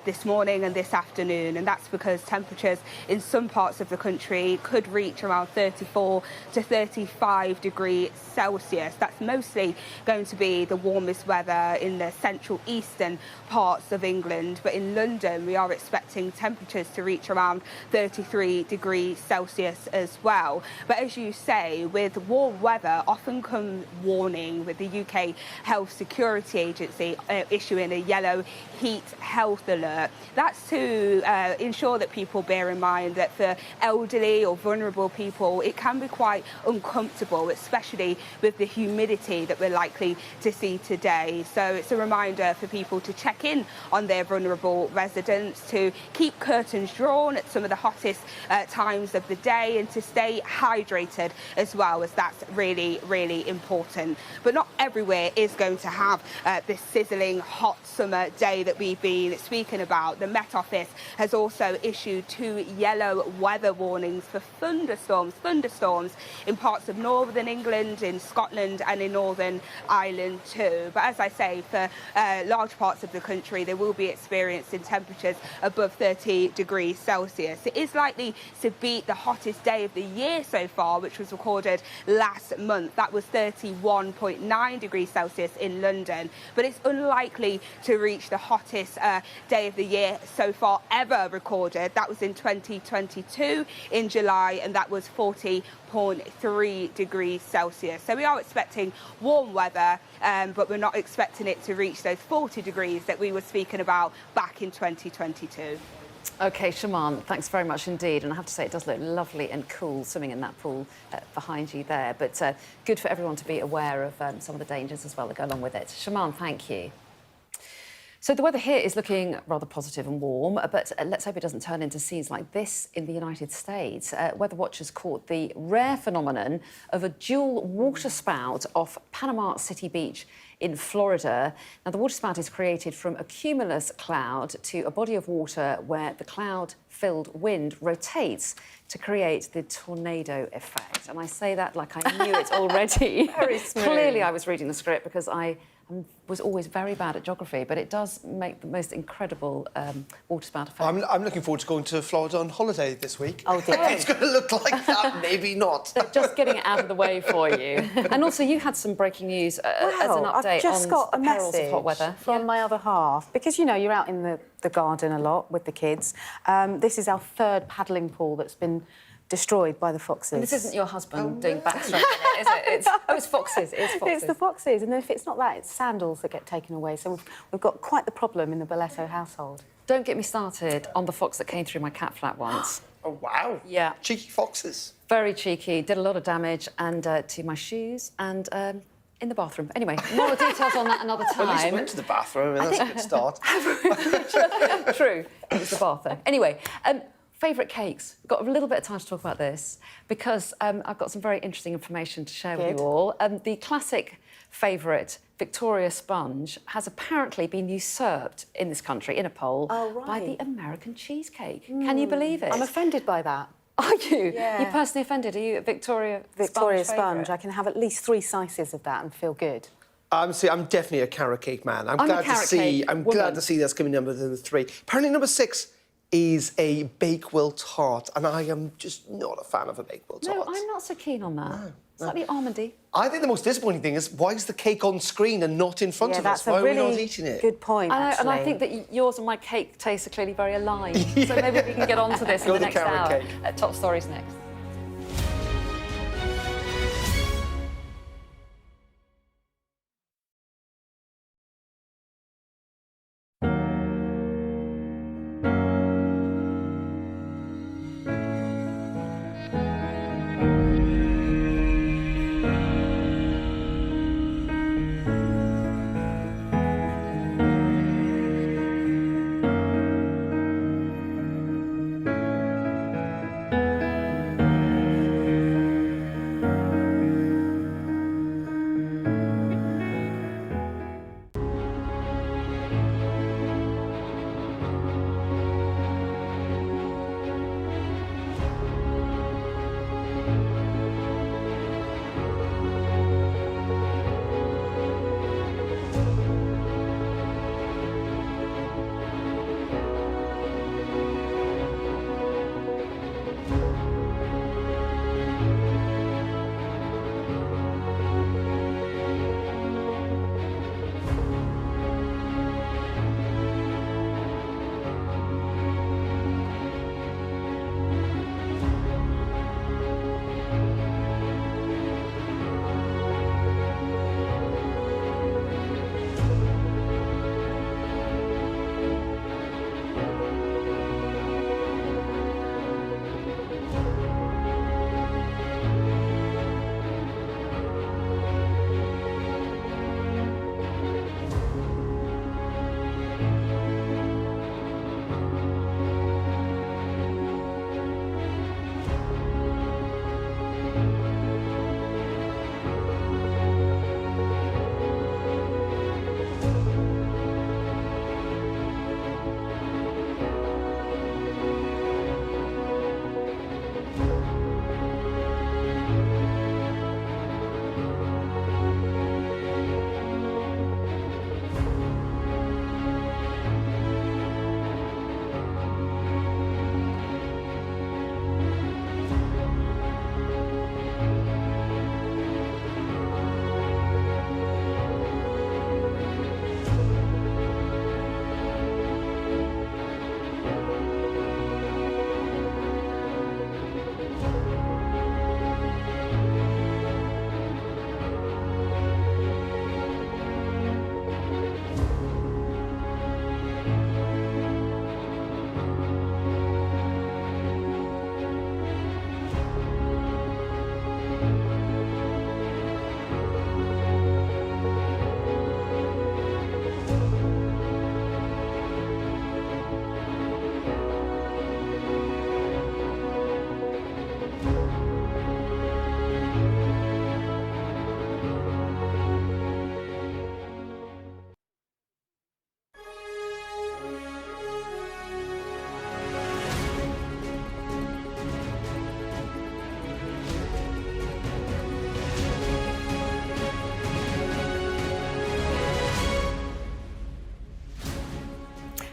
this morning and this afternoon, and that's because temperatures in some parts of the country could reach around 34 to 35 degrees Celsius. That's mostly going to be the warmest weather in the central eastern parts of England, but in London we are expecting temperatures to reach around 33 degrees Celsius as well. But as you say, with warm weather often comes warning, with the UK Health Security Agency issuing a yellow heat health alert. That's to ensure that people bear in mind that for elderly or vulnerable people, it can be quite uncomfortable, especially with the humidity that we're likely to see today. So it's a reminder for people to check in on their vulnerable residents, to keep curtains drawn at some of the hottest times of the day, and to stay hydrated as well, as that's really, really important. But not everywhere is going to have this sizzling hot summer day that we've been speaking about. The Met Office has also issued 2 yellow weather warnings for thunderstorms in parts of northern England, in Scotland and in Northern Ireland too. But as I say, for large parts of the country, they will be experiencing temperatures above 30 degrees Celsius. It is likely to beat the hottest day of the year so far, which was recorded last month. That was 31.9 degrees Celsius in London, but it's unlikely to reach the hottest day of the year so far ever recorded. That was in 2022 in July, and that was 40.3 degrees Celsius. So we are expecting warm weather, but we're not expecting it to reach those 40 degrees that we were speaking about back in 2022. OK, Siobhan, thanks very much indeed. And I have to say, it does look lovely and cool swimming in that pool behind you there. But good for everyone to be aware of some of the dangers as well that go along with it. Siobhan, thank you. So the weather here is looking rather positive and warm, but let's hope it doesn't turn into scenes like this in the United States. Weather watchers caught the rare phenomenon of a dual waterspout off Panama City Beach in Florida. Now, the waterspout is created from a cumulus cloud to a body of water where the cloud-filled wind rotates to create the tornado effect. And I say that like I knew it already. Very smooth. Clearly, I was reading the script, because I I was always very bad at geography, but it does make the most incredible waterspout effect. I'm looking forward to going to Florida on holiday this week. Oh, dear. It's going to look like that, maybe not. Just getting it out of the way for you. And also, you had some breaking news as an update I've just on got the a perils message of hot weather. from my other half, because, you know, you're out in the garden a lot with the kids. This is our third paddling pool that's been destroyed by the foxes. And this isn't your husband doing backstroke in it, is it? It's foxes. It's foxes. It's the foxes, and then if it's not that, it's sandals that get taken away. So we've got quite the problem in the Boleto household. Don't get me started on the fox that came through my cat flat once. Oh, wow. Yeah. Cheeky foxes. Very cheeky, did a lot of damage and to my shoes and in the bathroom. Anyway, more details on that another time. Well, at least you went to the bathroom, and that's a good start. True, it was the bath though. Anyway, favourite cakes. We've got a little bit of time to talk about this because I've got some very interesting information to share with you all. The classic favourite, Victoria sponge, has apparently been usurped in this country, in a poll, by the American cheesecake. Can you believe it? I'm offended by that. Are you? Yeah. You personally offended? Are you a Victoria Victoria sponge? sponge. I can have at least 3 slices of that and feel good. I'm definitely a carrot cake man. I'm glad to see that's coming number 3. Apparently number 6 is a Bakewell tart, and I am just not a fan of a Bakewell tart. No, I'm not so keen on that. Slightly almondy. I think the most disappointing thing is, why is the cake on screen and not in front of us? Why are we not eating it? Good point, And I think that yours and my cake tastes are clearly very aligned. So maybe we can get on to this in the next hour. Top Stories next.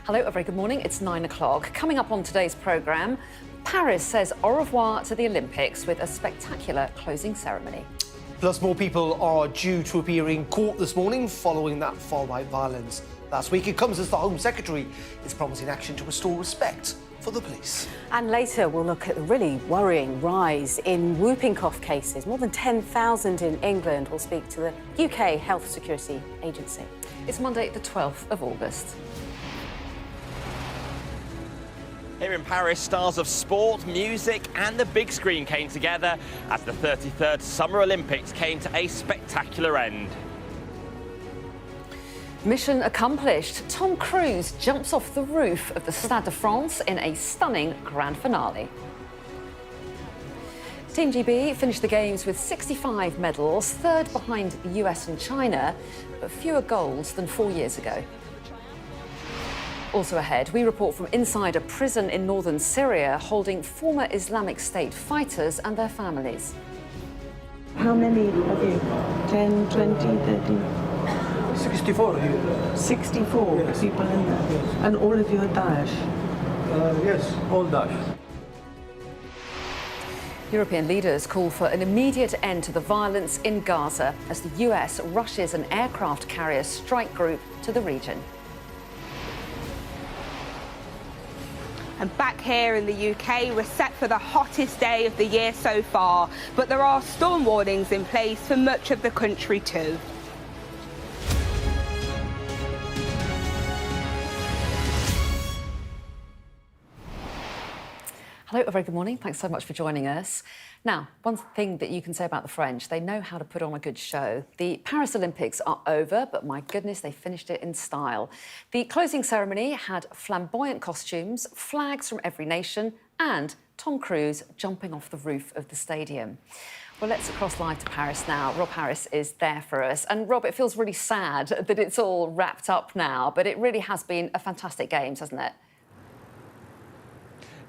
Hello, a very good morning. It's 9 o'clock. Coming up on today's programme, Paris says au revoir to the Olympics with a spectacular closing ceremony. Plus, more people are due to appear in court this morning following that far-right violence last week. It comes as the Home Secretary is promising action to restore respect for the police. And later we'll look at the really worrying rise in whooping cough cases. More than 10,000 in England. We'll speak to the UK Health Security Agency. It's Monday, the 12th of August. Here in Paris, stars of sport, music and the big screen came together as the 33rd Summer Olympics came to a spectacular end. Mission accomplished. Tom Cruise jumps off the roof of the Stade de France in a stunning grand finale. Team GB finished the Games with 65 medals, third behind the US and China, but fewer golds than 4 years ago. Also ahead, we report from inside a prison in northern Syria holding former Islamic State fighters and their families. How many of you? 10, 20, 30? 64 here. 64 yes. people in there. Yes. And all of you are Daesh? Yes, all Daesh. European leaders call for an immediate end to the violence in Gaza as the US rushes an aircraft carrier strike group to the region. And back here in the UK, we're set for the hottest day of the year so far, but there are storm warnings in place for much of the country too. Hello, a very good morning. Thanks so much for joining us. Now, one thing that you can say about the French, they know how to put on a good show. The Paris Olympics are over, but my goodness, they finished it in style. The closing ceremony had flamboyant costumes, flags from every nation, and Tom Cruise jumping off the roof of the stadium. Well, let's cross live to Paris now. Rob Harris is there for us. And Rob, it feels really sad that it's all wrapped up now, but it really has been a fantastic Games, hasn't it?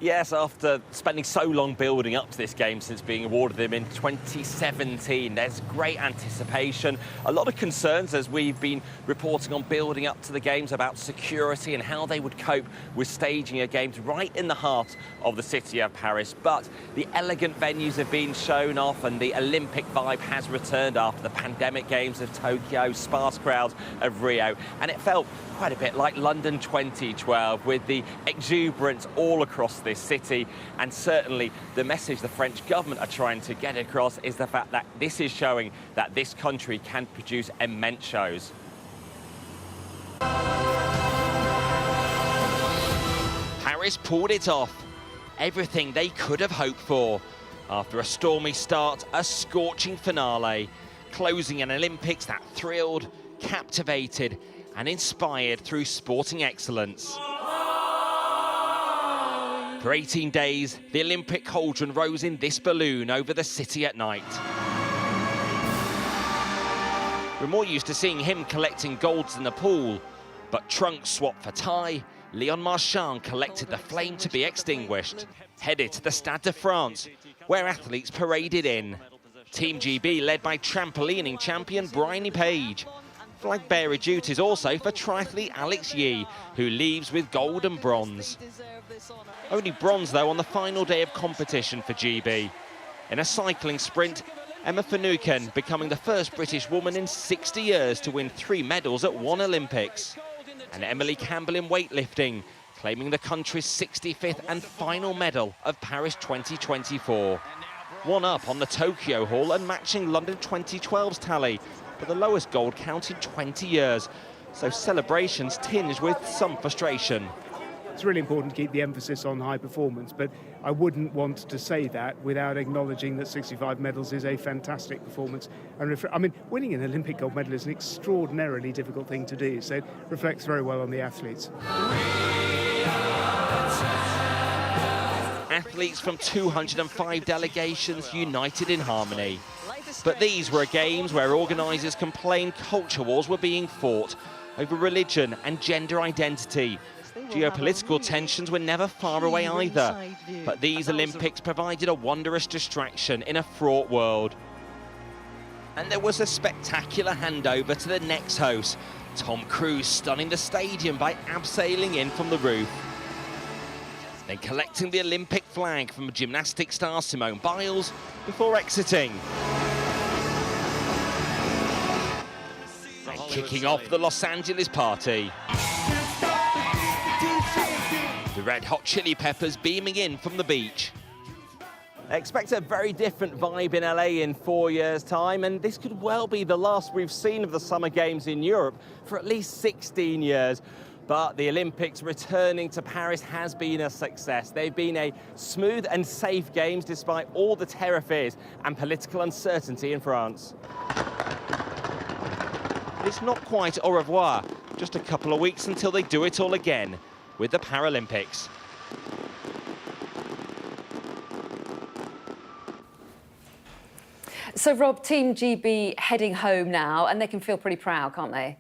Yes, after spending so long building up to this game since being awarded them in 2017, there's great anticipation. A lot of concerns as we've been reporting on building up to the Games about security and how they would cope with staging a Games right in the heart of the city of Paris. But the elegant venues have been shown off and the Olympic vibe has returned after the pandemic Games of Tokyo, sparse crowds of Rio. And it felt quite a bit like London 2012 with the exuberance all across this city, and certainly the message the French government are trying to get across is the fact that this is showing that this country can produce immense shows. Paris pulled it off, everything they could have hoped for. After a stormy start, a scorching finale, closing an Olympics that thrilled, captivated and inspired through sporting excellence. For 18 days, the Olympic cauldron rose in this balloon over the city at night. We're more used to seeing him collecting golds in the pool, but trunks swapped for tie, Leon Marchant collected the flame to be extinguished, headed to the Stade de France, where athletes paraded in. Team GB led by trampolining champion Bryony Page. Flag bearer duties also for triathlete Alex Yee, who leaves with gold and bronze. Only bronze, though, on the final day of competition for GB. In a cycling sprint, Emma Finucane becoming the first British woman in 60 years to win 3 medals at one Olympics. And Emily Campbell in weightlifting, claiming the country's 65th and final medal of Paris 2024. One up on the Tokyo haul and matching London 2012's tally, but the lowest gold count in 20 years. So celebrations tinged with some frustration. It's really important to keep the emphasis on high performance, but I wouldn't want to say that without acknowledging that 65 medals is a fantastic performance. And I mean, winning an Olympic gold medal is an extraordinarily difficult thing to do, so it reflects very well on the athletes. Athletes from 205 delegations united in harmony. But these were games where organisers complained culture wars were being fought over religion and gender identity. Geopolitical tensions were never far away either. But these Olympics provided a wondrous distraction in a fraught world. And there was a spectacular handover to the next host, Tom Cruise stunning the stadium by abseiling in from the roof. Then collecting the Olympic flag from gymnastics star Simone Biles before exiting. And kicking off the Los Angeles party. The Red Hot Chili Peppers beaming in from the beach. Expect a very different vibe in LA in 4 years' time, and this could well be the last we've seen of the Summer Games in Europe for at least 16 years. But the Olympics returning to Paris has been a success. They've been a smooth and safe games despite all the terror fears and political uncertainty in France. It's not quite au revoir, just a couple of weeks until they do it all again with the Paralympics. So, Rob, Team GB heading home now, and they can feel pretty proud, can't they?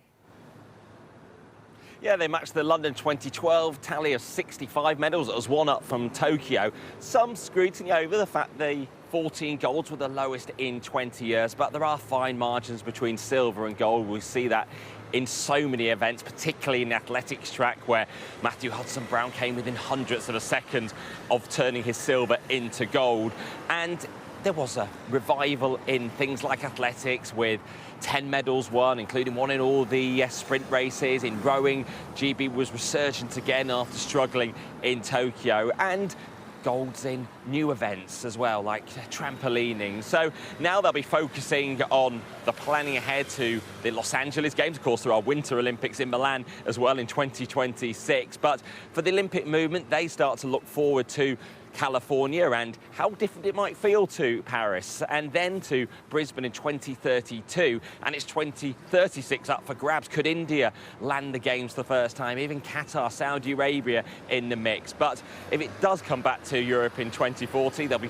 Yeah, they matched the London 2012 tally of 65 medals. It was one up from Tokyo. Some scrutiny over the fact the 14 golds were the lowest in 20 years, but there are fine margins between silver and gold. We see that in so many events, particularly in the athletics track, where Matthew Hudson-Brown came within hundredths of a second of turning his silver into gold. And there was a revival in things like athletics with 10 medals won, including one in all the sprint races. In rowing, GB was resurgent again after struggling in Tokyo, and golds in new events as well, like trampolining. So now they'll be focusing on the planning ahead to the Los Angeles Games. Of course, there are Winter Olympics in Milan as well in 2026. But for the Olympic movement, they start to look forward to California and how different it might feel to Paris, and then to Brisbane in 2032, and it's 2036 up for grabs. Could India land the Games for the first time? Even Qatar, Saudi Arabia in the mix. But if it does come back to Europe in 2040, there'll be,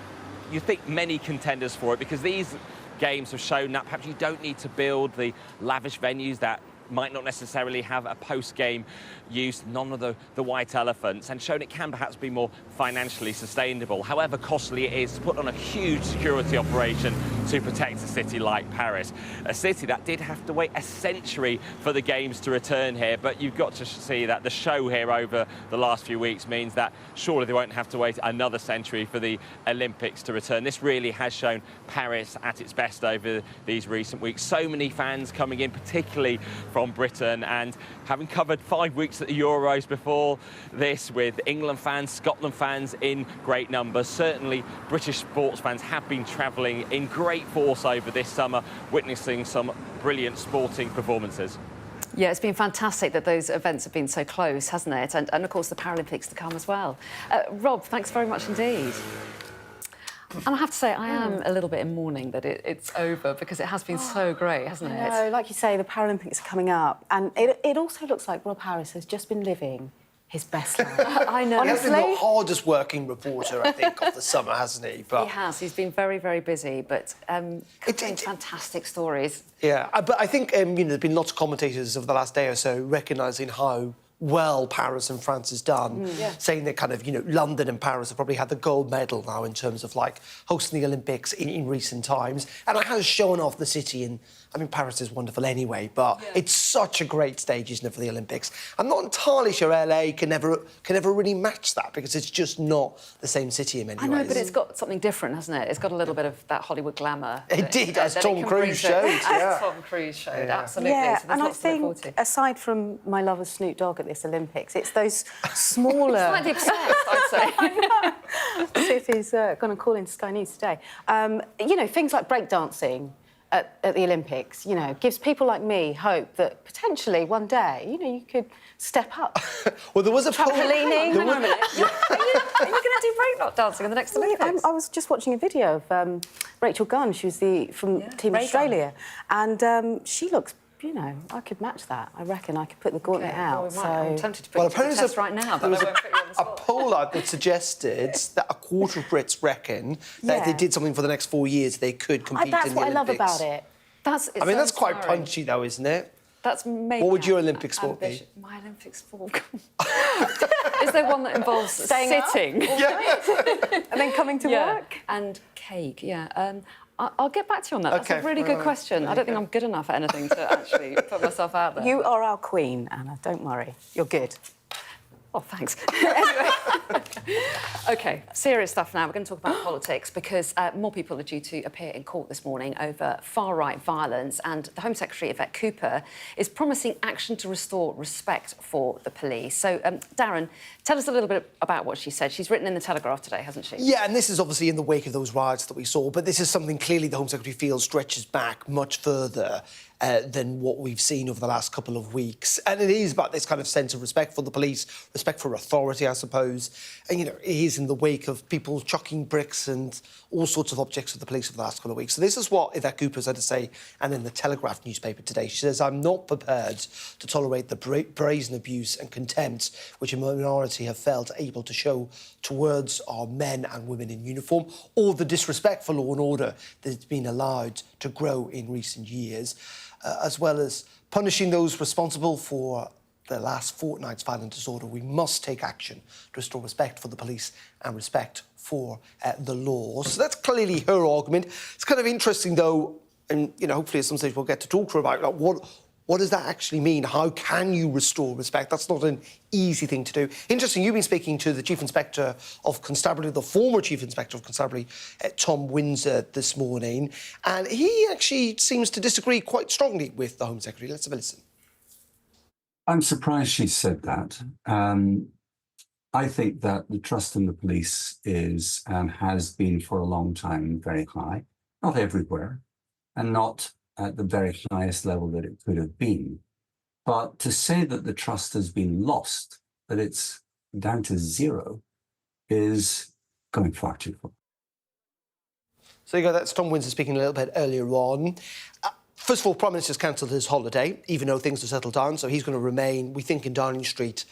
you think, many contenders for it, because these Games have shown that perhaps you don't need to build the lavish venues that might not necessarily have a post-game use, none of the white elephants, and shown it can perhaps be more financially sustainable. However costly it is to put on a huge security operation to protect a city like Paris. A city that did have to wait a century for the Games to return here, but you've got to see that the show here over the last few weeks means that surely they won't have to wait another century for the Olympics to return. This really has shown Paris at its best over these recent weeks. So many fans coming in, particularly from Britain, and having covered 5 weeks at the Euros before this with England fans, Scotland fans in great numbers. Certainly British sports fans have been travelling in great force over this summer, witnessing some brilliant sporting performances. Yeah, it's been fantastic that those events have been so close, hasn't it? And of course the Paralympics to come as well. Rob, thanks very much indeed. And I have to say, I am a little bit in mourning that it's over, because it has been so great, hasn't it? No, like you say, the Paralympics are coming up, and it also looks like Rob Harris has just been living his best life. I know. He has been the hardest working reporter, I think, of the summer, hasn't he? But he has. He's been very, very busy, but covering fantastic stories. Yeah, but I think you know, there's been lots of commentators over the last day or so recognising how well Paris and France has done, saying that kind of, you know, London and Paris have probably had the gold medal now in terms of, like, hosting the Olympics in recent times. And it has shown off the city. And, I mean, Paris is wonderful anyway, but it's such a great stage, isn't it, for the Olympics? I'm not entirely sure LA can never really match that, because it's just not the same city in many ways. I know, but it's got something different, hasn't it? It's got a little bit of that Hollywood glamour. It did, as Tom Cruise showed. As Tom Cruise showed, absolutely. Yeah, so and I think, aside from my love of Snoop Dogg at this Olympics, it's those smaller... Slightly obsessed, I'd say. City's going to call into Sky News today. You know, things like breakdancing at the Olympics, you know, gives people like me hope that potentially one day, you know, you could step up. Well, there was a trampolining. Hang on a minute. Are you going to do breakdancing in the next Olympics? I was just watching a video of Rachel Gunn. She was from Team Australia, and she looks. You know, I could match that. I reckon I could put the gauntlet out. Well, I'm tempted to put you to the test right now, but I won't put you on the spot. A poll out that suggested that a quarter of Brits reckon that if they did something for the next 4 years, they could compete in the Olympics. That's what I love about it. I mean, that's quite punchy, though, isn't it? That's maybe... What would your Olympic sport be? My Olympic sport? Is there one that involves sitting? And then coming to work? And cake, I'll get back to you on that. That's a really good question. I don't think I'm good enough at anything to actually put myself out there. You are our queen, Anna. Don't worry. You're good. Oh, thanks. Anyway. OK, serious stuff now. We're going to talk about politics because more people are due to appear in court this morning over far-right violence, and the Home Secretary, Yvette Cooper, is promising action to restore respect for the police. So, Darren, tell us a little bit about what she said. She's written in the Telegraph today, hasn't she? Yeah, and this is obviously in the wake of those riots that we saw, but this is something clearly the Home Secretary feels stretches back much further than what we've seen over the last couple of weeks. And it is about this kind of sense of respect for the police, respect for authority, I suppose. And, you know, it is in the wake of people chucking bricks and all sorts of objects at the police over the last couple of weeks. So this is what Yvette Cooper's had to say, and in the Telegraph newspaper today. She says, I'm not prepared to tolerate the brazen abuse and contempt which a minority have felt able to show towards our men and women in uniform, or the disrespect for law and order that's been allowed to grow in recent years, as well as punishing those responsible for the last fortnight's violent disorder. We must take action to restore respect for the police and respect for the law. So that's clearly her argument. It's kind of interesting, though, and, you know, hopefully at some stage we'll get to talk to her about like, what does that actually mean? How can you restore respect? That's not an easy thing to do. Interesting, you've been speaking to the Chief Inspector of Constabulary, the former Chief Inspector of Constabulary, Tom Winsor, this morning, and he actually seems to disagree quite strongly with the Home Secretary. Let's have a listen. I'm surprised she said that. I think that the trust in the police is and has been for a long time very high, not everywhere, and not at the very highest level that it could have been. But to say that the trust has been lost, that it's down to zero, is going far too far. So you go, that's Tom Winsor speaking a little bit earlier on. First of all, Prime Minister's cancelled his holiday, even though things have settled down, so he's going to remain, we think, in Downing Street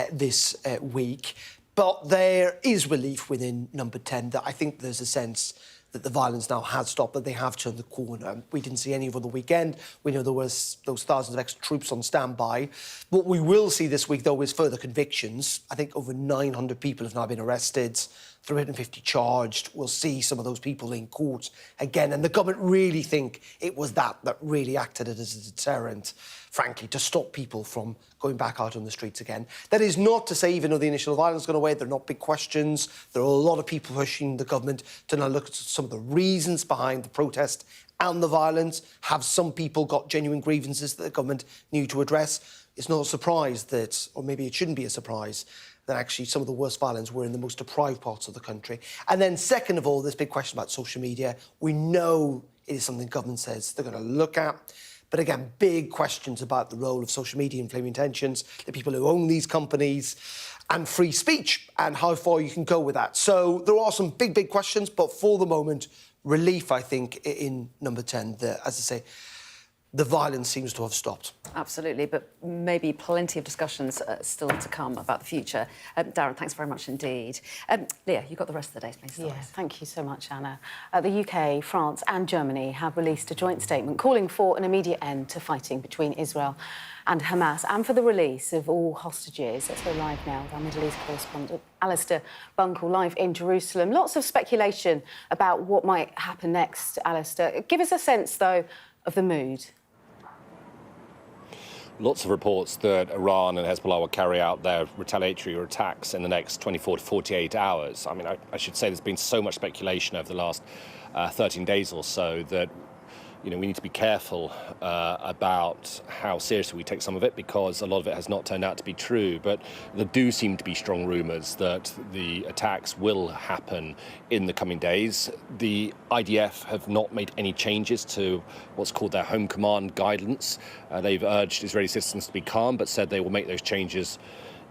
this week. But there is relief within Number 10 that I think there's a sense that the violence now has stopped, that they have turned the corner. We didn't see any over the weekend. We know there was those thousands of extra troops on standby. What we will see this week, though, is further convictions. I think over 900 people have now been arrested, 350 charged. We'll see some of those people in court again. And the government really think it was that really acted as a deterrent, frankly, to stop people from going back out on the streets again. That is not to say, even though the initial violence has gone away, there are not big questions. There are a lot of people pushing the government to now look at some of the reasons behind the protest and the violence. Have some people got genuine grievances that the government knew to address? It's not a surprise that, or maybe it shouldn't be a surprise, that actually some of the worst violence were in the most deprived parts of the country. And then second of all, this big question about social media. We know it is something government says they're going to look at. But again, big questions about the role of social media inflaming tensions, the people who own these companies, and free speech, and how far you can go with that. So there are some big questions, but for the moment, relief, I think, in Number 10, as I say, the violence seems to have stopped. Absolutely, but maybe plenty of discussions still to come about the future. Darren, thanks very much indeed. Leah, you've got the rest of the day's main stories. Yeah, thank you so much, Anna. The UK, France and Germany have released a joint statement calling for an immediate end to fighting between Israel and Hamas and for the release of all hostages. Let's go live now with our Middle East correspondent, Alistair Bunkle, live in Jerusalem. Lots of speculation about what might happen next, Alistair. Give us a sense, though, of the mood. Lots of reports that Iran and Hezbollah will carry out their retaliatory attacks in the next 24 to 48 hours. I mean, I should say there's been so much speculation over the last 13 days or so that, you know, we need to be careful about how seriously we take some of it, because a lot of it has not turned out to be true. But there do seem to be strong rumours that the attacks will happen in the coming days. The IDF have not made any changes to what's called their home command guidance. They've urged Israeli citizens to be calm, but said they will make those changes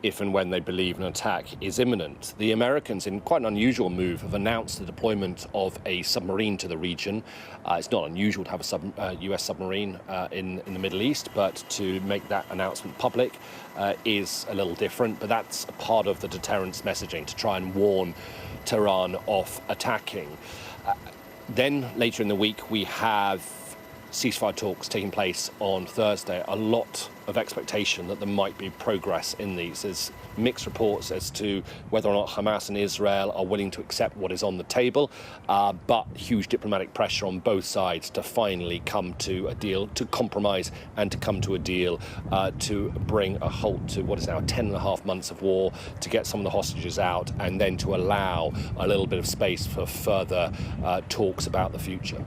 if and when they believe an attack is imminent. The Americans, in quite an unusual move, have announced the deployment of a submarine to the region. It's not unusual to have a US submarine in the Middle East, but to make that announcement public is a little different. But that's a part of the deterrence messaging, to try and warn Tehran off attacking. Then later in the week, we have ceasefire talks taking place on Thursday, a lot of expectation that there might be progress in these. There's mixed reports as to whether or not Hamas and Israel are willing to accept what is on the table, but huge diplomatic pressure on both sides to finally come to a deal, to compromise and to come to a deal to bring a halt to what is now 10.5 months of war, to get some of the hostages out, and then to allow a little bit of space for further talks about the future.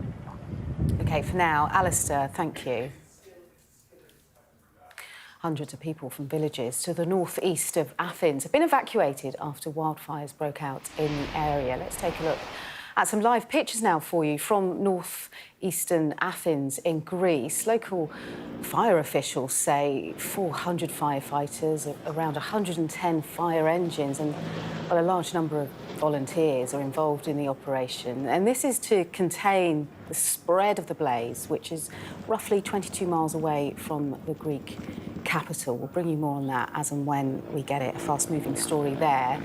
OK, for now, Alistair, thank you. Hundreds of people from villages to the northeast of Athens have been evacuated after wildfires broke out in the area. Let's take a look at some live pictures now for you from northeastern Athens in Greece. Local fire officials say 400 firefighters, around 110 fire engines and a large number of volunteers are involved in the operation. And this is to contain the spread of the blaze, which is roughly 22 miles away from the Greek capital. We'll bring you more on that as and when we get it. A fast-moving story there.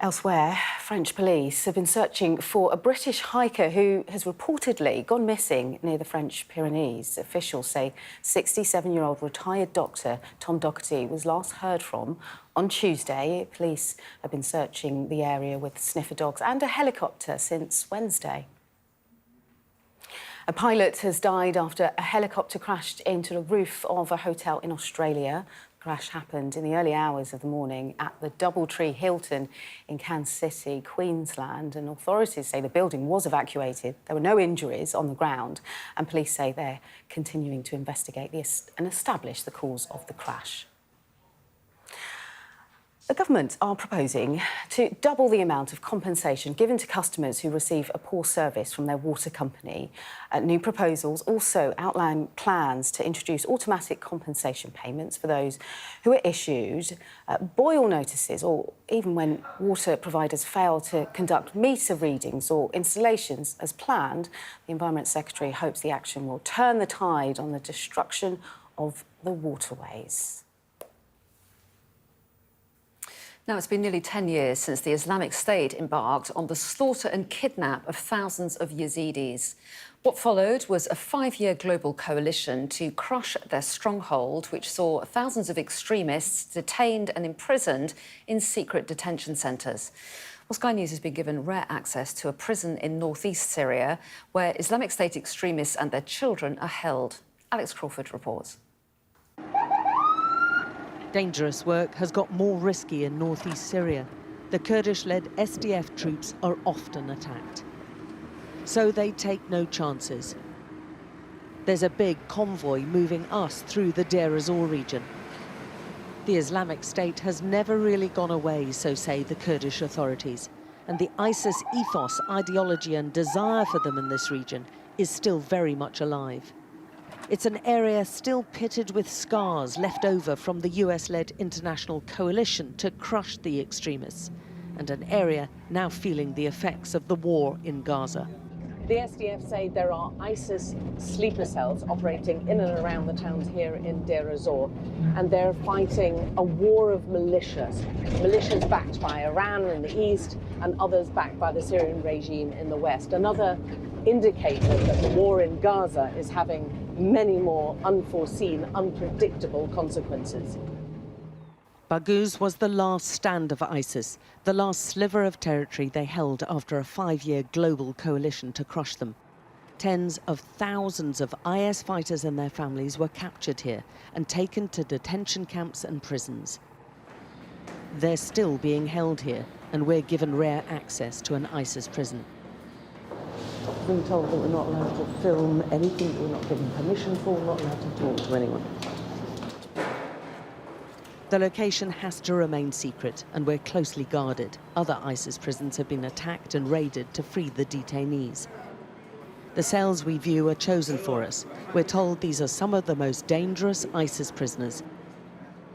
Elsewhere, French police have been searching for a British hiker who has reportedly gone missing near the French Pyrenees. Officials say 67-year-old retired doctor Tom Doherty was last heard from on Tuesday. Police have been searching the area with sniffer dogs and a helicopter since Wednesday. A pilot has died after a helicopter crashed into the roof of a hotel in Australia. The crash happened in the early hours of the morning at the Doubletree Hilton in Cairns City, Queensland, and authorities say the building was evacuated. There were no injuries on the ground, and police say they're continuing to investigate this and establish the cause of the crash. The government are proposing to double the amount of compensation given to customers who receive a poor service from their water company. New proposals also outline plans to introduce automatic compensation payments for those who are issued boil notices, or even when water providers fail to conduct meter readings or installations as planned. The Environment Secretary hopes the action will turn the tide on the destruction of the waterways. Now, it's been nearly 10 years since the Islamic State embarked on the slaughter and kidnap of thousands of Yazidis. What followed was a 5-year global coalition to crush their stronghold, which saw thousands of extremists detained and imprisoned in secret detention centres. Well, Sky News has been given rare access to a prison in northeast Syria where Islamic State extremists and their children are held. Alex Crawford reports. Dangerous work has got more risky in northeast Syria. The Kurdish-led SDF troops are often attacked. So they take no chances. There's a big convoy moving us through the Deir ez-Zor region. The Islamic State has never really gone away, so say the Kurdish authorities. And the ISIS ethos, ideology and desire for them in this region is still very much alive. It's an area still pitted with scars left over from the US-led international coalition to crush the extremists, and an area now feeling the effects of the war in Gaza. The SDF say there are ISIS sleeper cells operating in and around the towns here in Deir ez-Zor, and they're fighting a war of militias. Militias backed by Iran in the east and others backed by the Syrian regime in the west. Another indicator that the war in Gaza is having many more unforeseen, unpredictable consequences. Baghouz was the last stand of ISIS, the last sliver of territory they held after a 5-year global coalition to crush them. Tens of thousands of IS fighters and their families were captured here and taken to detention camps and prisons. They're still being held here, and we're given rare access to an ISIS prison. We've been told that we're not allowed to film anything that we're not given permission for, we're not allowed to talk to anyone. The location has to remain secret, and we're closely guarded. Other ISIS prisons have been attacked and raided to free the detainees. The cells we view are chosen for us. We're told these are some of the most dangerous ISIS prisoners.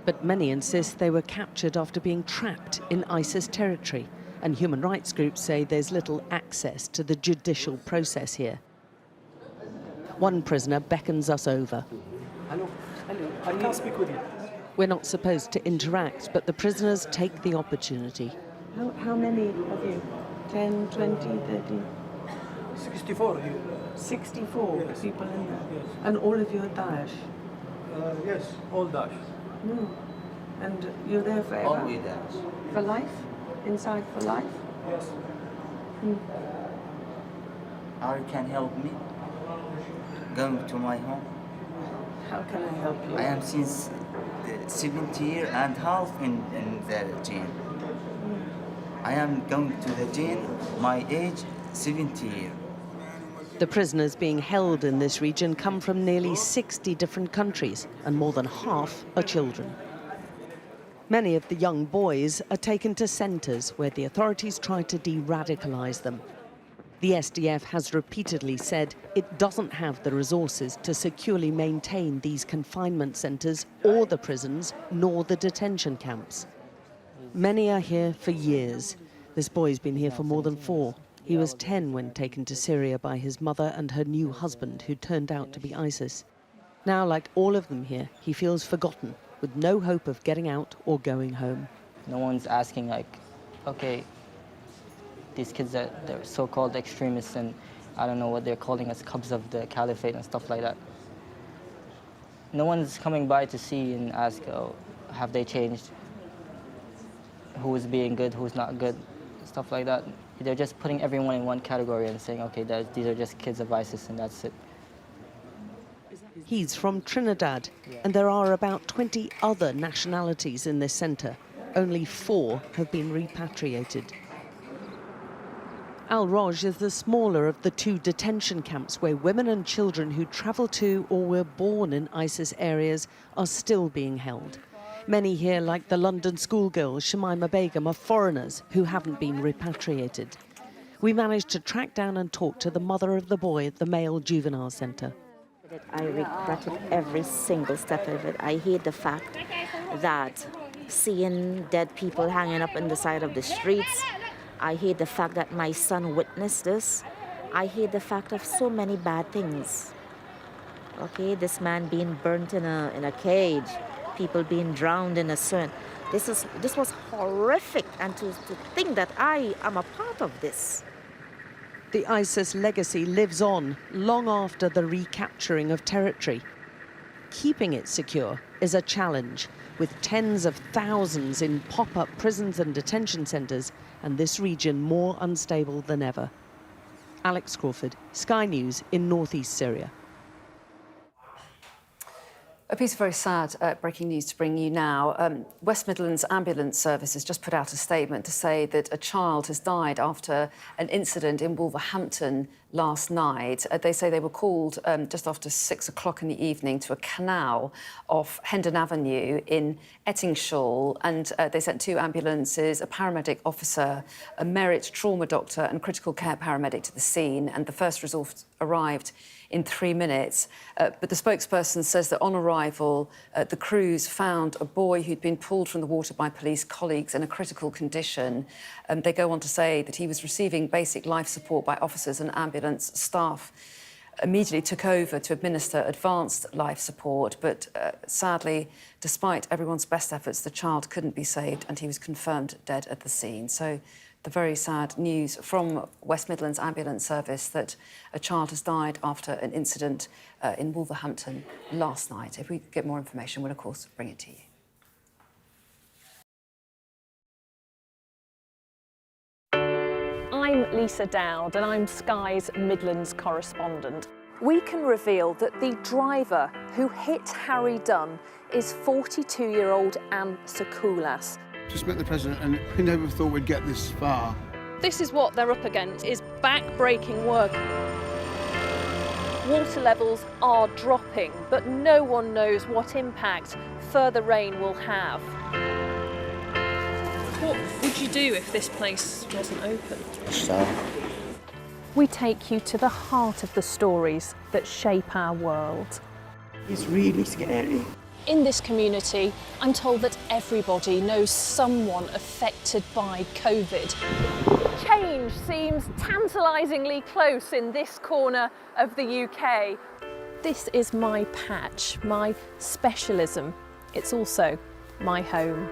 But many insist they were captured after being trapped in ISIS territory. And human rights groups say there's little access to the judicial process here. One prisoner beckons us over. Hello, I can't speak with you. We're not supposed to interact, but the prisoners take the opportunity. How many of you? 10, 20, 30? 64 here. 64 Yes. people in there. Yes. And all of you are Daesh? Yes, all Daesh. And you're there forever? Always Daesh. For life? Inside for life? Yes. Or you can help me going to my home. How can I help you? I am since 70 years and half in the jail. I am going to the jail, my age 70 years. The prisoners being held in this region come from nearly 60 different countries, and more than half are children. Many of the young boys are taken to centres where the authorities try to de-radicalise them. The SDF has repeatedly said it doesn't have the resources to securely maintain these confinement centres or the prisons, nor the detention camps. Many are here for years. This boy's been here for more than 4. He was 10 when taken to Syria by his mother and her new husband, who turned out to be ISIS. Now, like all of them here, he feels forgotten, with no hope of getting out or going home. No one's asking, like, okay, these kids they're so-called extremists, and I don't know what they're calling us, cubs of the caliphate and stuff like that. No one's coming by to see and ask, oh, have they changed? Who's being good, who's not good, stuff like that. They're just putting everyone in one category and saying, okay, these are just kids of ISIS, and that's it. He's from Trinidad, and there are about 20 other nationalities in this centre. Only 4 have been repatriated. Al Roj is the smaller of the 2 detention camps where women and children who travel to or were born in ISIS areas are still being held. Many here, like the London schoolgirl Shamima Begum, are foreigners who haven't been repatriated. We managed to track down and talk to the mother of the boy at the male juvenile centre. I regretted every single step of it. I hate the fact that seeing dead people hanging up on the side of the streets. I hate the fact that my son witnessed this. I hate the fact of so many bad things. Okay, this man being burnt in a cage, people being drowned in a swim. This was horrific, and to think that I am a part of this. The ISIS legacy lives on long after the recapturing of territory. Keeping it secure is a challenge, with tens of thousands in pop-up prisons and detention centres, and this region more unstable than ever. Alex Crawford, Sky News in northeast Syria. A piece of very sad breaking news to bring you now. West Midlands Ambulance Service has just put out a statement to say that a child has died after an incident in Wolverhampton last night. They say they were called just after 6 o'clock in the evening to a canal off Hendon Avenue in Ettingshall, and they sent 2 ambulances, a paramedic officer, a merit trauma doctor and critical care paramedic to the scene, and the first resort arrived in 3 minutes. But the spokesperson says that on arrival, the crews found a boy who'd been pulled from the water by police colleagues in a critical condition. They go on to say that he was receiving basic life support by officers, and ambulance staff immediately took over to administer advanced life support. But sadly, despite everyone's best efforts, the child couldn't be saved and he was confirmed dead at the scene. So the very sad news from West Midlands Ambulance Service that a child has died after an incident in Wolverhampton last night. If we get more information, we'll of course bring it to you. I'm Lisa Dowd and I'm Sky's Midlands correspondent. We can reveal that the driver who hit Harry Dunn is 42-year-old Anne Sakoulas. Just met the president and we never thought we'd get this far. This is what they're up against, is back-breaking work. Water levels are dropping, but no one knows what impact further rain will have. What would you do if this place wasn't open? We take you to the heart of the stories that shape our world. It's really scary. In this community, I'm told that everybody knows someone affected by COVID. Change seems tantalisingly close in this corner of the UK. This is my patch, my specialism. It's also my home.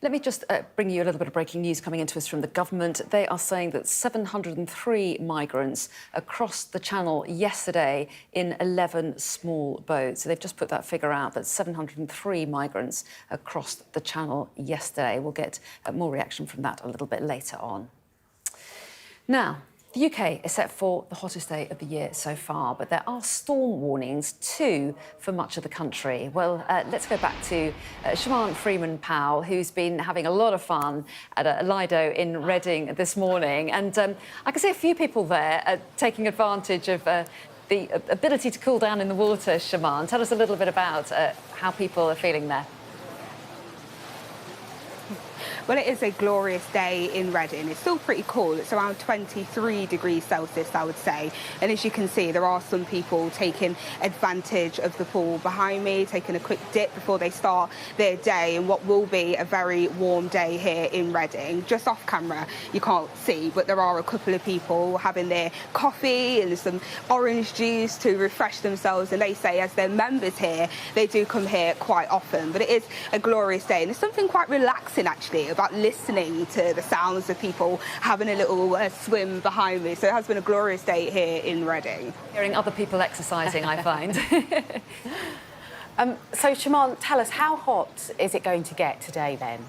let me just bring you a little bit of breaking news coming into us from the government. They are saying that 703 migrants across the Channel yesterday in 11 small boats. So they've just put that figure out, that 703 migrants across the Channel yesterday. We'll get more reaction from that a little bit later on. Now, the UK is set for the hottest day of the year so far, but there are storm warnings too for much of the country. Well, let's go back to Schichan Freeman-Powell, who's been having a lot of fun at a Lido in Reading this morning. And I can see a few people there taking advantage of the ability to cool down in the water. Schichan, tell us a little bit about how people are feeling there. Well, it is a glorious day in Reading. It's still pretty cool. It's around 23 degrees Celsius, I would say. And as you can see, there are some people taking advantage of the pool behind me, taking a quick dip before they start their day in what will be a very warm day here in Reading. Just off camera, you can't see, but there are a couple of people having their coffee and some orange juice to refresh themselves. And they say, as they're members here, they do come here quite often. But it is a glorious day. And there's something quite relaxing, actually, about listening to the sounds of people having a little swim behind me. So it has been a glorious day here in Reading. Hearing other people exercising, I find. So, Schichan, tell us, how hot is it going to get today then?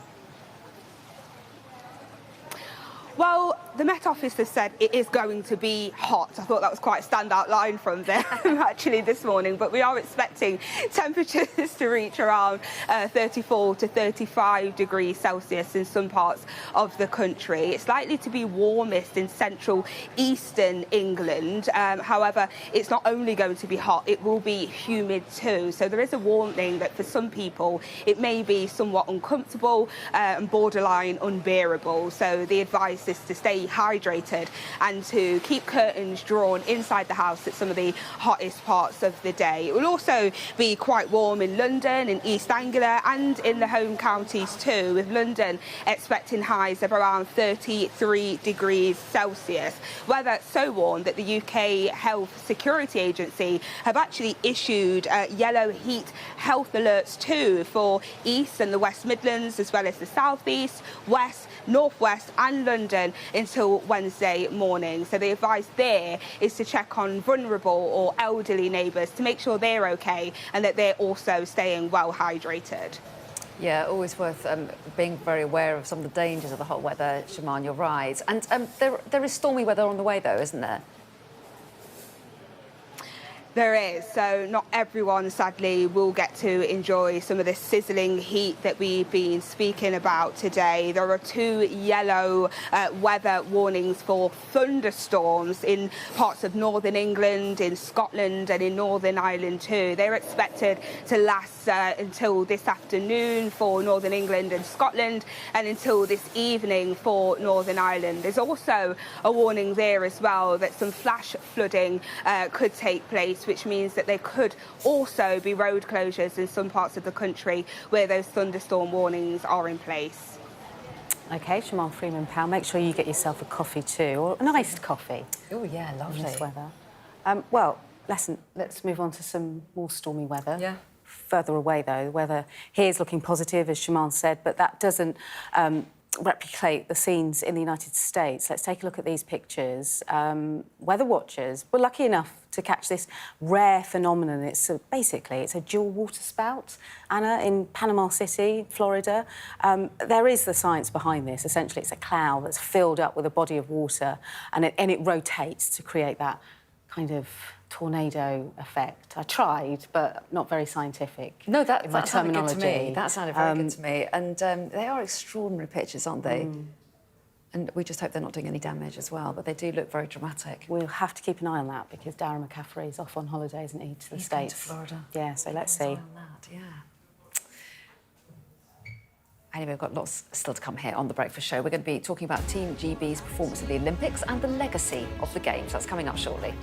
Well, the Met Office has said it is going to be hot. I thought that was quite a standout line from them, actually, this morning. But we are expecting temperatures to reach around 34 to 35 degrees Celsius in some parts of the country. It's likely to be warmest in central eastern England. However, it's not only going to be hot, it will be humid too. So there is a warning that for some people, it may be somewhat uncomfortable and borderline unbearable. So the advice is to stay hydrated and to keep curtains drawn inside the house at some of the hottest parts of the day. It will also be quite warm in London, in East Anglia and in the home counties too, with London expecting highs of around 33 degrees Celsius. Weather so warm that the UK Health Security Agency have actually issued yellow heat health alerts too for East and the West Midlands, as well as the South East, West, North West and London until Wednesday morning. So the advice there is to check on vulnerable or elderly neighbours to make sure they're okay and that they're also staying well hydrated. Yeah, always worth being very aware of some of the dangers of the hot weather, Schichan, you're right. And there is stormy weather on the way though, isn't there? There is, so not everyone, sadly, will get to enjoy some of the sizzling heat that we've been speaking about today. There are 2 yellow weather warnings for thunderstorms in parts of northern England, in Scotland and in Northern Ireland too. They're expected to last until this afternoon for Northern England and Scotland and until this evening for Northern Ireland. There's also a warning there as well that some flash flooding could take place, which means that there could also be road closures in some parts of the country where those thunderstorm warnings are in place. OK, Schichan Freeman-Powell, make sure you get yourself a coffee too, or an iced coffee. Oh, yeah, lovely. In this weather. Well, let's move on to some more stormy weather. Yeah. Further away, though, the weather here is looking positive, as Schichan said, but that doesn't replicate the scenes in the United States. Let's take a look at these pictures. Weather watchers were lucky enough to catch this rare phenomenon. Basically, it's a dual water spout, Anna, in Panama City, Florida. There is the science behind this. Essentially, it's a cloud that's filled up with a body of water, and it rotates to create that kind of tornado effect. I tried, but not very scientific. No, that sounded good to me. terminology. That sounded very good to me. And they are extraordinary pictures, aren't they? And we just hope they're not doing any damage as well, but they do look very dramatic. We'll have to keep an eye on that because Darren McCaffrey is off on holiday, isn't he, to the States? To Florida. Yeah, so let's see. Yeah. Anyway, we've got lots still to come here on The Breakfast Show. We're going to be talking about Team GB's performance at the Olympics and the legacy of the Games. That's coming up shortly.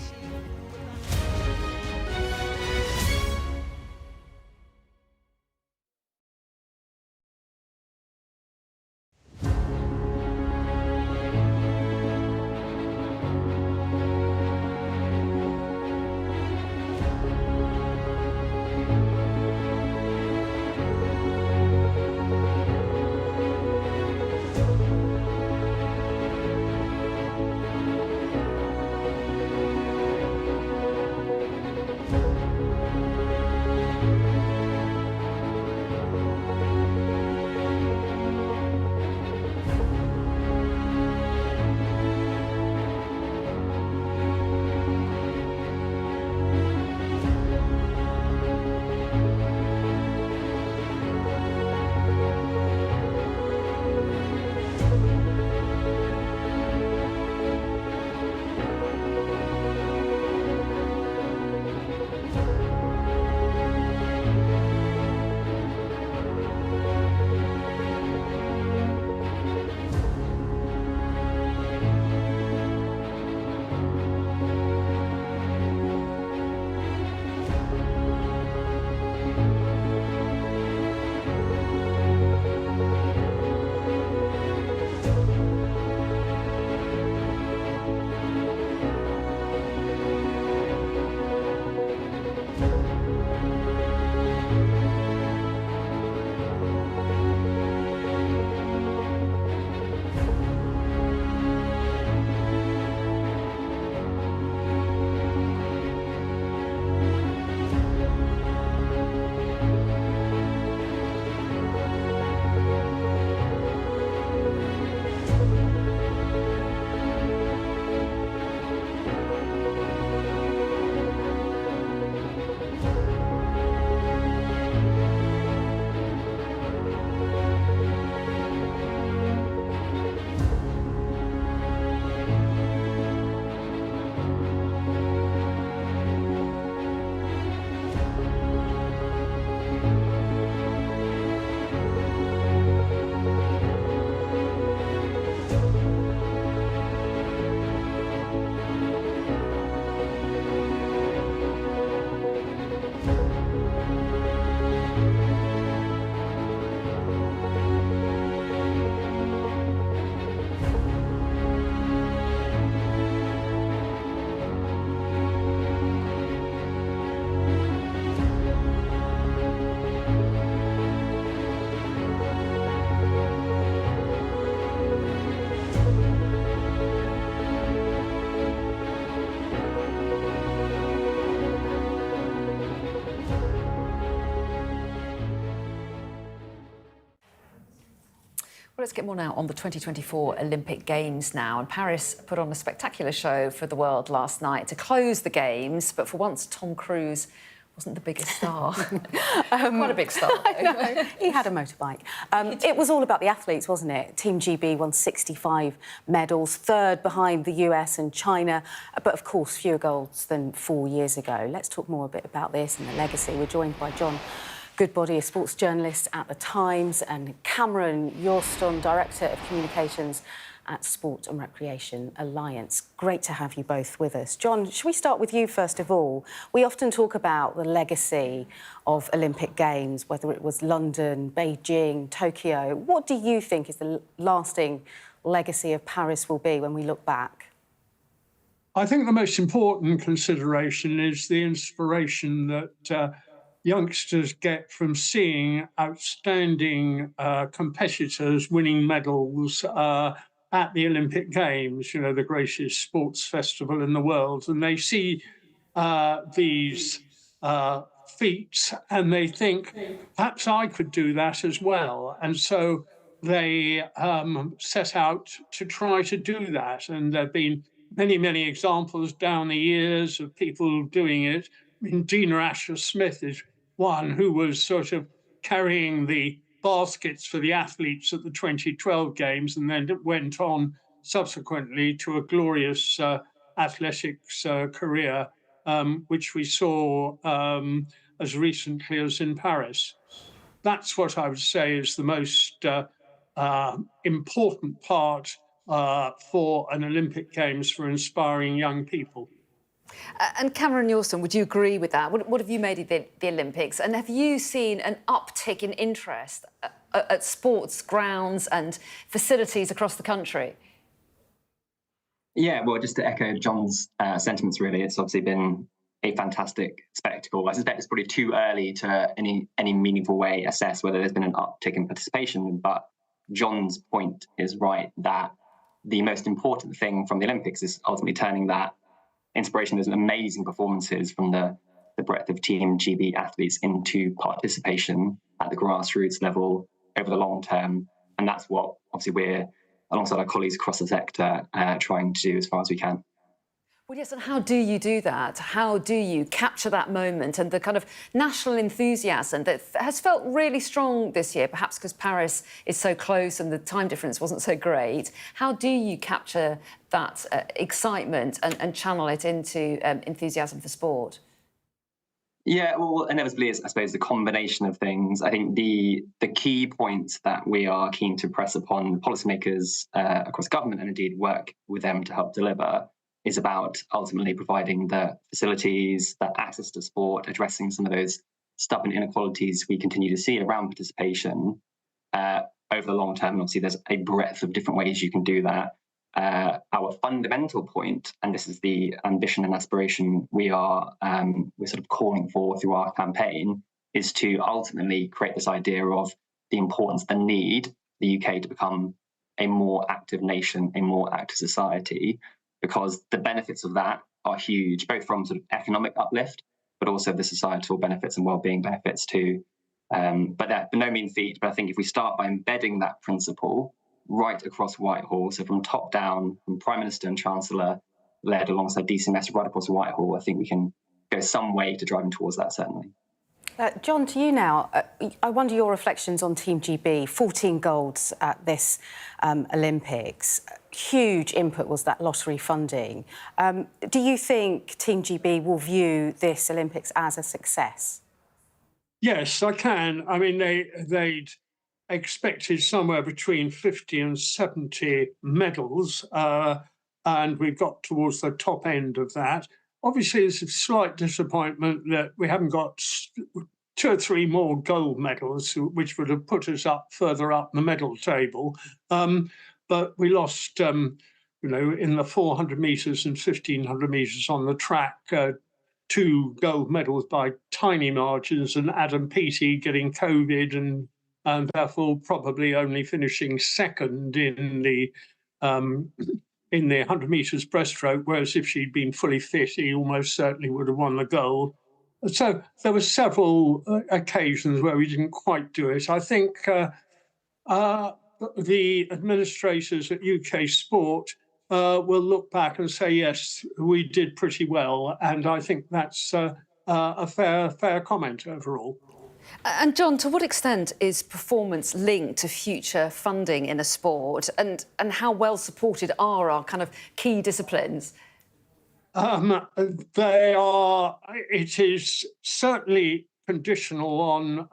Well, let's get more now on the 2024 Olympic Games now. And Paris put on a spectacular show for the world last night to close the Games. But for once, Tom Cruise wasn't the biggest star. Quite a big star. No, he had a motorbike. It was all about the athletes, wasn't it? Team GB won 65 medals, third behind the US and China, but of course fewer golds than 4 years ago. Let's talk more a bit about this and the legacy. We're joined by John Goodbody, a sports journalist at The Times, and Cameron Yorston, Director of Communications at Sport and Recreation Alliance. Great to have you both with us. John, should we start with you first of all? We often talk about the legacy of Olympic Games, whether it was London, Beijing, Tokyo. What do you think is the lasting legacy of Paris will be when we look back? I think the most important consideration is the inspiration that youngsters get from seeing outstanding competitors winning medals at the Olympic Games, you know, the greatest sports festival in the world. And they see these feats and they think, perhaps I could do that as well. And so they set out to try to do that. And there have been many, many examples down the years of people doing it. I mean, Dina Asher-Smith is one who was sort of carrying the baskets for the athletes at the 2012 Games and then went on subsequently to a glorious athletics career, which we saw as recently as in Paris. That's what I would say is the most important part for an Olympic Games for inspiring young people. And Cameron Yorston, would you agree with that? What have you made of the Olympics? And have you seen an uptick in interest at sports grounds and facilities across the country? Yeah, well, just to echo John's sentiments, really, it's obviously been a fantastic spectacle. I suspect it's probably too early to any meaningful way assess whether there's been an uptick in participation, but John's point is right that the most important thing from the Olympics is ultimately turning that inspiration. There's amazing performances from the breadth of Team GB athletes into participation at the grassroots level over the long term. And that's what obviously we're, alongside our colleagues across the sector, trying to do as far as we can. Well, yes, and how do you do that? How do you capture that moment and the kind of national enthusiasm that has felt really strong this year, perhaps because Paris is so close and the time difference wasn't so great? How do you capture that excitement and channel it into enthusiasm for sport? Yeah, well, inevitably, it's, I suppose, the combination of things. I think the key points that we are keen to press upon policymakers across government and indeed work with them to help deliver is about ultimately providing the facilities, the access to sport, addressing some of those stubborn inequalities we continue to see around participation over the long term. And obviously, there's a breadth of different ways you can do that. Our fundamental point, and this is the ambition and aspiration we're sort of calling for through our campaign, is to ultimately create this idea of the importance, the need, the UK to become a more active nation, a more active society, because the benefits of that are huge, both from sort of economic uplift, but also the societal benefits and well-being benefits too. But they're by no mean feat. But I think if we start by embedding that principle right across Whitehall, so from top down, from Prime Minister and Chancellor, led alongside DCMS right across Whitehall, I think we can go some way to driving towards that, certainly. John, to you now. I wonder your reflections on Team GB. 14 golds at this Olympics. Huge input was that lottery funding. Do you think Team GB will view this Olympics as a success? Yes, I can. I mean, they'd expected somewhere between 50 and 70 medals, and we got towards the top end of that. Obviously, it's a slight disappointment that we haven't got 2 or 3 more gold medals, which would have put us up further up the medal table. But we lost, in the 400 metres and 1,500 metres on the track, 2 gold medals by tiny margins, and Adam Peaty getting COVID and therefore probably only finishing second in the 100 metres breaststroke, whereas if she'd been fully fit, he almost certainly would have won the gold. So there were several occasions where we didn't quite do it. I think the administrators at UK Sport will look back and say, yes, we did pretty well. And I think that's a fair comment overall. And John, to what extent is performance linked to future funding in a sport, and how well supported are our kind of key disciplines? They are. It is certainly conditional on,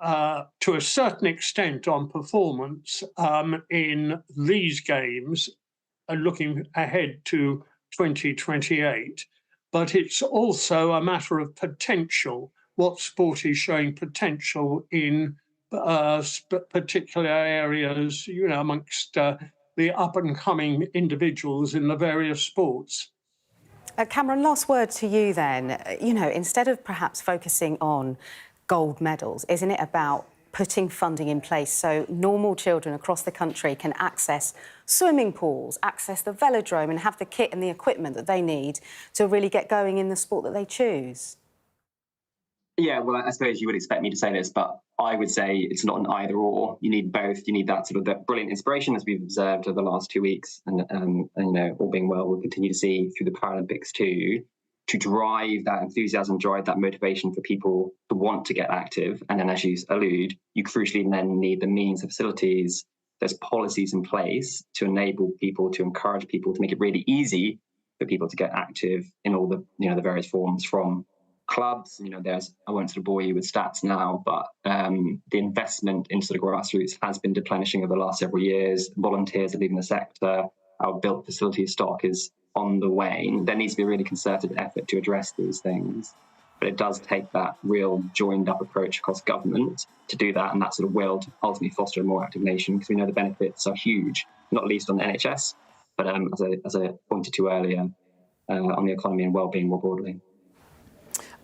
to a certain extent, on performance in these games, looking ahead to 2028. But it's also a matter of potential. What sport is showing potential in particular areas, you know, amongst the up-and-coming individuals in the various sports. Cameron, last word to you then. You know, instead of perhaps focusing on gold medals, isn't it about putting funding in place so normal children across the country can access swimming pools, access the velodrome and have the kit and the equipment that they need to really get going in the sport that they choose? Yeah, well, I suppose you would expect me to say this, but I would say it's not an either or. You need both. You need that sort of that brilliant inspiration, as we've observed over the last 2 weeks, and you know, all being well, we'll continue to see through the Paralympics too, to drive that enthusiasm, drive that motivation for people to want to get active. And then, as you allude, you crucially then need the means, the facilities, there's policies in place to enable people, to encourage people, to make it really easy for people to get active in all the, you know, the various forms, from clubs, you know, I won't sort of bore you with stats now, but the investment into the grassroots has been replenishing over the last several years. Volunteers are leaving the sector. Our built facility stock is on the wane. There needs to be a really concerted effort to address these things. But it does take that real joined up approach across government to do that, and that sort of will to ultimately foster a more active nation, because we know the benefits are huge, not least on the NHS, but as I pointed to earlier, on the economy and well-being more broadly.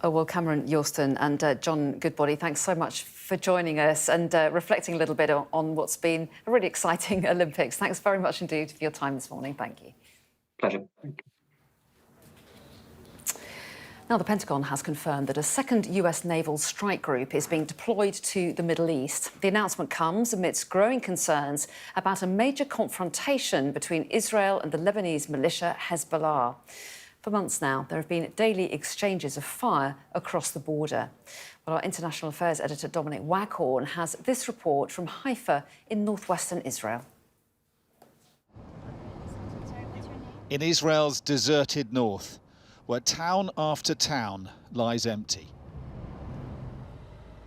Oh, well, Cameron Yorston and John Goodbody, thanks so much for joining us and reflecting a little bit on what's been a really exciting Olympics. Thanks very much indeed for your time this morning. Thank you. Pleasure. Now, the Pentagon has confirmed that a second US naval strike group is being deployed to the Middle East. The announcement comes amidst growing concerns about a major confrontation between Israel and the Lebanese militia Hezbollah. For months now, there have been daily exchanges of fire across the border. Well, our international affairs editor Dominic Waghorn has this report from Haifa in northwestern Israel. In Israel's deserted north, where town after town lies empty.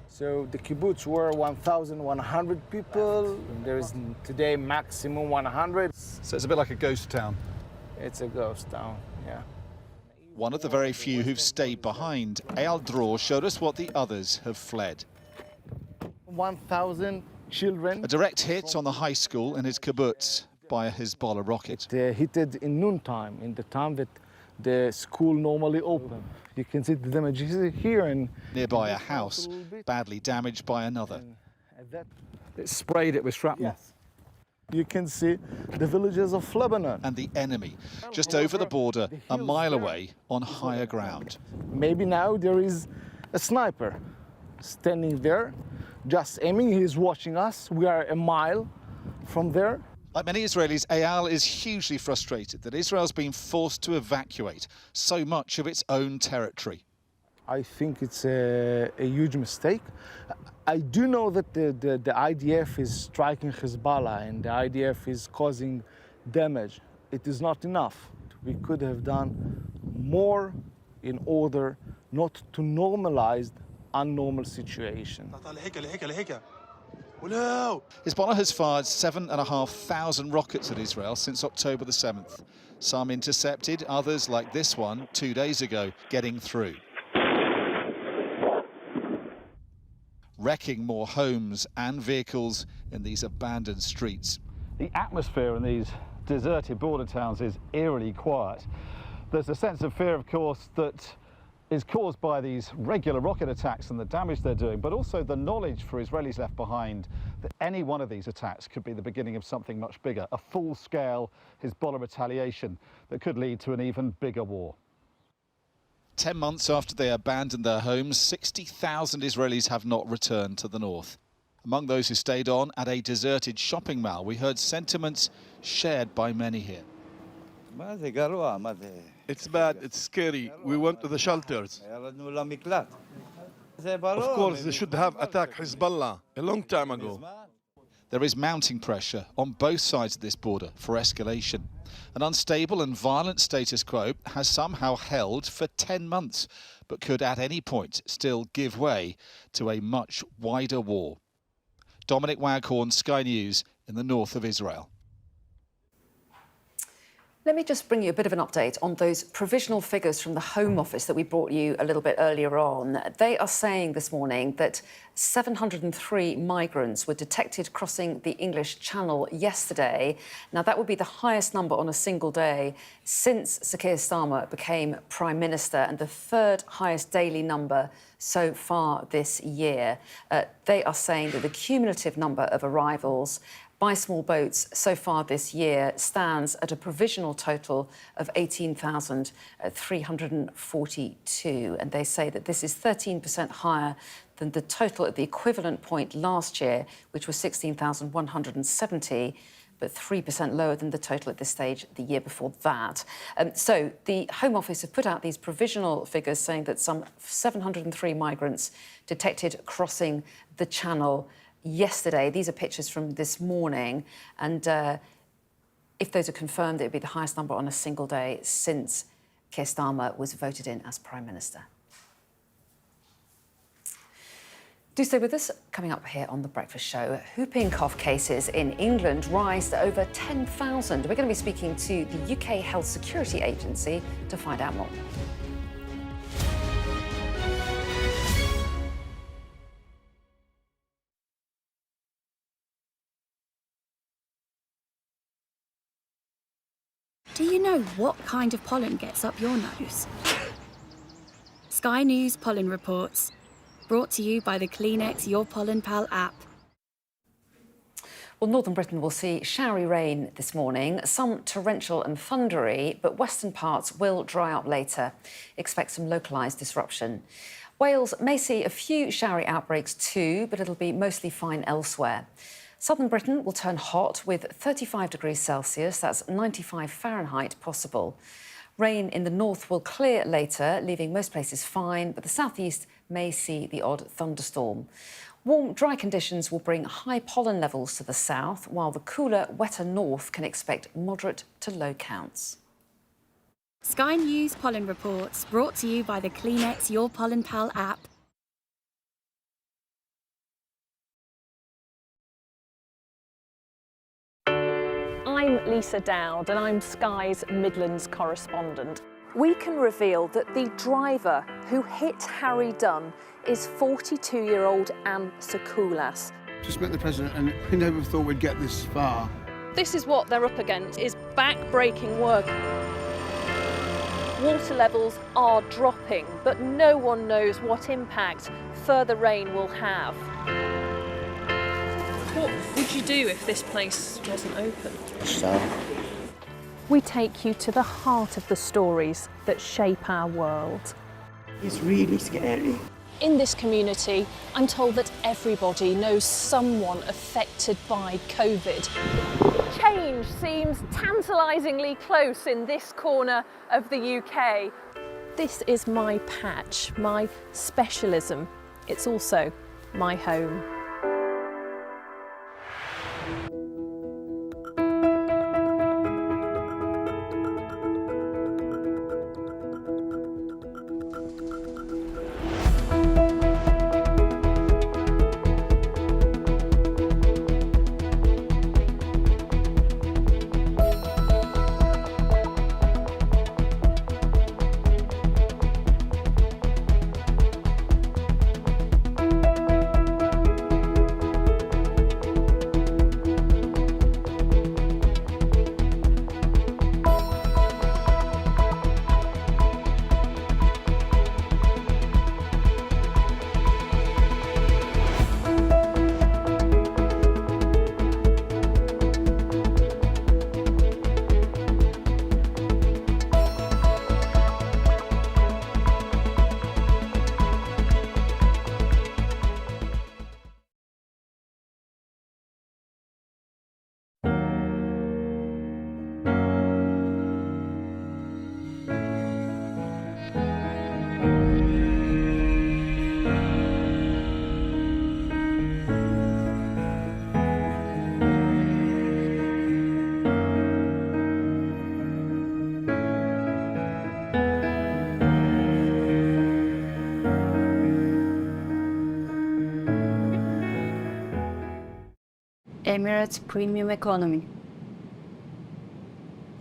So the kibbutz were 1,100 people. There is today maximum 100. So it's a bit like a ghost town. It's a ghost town, yeah. One of the very few who've stayed behind, Eyal Dror showed us what the others have fled. 1,000 children. A direct hit on the high school in his kibbutz by a Hezbollah rocket. They hit it in noontime, in the time that the school normally open. You can see the damages here. And nearby a house, badly damaged by another. It sprayed it with shrapnel. Yes. You can see the villages of Lebanon. And the enemy, just over the border, a mile away on higher ground. Maybe now there is a sniper standing there, just aiming. He's watching us. We are a mile from there. Like many Israelis, Eyal is hugely frustrated that Israel's been forced to evacuate so much of its own territory. I think it's a huge mistake. I do know that the IDF is striking Hezbollah and the IDF is causing damage. It is not enough. We could have done more in order not to normalize unnormal situation. Hezbollah has fired 7,500 rockets at Israel since October the 7th. Some intercepted, others, like this one 2 days ago, getting through. Wrecking more homes and vehicles in these abandoned streets. The atmosphere in these deserted border towns is eerily quiet. There's a sense of fear, of course, that is caused by these regular rocket attacks and the damage they're doing, but also the knowledge for Israelis left behind that any one of these attacks could be the beginning of something much bigger, a full-scale Hezbollah retaliation that could lead to an even bigger war. 10 months after they abandoned their homes, 60,000 Israelis have not returned to the north. Among those who stayed on at a deserted shopping mall, we heard sentiments shared by many here. It's bad, it's scary. We went to the shelters. Of course, they should have attacked Hezbollah a long time ago. There is mounting pressure on both sides of this border for escalation. An unstable and violent status quo has somehow held for 10 months, but could at any point still give way to a much wider war. Dominic Waghorn, Sky News in the north of Israel. Let me just bring you a bit of an update on those provisional figures from the Home Office that we brought you a little bit earlier on. They are saying this morning that 703 migrants were detected crossing the English Channel yesterday. Now, that would be the highest number on a single day since Sir Keir Starmer became Prime Minister, and the third highest daily number so far this year. They are saying that the cumulative number of arrivals by small boats so far this year stands at a provisional total of 18,342. And they say that this is 13% higher than the total at the equivalent point last year, which was 16,170, but 3% lower than the total at this stage the year before that. So the Home Office have put out these provisional figures saying that some 703 migrants detected crossing the Channel yesterday. These are pictures from this morning, and if those are confirmed, it would be the highest number on a single day since Keir Starmer was voted in as Prime Minister. Do stay with us. Coming up here on The Breakfast Show, whooping cough cases in England rise to over 10,000. We're going to be speaking to the UK Health Security Agency to find out more. Do you know what kind of pollen gets up your nose? Sky News Pollen Reports, brought to you by the Kleenex Your Pollen Pal app. Well, northern Britain will see showery rain this morning, some torrential and thundery, but western parts will dry up later. Expect some localised disruption. Wales may see a few showery outbreaks too, but it'll be mostly fine elsewhere. Southern Britain will turn hot with 35 degrees Celsius, that's 95 Fahrenheit possible. Rain in the north will clear later, leaving most places fine, but the southeast may see the odd thunderstorm. Warm, dry conditions will bring high pollen levels to the south, while the cooler, wetter north can expect moderate to low counts. Sky News Pollen Reports, brought to you by the Kleenex Your Pollen Pal app. I'm Lisa Dowd and I'm Sky's Midlands correspondent. We can reveal that the driver who hit Harry Dunn is 42-year-old Anne Sakoulas. Just met the President and we never thought we'd get this far. This is what they're up against, is back-breaking work. Water levels are dropping, but no one knows what impact further rain will have. What would you do if this place wasn't open? We take you to the heart of the stories that shape our world. It's really scary. In this community, I'm told that everybody knows someone affected by COVID. Change seems tantalisingly close in this corner of the UK. This is my patch, my specialism. It's also my home. Emirates premium economy.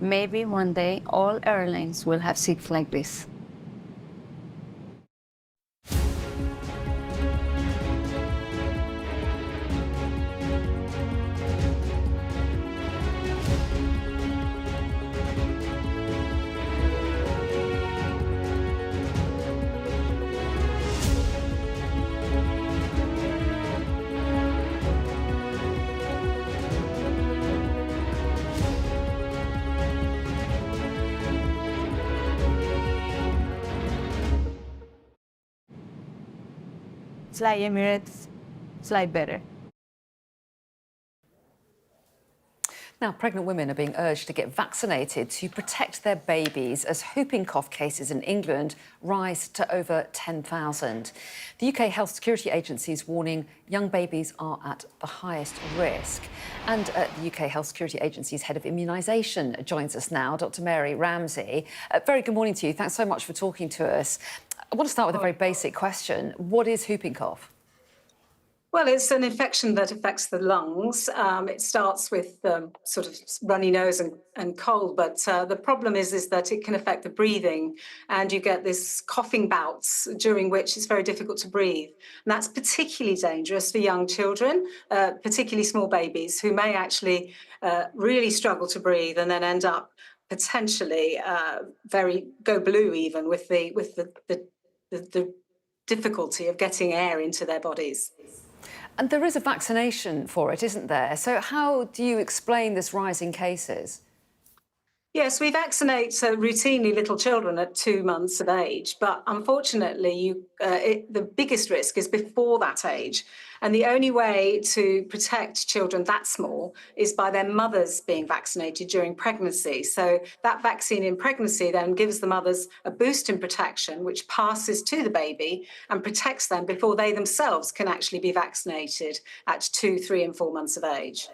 Maybe one day all airlines will have seats like this. Fly Emirates, fly better. Now, pregnant women are being urged to get vaccinated to protect their babies as whooping cough cases in England rise to over 10,000. The UK Health Security Agency is warning young babies are at the highest risk. And the UK Health Security Agency's head of immunisation joins us now, Dr. Mary Ramsey. Very good morning to you. Thanks so much for talking to us. I want to start with a very basic question. What is whooping cough? Well, it's an infection that affects the lungs. It starts with sort of runny nose and cold, but the problem is that it can affect the breathing, and you get this coughing bouts during which it's very difficult to breathe. And that's particularly dangerous for young children, particularly small babies, who may actually really struggle to breathe and then end up potentially go blue even with the difficulty of getting air into their bodies. And there is a vaccination for it, isn't there? So how do you explain this rise in cases? Yes, we vaccinate routinely little children at 2 months of age, but unfortunately the biggest risk is before that age. And the only way to protect children that small is by their mothers being vaccinated during pregnancy. So that vaccine in pregnancy then gives the mothers a boost in protection, which passes to the baby and protects them before they themselves can actually be vaccinated at 2, 3 and 4 months of age.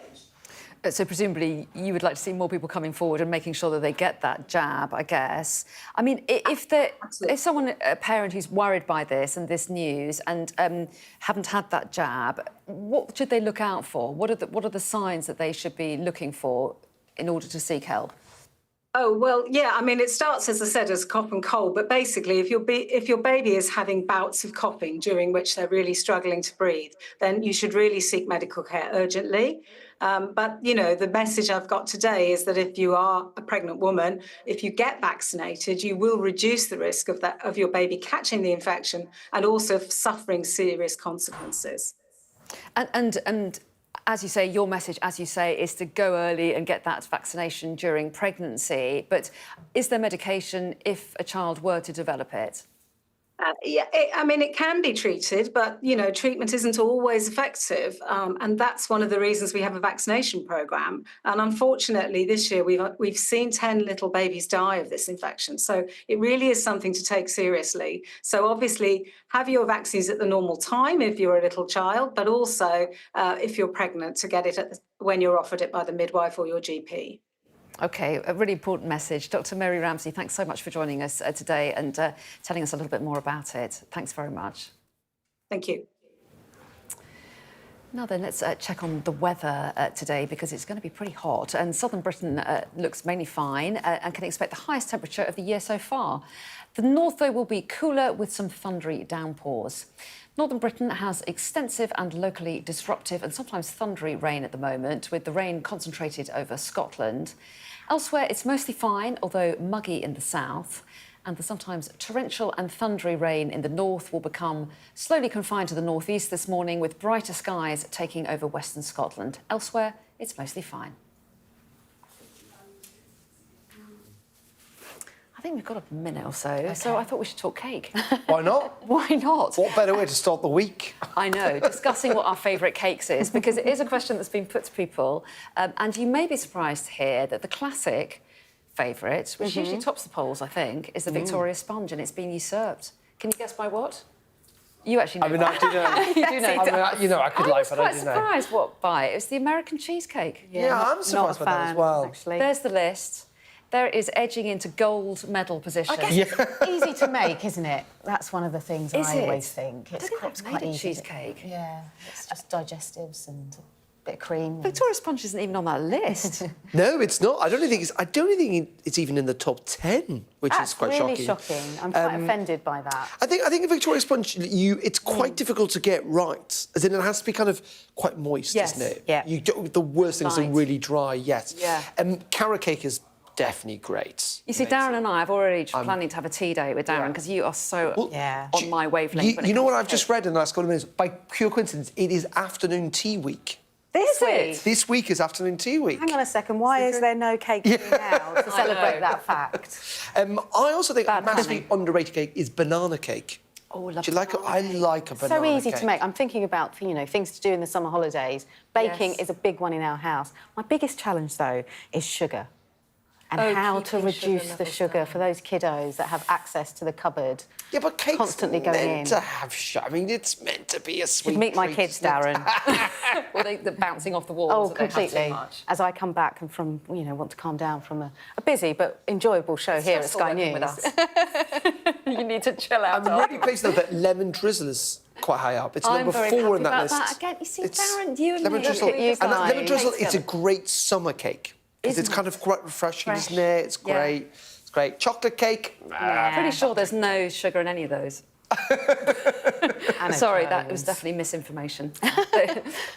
So presumably you would like to see more people coming forward and making sure that they get that jab, I guess. I mean, if a parent who's worried by this and this news and haven't had that jab, what should they look out for? What are the signs that they should be looking for in order to seek help? Oh, well, yeah, I mean, it starts, as I said, as cough and cold, but basically if your baby is having bouts of coughing during which they're really struggling to breathe, then you should really seek medical care urgently. But, you know, the message I've got today is that if you are a pregnant woman, if you get vaccinated, you will reduce the risk of your baby catching the infection and also suffering serious consequences. And as you say, your message, as you say, is to go early and get that vaccination during pregnancy. But is there medication if a child were to develop it? I mean, it can be treated, but, you know, treatment isn't always effective. And that's one of the reasons we have a vaccination programme. And unfortunately, this year we've seen 10 little babies die of this infection. So it really is something to take seriously. So obviously, have your vaccines at the normal time if you're a little child, but also if you're pregnant, to get it when you're offered it by the midwife or your GP. OK, a really important message. Dr. Mary Ramsey, thanks so much for joining us today and telling us a little bit more about it. Thanks very much. Thank you. Now then, let's check on the weather today, because it's going to be pretty hot. And southern Britain looks mainly fine and can expect the highest temperature of the year so far. The north, though, will be cooler with some thundery downpours. Northern Britain has extensive and locally disruptive and sometimes thundery rain at the moment, with the rain concentrated over Scotland. Elsewhere, it's mostly fine, although muggy in the south. And the sometimes torrential and thundery rain in the north will become slowly confined to the northeast this morning, with brighter skies taking over western Scotland. Elsewhere, it's mostly fine. I think we've got a minute or so, so I thought we should talk cake. Why not? Why not? What better way to start the week? I know, discussing what our favourite cakes is, because it is a question that's been put to people. And you may be surprised to hear that the classic favourite, which usually tops the polls, I think, is the Victoria sponge, and it's been usurped. Can you guess by what? You actually know. I mean, I do know. You do know. I mean, you know, I could lie, but I do know. I was quite surprised what by. It was the American cheesecake. Yeah, I'm surprised by that as well. Actually. There's the list. There is edging into gold medal position. I guess it's easy to make, isn't it? That's one of the things I always think. It's quite easy. Cheesecake. Yeah, it's just digestives and bit of cream. Victoria Sponge isn't even on that list. No, it's not. I don't think it's even in the top 10, which is quite really shocking. I'm quite offended by that. I think in Victoria Sponge, it's quite difficult to get right. As in, it has to be kind of quite moist, isn't it? Yeah. The worst things are really dry. Yes. Yeah. Carrot cake is definitely great. You see, Darren and I have already planning to have a tea date with Darren because you are so on my wavelength. You know what I've just read in the last couple of minutes? By pure coincidence, it is afternoon tea week. This week? This week is afternoon tea week. Hang on a second, why is there no cake now to celebrate that fact? I also think a massively underrated cake is banana cake. Oh, love Do you like it? I like a banana So easy cake. to make. I'm thinking about, things to do in the summer holidays. Baking is a big one in our house. My biggest challenge, though, is sugar. And how to reduce the sugar for those kiddos that have access to the cupboard. Yeah, but cake's constantly going meant in. to have sugar. I mean, it's meant to be a sweet You'd meet my treat, kids, isn't it? Darren. Well, they're bouncing off the walls. Oh, that they have completely. so much. As I come back and from, want to calm down from a busy but enjoyable show here at Sky News. With us. You need to chill out. I'm really pleased, though, that lemon drizzle is quite high up. It's number 4 in that list. That. Again, you see, Darren, you and lemon me. drizzle. You And that lemon guys. drizzle, it's a great summer cake. Because it's kind of quite refreshing, isn't it? It's great. Yeah. It's great. Chocolate cake. Pretty sure there's no sugar in any of those. Sorry, that was definitely misinformation.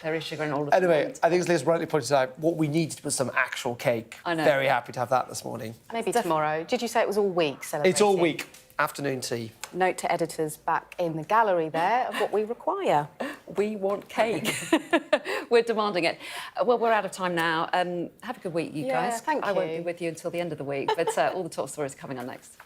There is sugar in all of them. Anyway, I think as Liz rightly pointed out, what we needed was some actual cake. I know. Very happy to have that this morning. Maybe tomorrow. Did you say it was all week celebrating? It's all week. Afternoon tea. Note to editors back in the gallery there of what we require. We want cake. We're demanding it. Well, we're out of time now. Have a good week, you guys. Thank I won't you. be with you until the end of the week, but all the top stories coming on next.